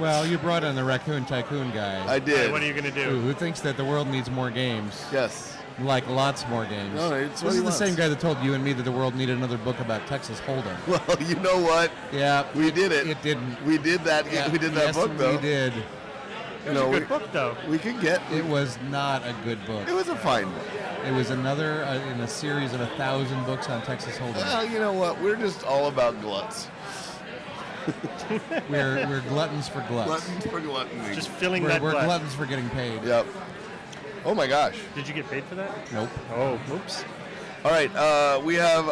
[SPEAKER 4] Well, you brought in the raccoon tycoon guy.
[SPEAKER 2] I did.
[SPEAKER 3] What are you going to do?
[SPEAKER 4] Who thinks that the world needs more games?
[SPEAKER 2] Yes.
[SPEAKER 4] Like lots more games.
[SPEAKER 2] No, it's what
[SPEAKER 4] this
[SPEAKER 2] he
[SPEAKER 4] is
[SPEAKER 2] wants.
[SPEAKER 4] the same guy that told you and me that the world needed another book about Texas Hold'em.
[SPEAKER 2] Well, you know what?
[SPEAKER 4] Yeah,
[SPEAKER 2] we did it.
[SPEAKER 4] It didn't.
[SPEAKER 2] We did that.
[SPEAKER 4] Yeah,
[SPEAKER 2] we did that
[SPEAKER 4] yes,
[SPEAKER 2] book though.
[SPEAKER 4] We did.
[SPEAKER 3] It was a good book though.
[SPEAKER 2] We could get.
[SPEAKER 4] It was not a good book.
[SPEAKER 2] It was a fine book.
[SPEAKER 4] It was another in a series of 1,000 books on Texas Hold'em.
[SPEAKER 2] Well, you know what? We're just all about gluts.
[SPEAKER 4] we're gluttons for gluts.
[SPEAKER 2] Gluttons for gluttony.
[SPEAKER 3] Just filling
[SPEAKER 4] we're,
[SPEAKER 3] that
[SPEAKER 4] We're
[SPEAKER 3] glut.
[SPEAKER 4] gluttons for getting paid.
[SPEAKER 2] Yep. Oh my gosh.
[SPEAKER 3] Did you get paid for that?
[SPEAKER 4] Nope.
[SPEAKER 3] Oh, oops.
[SPEAKER 2] All right. We have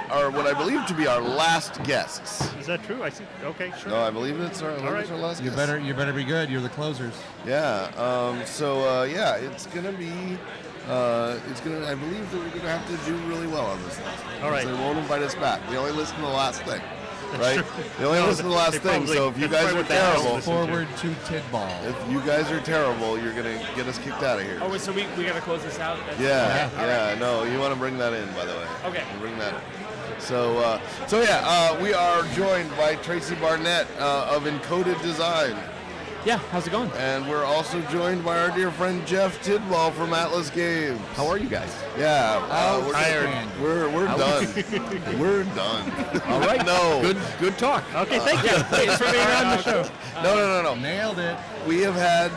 [SPEAKER 2] our what I believe to be our last guests.
[SPEAKER 3] Is that true? I see. Okay, sure.
[SPEAKER 2] No, I believe it's our,
[SPEAKER 3] All right.
[SPEAKER 2] our last
[SPEAKER 4] You
[SPEAKER 2] guest.
[SPEAKER 4] better be good. You're the closers.
[SPEAKER 2] Yeah. It's gonna be. I believe that we're gonna have to do really well on this last one.
[SPEAKER 3] All right.
[SPEAKER 2] They won't invite us back. We only listen to the last thing.
[SPEAKER 3] That's
[SPEAKER 2] Right?
[SPEAKER 3] true.
[SPEAKER 2] They only
[SPEAKER 3] No,
[SPEAKER 2] listen to the last
[SPEAKER 3] they
[SPEAKER 2] thing.
[SPEAKER 3] probably-
[SPEAKER 2] So if you
[SPEAKER 3] that's
[SPEAKER 2] guys
[SPEAKER 3] probably
[SPEAKER 2] are
[SPEAKER 3] what they always
[SPEAKER 2] terrible,
[SPEAKER 3] listen
[SPEAKER 4] Forward to Tidball.
[SPEAKER 2] if you guys are terrible, you're gonna get us kicked out of here.
[SPEAKER 9] Oh, so we got to close this out?
[SPEAKER 2] Yeah. No, you want to bring that in, by the way.
[SPEAKER 9] Okay.
[SPEAKER 2] Bring that in. So we are joined by Tracy Barnett of Encoded Design.
[SPEAKER 14] Yeah, how's it going?
[SPEAKER 2] And we're also joined by our dear friend Jeff Tidball from Atlas Games.
[SPEAKER 8] How are you guys?
[SPEAKER 2] Yeah, we're
[SPEAKER 3] tired.
[SPEAKER 2] We're done. We're done.
[SPEAKER 8] All right.
[SPEAKER 2] No.
[SPEAKER 8] Good talk.
[SPEAKER 3] Okay, thank you. Thanks for being on the show.
[SPEAKER 2] No.
[SPEAKER 4] Nailed it.
[SPEAKER 2] We have had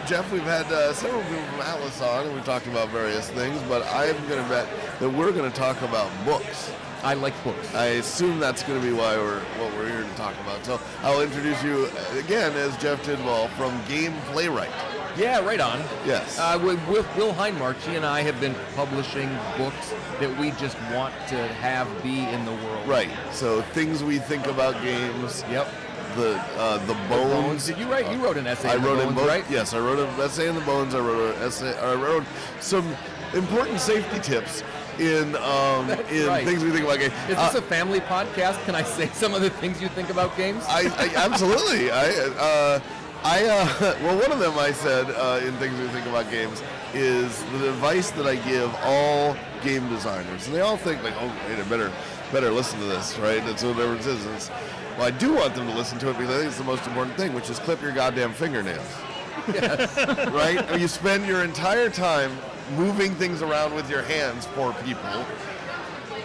[SPEAKER 2] Jeff. We've had several people from Atlas on, and we talked about various things. But I'm going to bet that we're going to talk about books.
[SPEAKER 8] I like books.
[SPEAKER 2] I assume that's going to be what we're here to talk about. So I'll introduce you again as Jeff Tidball from Game Playwright.
[SPEAKER 8] Yeah, right on.
[SPEAKER 2] Yes.
[SPEAKER 8] With Will Heinmarch, he and I have been publishing books that we just want to have be in the world.
[SPEAKER 2] Right. So things we think about games.
[SPEAKER 8] Yep.
[SPEAKER 2] The Bones.
[SPEAKER 8] Did you write? You wrote an essay.
[SPEAKER 2] I
[SPEAKER 8] in the
[SPEAKER 2] wrote
[SPEAKER 8] Bones,
[SPEAKER 2] in both.
[SPEAKER 8] right?
[SPEAKER 2] Yes, I wrote an essay in the Bones. I wrote an essay. I wrote some important safety tips in
[SPEAKER 8] right.
[SPEAKER 2] things we think about games.
[SPEAKER 8] Is this a family podcast? Can I say some of the things you think about games?
[SPEAKER 2] I absolutely. Well, one of them I said in things we think about games is the advice that I give all game designers, and they all think like, oh, wait, I better listen to this, right? That's whatever it is. Well, I do want them to listen to it because I think it's the most important thing, which is clip your goddamn fingernails.
[SPEAKER 8] Yes.
[SPEAKER 2] Right? You spend your entire time moving things around with your hands for people.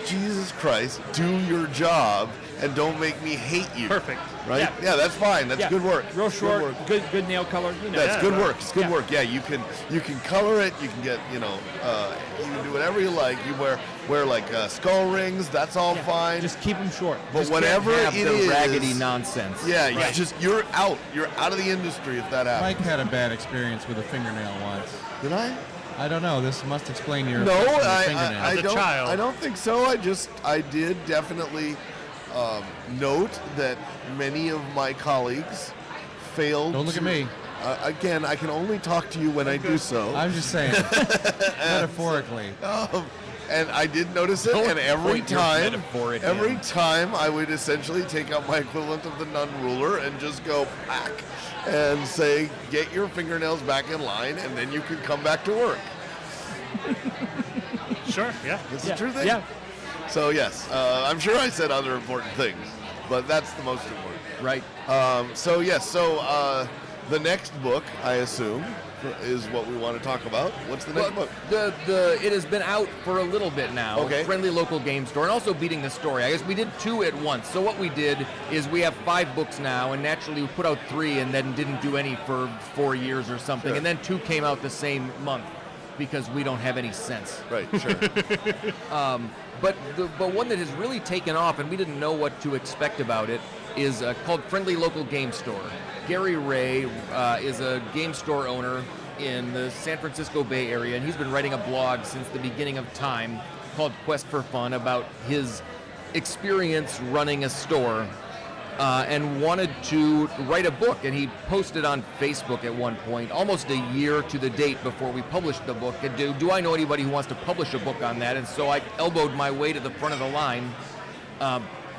[SPEAKER 2] Jesus Christ, do your job and don't make me hate you.
[SPEAKER 3] Perfect.
[SPEAKER 2] Right? Yeah, that's fine. That's good work.
[SPEAKER 9] Real short,
[SPEAKER 2] Good work.
[SPEAKER 9] good nail color. You know.
[SPEAKER 2] That's good work. It's good work. Yeah, you can color it. You can get you can do whatever you like. You wear like skull rings. That's all fine.
[SPEAKER 9] Just keep them short.
[SPEAKER 2] But
[SPEAKER 8] Just
[SPEAKER 2] whatever
[SPEAKER 8] can't have
[SPEAKER 2] it
[SPEAKER 8] the
[SPEAKER 2] is,
[SPEAKER 8] raggedy nonsense.
[SPEAKER 2] Yeah, you're out. You're out of the industry if that happens.
[SPEAKER 4] Mike had a bad experience with a fingernail once.
[SPEAKER 2] Did I?
[SPEAKER 4] I don't know. This must explain your
[SPEAKER 2] No,
[SPEAKER 4] obsession with
[SPEAKER 2] I
[SPEAKER 4] fingernails.
[SPEAKER 2] don't. I don't think so. I did definitely note that many of my colleagues failed.
[SPEAKER 4] Don't look at me.
[SPEAKER 2] Again, I can only talk to you when I do so.
[SPEAKER 4] I'm just saying, metaphorically.
[SPEAKER 2] And I did notice it, and every
[SPEAKER 8] point your
[SPEAKER 2] time
[SPEAKER 8] metaphor at
[SPEAKER 2] every
[SPEAKER 8] him.
[SPEAKER 2] time I would essentially take out my equivalent of the nun ruler and just go back and say, get your fingernails back in line, and then you can come back to work.
[SPEAKER 3] Sure, yeah.
[SPEAKER 2] It's a true thing.
[SPEAKER 9] Yeah.
[SPEAKER 2] So yes, I'm sure I said other important things, but that's the most important.
[SPEAKER 8] Right.
[SPEAKER 2] The next book, I assume, is what we want to talk about. What's the next book?
[SPEAKER 8] It has been out for a little bit now.
[SPEAKER 2] Okay.
[SPEAKER 8] Friendly Local Game Store, and also Beating the Story. I guess we did 2 at once. So what we did is we have 5 books now, and naturally we put out 3 and then didn't do any for 4 years or something.
[SPEAKER 2] Sure.
[SPEAKER 8] And then 2 came out the same month because we don't have any sense.
[SPEAKER 2] Right, sure.
[SPEAKER 8] But one that has really taken off, and we didn't know what to expect about it, is called Friendly Local Game Store. Gary Ray is a game store owner in the San Francisco Bay Area, and he's been writing a blog since the beginning of time called Quest for Fun about his experience running a store. and wanted to write a book. And he posted on Facebook at one point, almost a year to the date before we published the book, do I know anybody who wants to publish a book on that? And so I elbowed my way to the front of the line.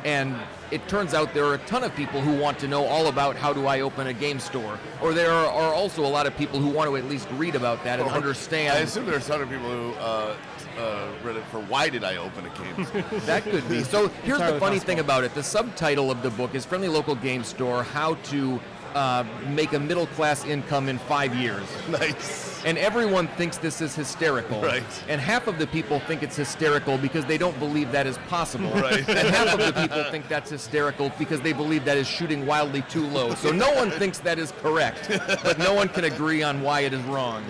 [SPEAKER 8] And it turns out there are a ton of people who want to know all about how do I open a game store. Or there are also a lot of people who want to at least read about that and understand.
[SPEAKER 2] I assume there's a ton of people who read it for why did I open a game store?
[SPEAKER 8] That could be. So here's the funny thing about it. The subtitle of the book is Friendly Local Game Store, How to Make a Middle-Class Income in 5 Years.
[SPEAKER 2] Nice.
[SPEAKER 8] And everyone thinks this is hysterical.
[SPEAKER 2] Right.
[SPEAKER 8] And half of the people think it's hysterical because they don't believe that is possible.
[SPEAKER 2] Right.
[SPEAKER 8] And half of the people think that's hysterical because they believe that is shooting wildly too low. So no one thinks that is correct, but no one can agree on why it is wrong.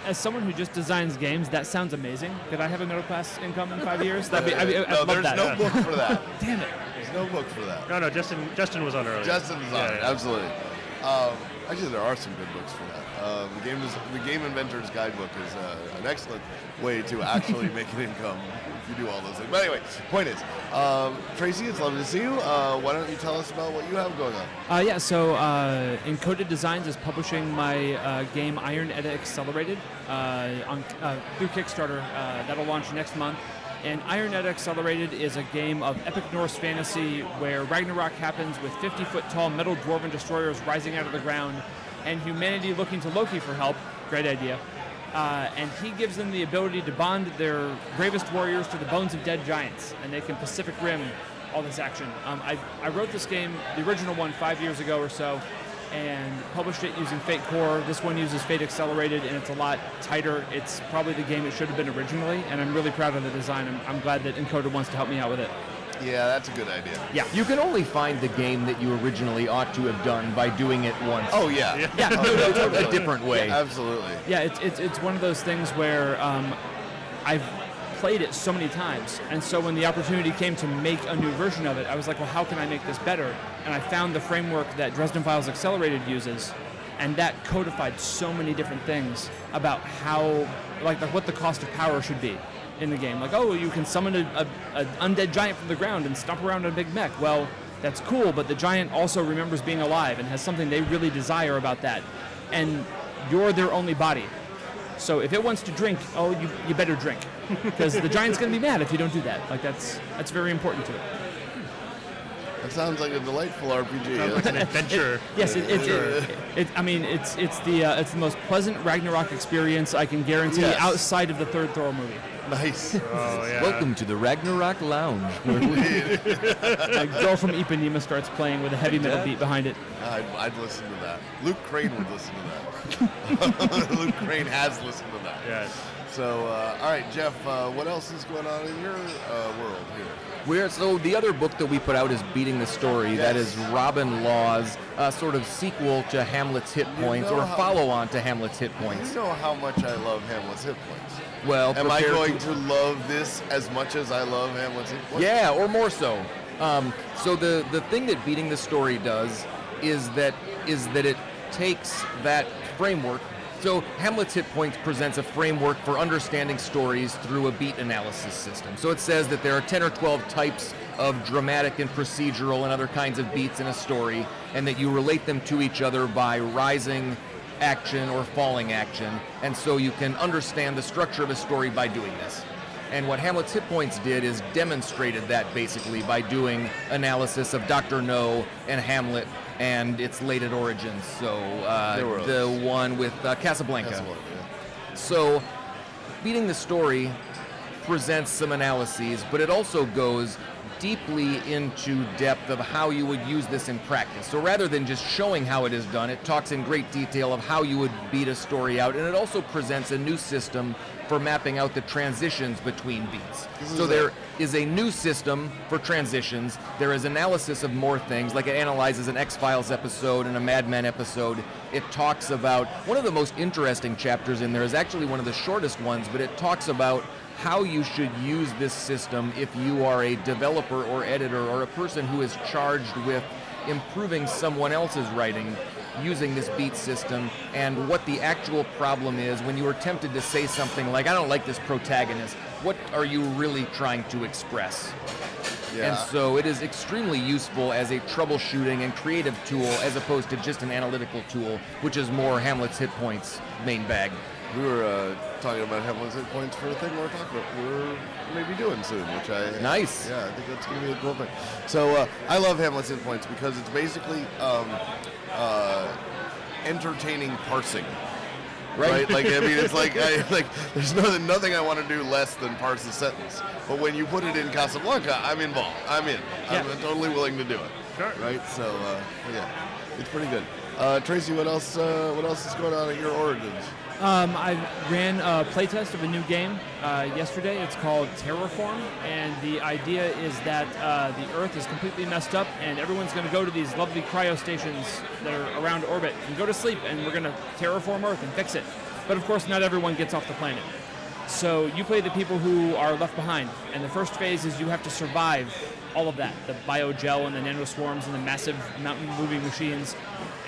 [SPEAKER 9] As someone who just designs games, that sounds amazing. Could I have a middle class income in 5 years? That'd be, I'd
[SPEAKER 2] no,
[SPEAKER 9] love
[SPEAKER 2] there's
[SPEAKER 9] that.
[SPEAKER 2] no book for that.
[SPEAKER 9] Damn it.
[SPEAKER 2] There's no book for that.
[SPEAKER 3] No, Justin was on earlier.
[SPEAKER 2] Justin was on it,
[SPEAKER 3] Yeah.
[SPEAKER 2] absolutely. Actually, there are some good books for that. The Game Inventor's Guidebook is an excellent way to actually make an income if you do all those things. But anyway, point is, Tracy, it's lovely to see you. Why don't you tell us about what you have going on?
[SPEAKER 9] So Encoded Designs is publishing my game Iron Edda Accelerated through Kickstarter. That'll launch next month. And Iron Edda Accelerated is a game of epic Norse fantasy where Ragnarok happens with 50-foot-tall metal dwarven destroyers rising out of the ground and humanity looking to Loki for help. Great idea. And he gives them the ability to bond their bravest warriors to the bones of dead giants, and they can Pacific Rim all this action. I wrote this game, the original one, 5 years ago or so, and published it using Fate Core. This one uses Fate Accelerated, and it's a lot tighter. It's probably the game it should have been originally, and I'm really proud of the design. I'm glad that Encoded wants to help me out with it.
[SPEAKER 2] Yeah, that's a good idea.
[SPEAKER 8] Yeah, you can only find the game that you originally ought to have done by doing it once.
[SPEAKER 2] Oh, yeah.
[SPEAKER 8] Yeah, a different way.
[SPEAKER 2] Yeah, absolutely.
[SPEAKER 9] Yeah, it's one of those things where I've played it so many times, and so when the opportunity came to make a new version of it, I was like, well, how can I make this better? And I found the framework that Dresden Files Accelerated uses, and that codified so many different things about how, like what the cost of power should be in the game. Like, oh, you can summon an undead giant from the ground and stomp around in a big mech. Well, that's cool, but the giant also remembers being alive and has something they really desire about that. And you're their only body. So if it wants to drink, oh, you better drink. Because the giant's going to be mad if you don't do that. Like, that's very important to it.
[SPEAKER 2] That sounds like a delightful RPG.
[SPEAKER 3] Sounds like an adventure.
[SPEAKER 9] Yes, it's the most pleasant Ragnarok experience I can guarantee outside of the third Thor movie.
[SPEAKER 2] Nice.
[SPEAKER 3] Oh, yeah.
[SPEAKER 8] Welcome to the Ragnarok Lounge.
[SPEAKER 9] A girl from Ipanema starts playing with a heavy metal beat behind it.
[SPEAKER 2] I'd listen to that. Luke Crane would listen to that. Luke Crane has listened to that.
[SPEAKER 3] Yes.
[SPEAKER 2] So, all right, Jeff, what else is going on in your world here?
[SPEAKER 8] So the other book that we put out is Beating the Story.
[SPEAKER 2] Yes.
[SPEAKER 8] That is Robin Law's sort of sequel to Hamlet's Hit Points, or follow-on to Hamlet's Hit Points.
[SPEAKER 2] You know how much I love Hamlet's Hit Points.
[SPEAKER 8] Well,
[SPEAKER 2] am I going to love this as much as I love Hamlet's Hit Points?
[SPEAKER 8] Yeah, or more so. So the thing that Beating the Story does is that it takes that framework. So Hamlet's Hit Points presents a framework for understanding stories through a beat analysis system. So it says that there are 10 or 12 types of dramatic and procedural and other kinds of beats in a story, and that you relate them to each other by rising action or falling action, and so you can understand the structure of a story by doing this. And what Hamlet's Hit Points did is demonstrated that basically by doing analysis of Dr. No and Hamlet and its lated origins. So the one with Casablanca. So Beating the Story presents some analyses, but it also goes deeply into depth of how you would use this in practice. So rather than just showing how it is done, it talks in great detail of how you would beat a story out, and it also presents a new system for mapping out the transitions between beats. So there is a new system for transitions. There is analysis of more things, like it analyzes an X-Files episode and a Mad Men episode. It talks about, one of the most interesting chapters in there is actually one of the shortest ones, but it talks about how you should use this system if you are a developer or editor or a person who is charged with improving someone else's writing using this beat system, and what the actual problem is when you are tempted to say something like, I don't like this protagonist. What are you really trying to express?
[SPEAKER 2] Yeah.
[SPEAKER 8] And so it is extremely useful as a troubleshooting and creative tool as opposed to just an analytical tool, which is more Hamlet's hit points main bag.
[SPEAKER 2] We were talking about Hamlet's hit points for a thing we're maybe doing soon, which
[SPEAKER 8] Nice.
[SPEAKER 2] Yeah, I think that's going to be a cool thing. So I love Hamlet's hit points because it's basically entertaining parsing. Right? Like, I mean, it's like there's nothing I want to do less than parse a sentence. But when you put it in Casablanca, I'm involved. I'm in. I'm totally willing to do it.
[SPEAKER 3] Sure.
[SPEAKER 2] Right? So, yeah, it's pretty good. Tracy, what else is going on at your Origins?
[SPEAKER 9] I ran a playtest of a new game yesterday. It's called Terraform, and the idea is that the Earth is completely messed up, and everyone's going to go to these lovely cryo stations that are around orbit and go to sleep, and we're going to terraform Earth and fix it. But of course, not everyone gets off the planet. So you play the people who are left behind, and the first phase is you have to survive all of that, the biogel and the nanoswarms and the massive mountain-moving machines.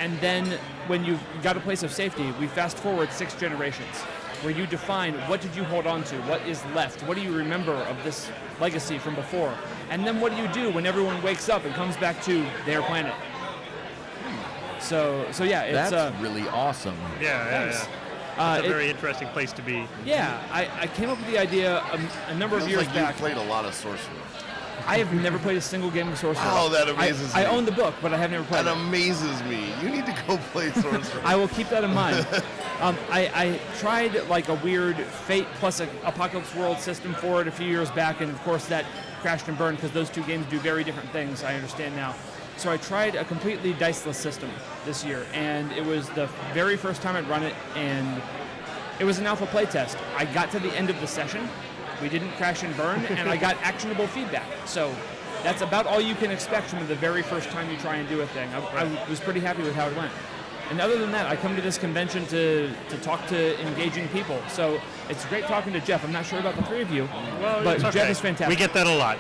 [SPEAKER 9] And then when you've got a place of safety, we fast forward 6 generations, where you define what did you hold on to, what is left, what do you remember of this legacy from before, and then what do you do when everyone wakes up and comes back to their planet. So yeah, it's
[SPEAKER 8] that's really awesome.
[SPEAKER 3] Yeah. It's a very interesting place to be.
[SPEAKER 9] Yeah, I came up with the idea a number of years
[SPEAKER 2] like
[SPEAKER 9] back.
[SPEAKER 2] You played a lot of Sorcerer.
[SPEAKER 9] I have never played a single game of Sorcerer.
[SPEAKER 2] Oh, that amazes me.
[SPEAKER 9] I own the book, but I have never played it.
[SPEAKER 2] That amazes me. You need to go play Sorcerer.
[SPEAKER 9] I will keep that in mind. I tried like a weird Fate plus an Apocalypse World system for it a few years back, and of course that crashed and burned because those two games do very different things, I understand now. So I tried a completely diceless system this year, and it was the very first time I'd run it, and it was an alpha playtest. I got to the end of the session. We didn't crash and burn, and I got actionable feedback. So that's about all you can expect from the very first time you try and do a thing. I was pretty happy with how it went. And other than that, I come to this convention to talk to engaging people. So it's great talking to Jeff. I'm not sure about the three of you, but Jeff is fantastic.
[SPEAKER 3] We get that a lot.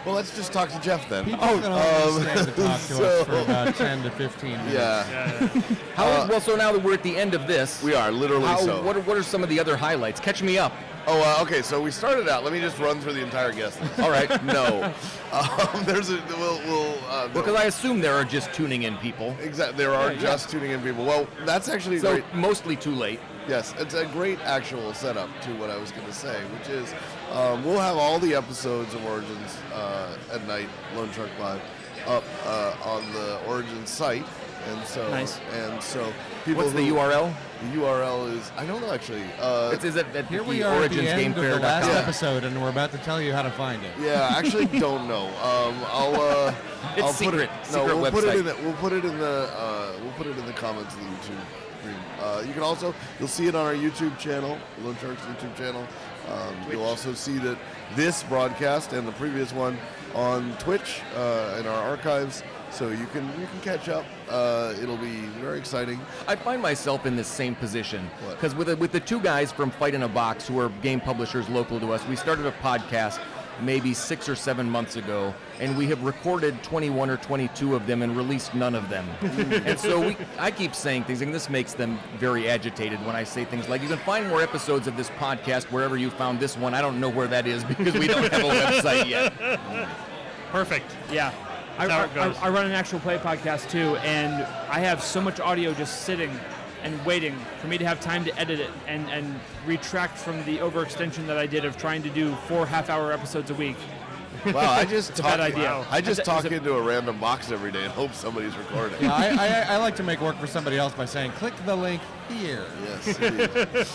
[SPEAKER 2] Well, let's just talk to Jeff then.
[SPEAKER 4] People are going to stand to talk to us for about 10 to 15 minutes.
[SPEAKER 2] Yeah.
[SPEAKER 8] So now that we're at the end of this,
[SPEAKER 2] we are literally so.
[SPEAKER 8] What are some of the other highlights? Catch me up.
[SPEAKER 2] Okay. So we started out. Let me just run through the entire guest list.
[SPEAKER 8] All right.
[SPEAKER 2] No.
[SPEAKER 8] Because I assume there are just tuning in people.
[SPEAKER 2] Exactly. There are just tuning in people. Well, that's actually great.
[SPEAKER 8] Mostly too late.
[SPEAKER 2] Yes, it's a great actual setup to what I was going to say, which is we'll have all the episodes of Origins at night, Lone Shark Live, up on the Origins site, and so people.
[SPEAKER 8] What's the URL?
[SPEAKER 2] The URL is I don't know actually.
[SPEAKER 8] Is it at
[SPEAKER 4] Here we are at the end of the last episode, and we're about to tell you how to find it.
[SPEAKER 2] Yeah, I actually don't know. I'll
[SPEAKER 8] secret.
[SPEAKER 2] We'll
[SPEAKER 8] website.
[SPEAKER 2] We'll put it in the comments of the YouTube. You can also, you'll see it on our YouTube channel, Lone Shark's YouTube channel. You'll also see that this broadcast and the previous one on Twitch in our archives, so you can catch up. It'll be very exciting.
[SPEAKER 8] I find myself in this same position because with the two guys from Fight in a Box who are game publishers local to us, we started a podcast maybe 6 or 7 months ago, and we have recorded 21 or 22 of them and released none of them. And so I keep saying things, and this makes them very agitated when I say things like, you can find more episodes of this podcast wherever you found this one. I don't know where that is because we don't have a website yet.
[SPEAKER 3] Perfect.
[SPEAKER 9] Yeah. I run an actual play podcast too, and I have so much audio just sitting and waiting for me to have time to edit it and retract from the overextension that I did of trying to do 4 half-hour episodes a week.
[SPEAKER 2] Wow, I just
[SPEAKER 9] talk, a bad idea.
[SPEAKER 2] I just talk into a random box every day and hope somebody's recording.
[SPEAKER 4] Yeah, I like to make work for somebody else by saying, click the link here.
[SPEAKER 2] Yes, indeed.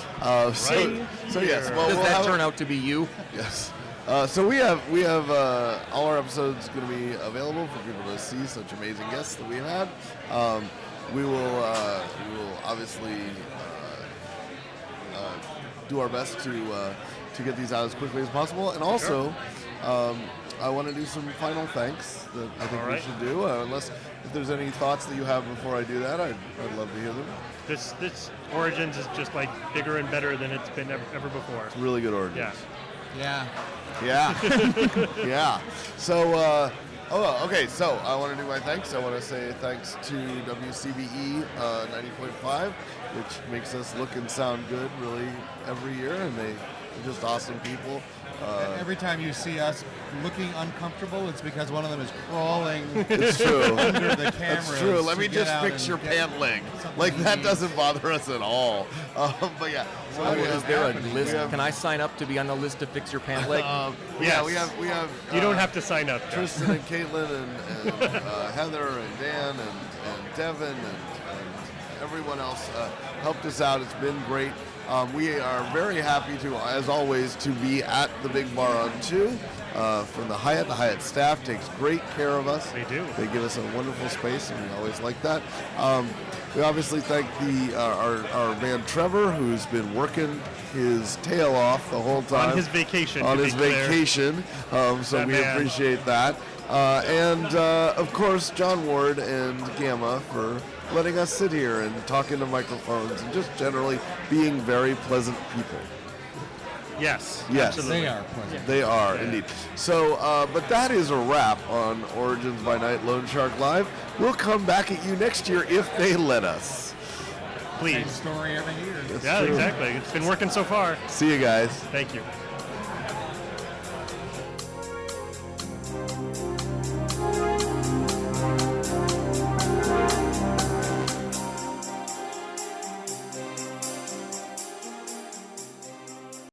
[SPEAKER 2] So yes. Well,
[SPEAKER 8] Does that turn out to be you?
[SPEAKER 2] Yes. So we have all our episodes going to be available for people to see such amazing guests that we've had. We will obviously do our best to get these out as quickly as possible, and also I want to do some final thanks that I think we should do. Unless if there's any thoughts that you have before I do that, I'd love to hear them.
[SPEAKER 3] This Origins is just like bigger and better than it's been ever before.
[SPEAKER 2] It's really good Origins.
[SPEAKER 3] Yeah.
[SPEAKER 2] Yeah. So. Okay, so I want to do my thanks. I want to say thanks to WCBE 90.5, which makes us look and sound good really every year, and they They're just awesome people.
[SPEAKER 4] Every time you see us looking uncomfortable, it's because one of them is crawling
[SPEAKER 2] It's true.
[SPEAKER 4] under the camera.
[SPEAKER 2] That's true. Let me just fix your pant leg. Like that doesn't bother us at all. But yeah. So
[SPEAKER 8] Oh,
[SPEAKER 2] we
[SPEAKER 8] is
[SPEAKER 2] have-
[SPEAKER 8] there a
[SPEAKER 2] we
[SPEAKER 8] list?
[SPEAKER 2] have-
[SPEAKER 8] Can I sign up to be on the list to fix your pant leg?
[SPEAKER 2] Yeah, we have.
[SPEAKER 3] You don't have to sign up, Josh.
[SPEAKER 2] Tristan and Caitlin and Heather and Dan and Devin and everyone else helped us out. It's been great. We are very happy to, as always, to be at the Big Bar on 2. From the Hyatt staff takes great care of us.
[SPEAKER 3] They do.
[SPEAKER 2] They give us a wonderful space, and we always like that. We obviously thank our man Trevor, who's been working his tail off the whole time.
[SPEAKER 3] On his vacation,
[SPEAKER 2] On
[SPEAKER 3] to
[SPEAKER 2] his
[SPEAKER 3] be clear.
[SPEAKER 2] vacation. So
[SPEAKER 3] That
[SPEAKER 2] we
[SPEAKER 3] man.
[SPEAKER 2] appreciate that. And of course, John Ward and Gamma for letting us sit here and talk into microphones and just generally being very pleasant people.
[SPEAKER 3] Yes.
[SPEAKER 2] Yes,
[SPEAKER 3] absolutely.
[SPEAKER 4] They are pleasant.
[SPEAKER 2] They are indeed. So, but that is a wrap on Origins by Night Lone Shark Live. We'll come back at you next year if they let us.
[SPEAKER 3] Please.
[SPEAKER 4] Same story every year.
[SPEAKER 2] That's
[SPEAKER 3] Yeah,
[SPEAKER 2] true.
[SPEAKER 3] exactly. It's been working so far.
[SPEAKER 2] See you guys.
[SPEAKER 3] Thank you.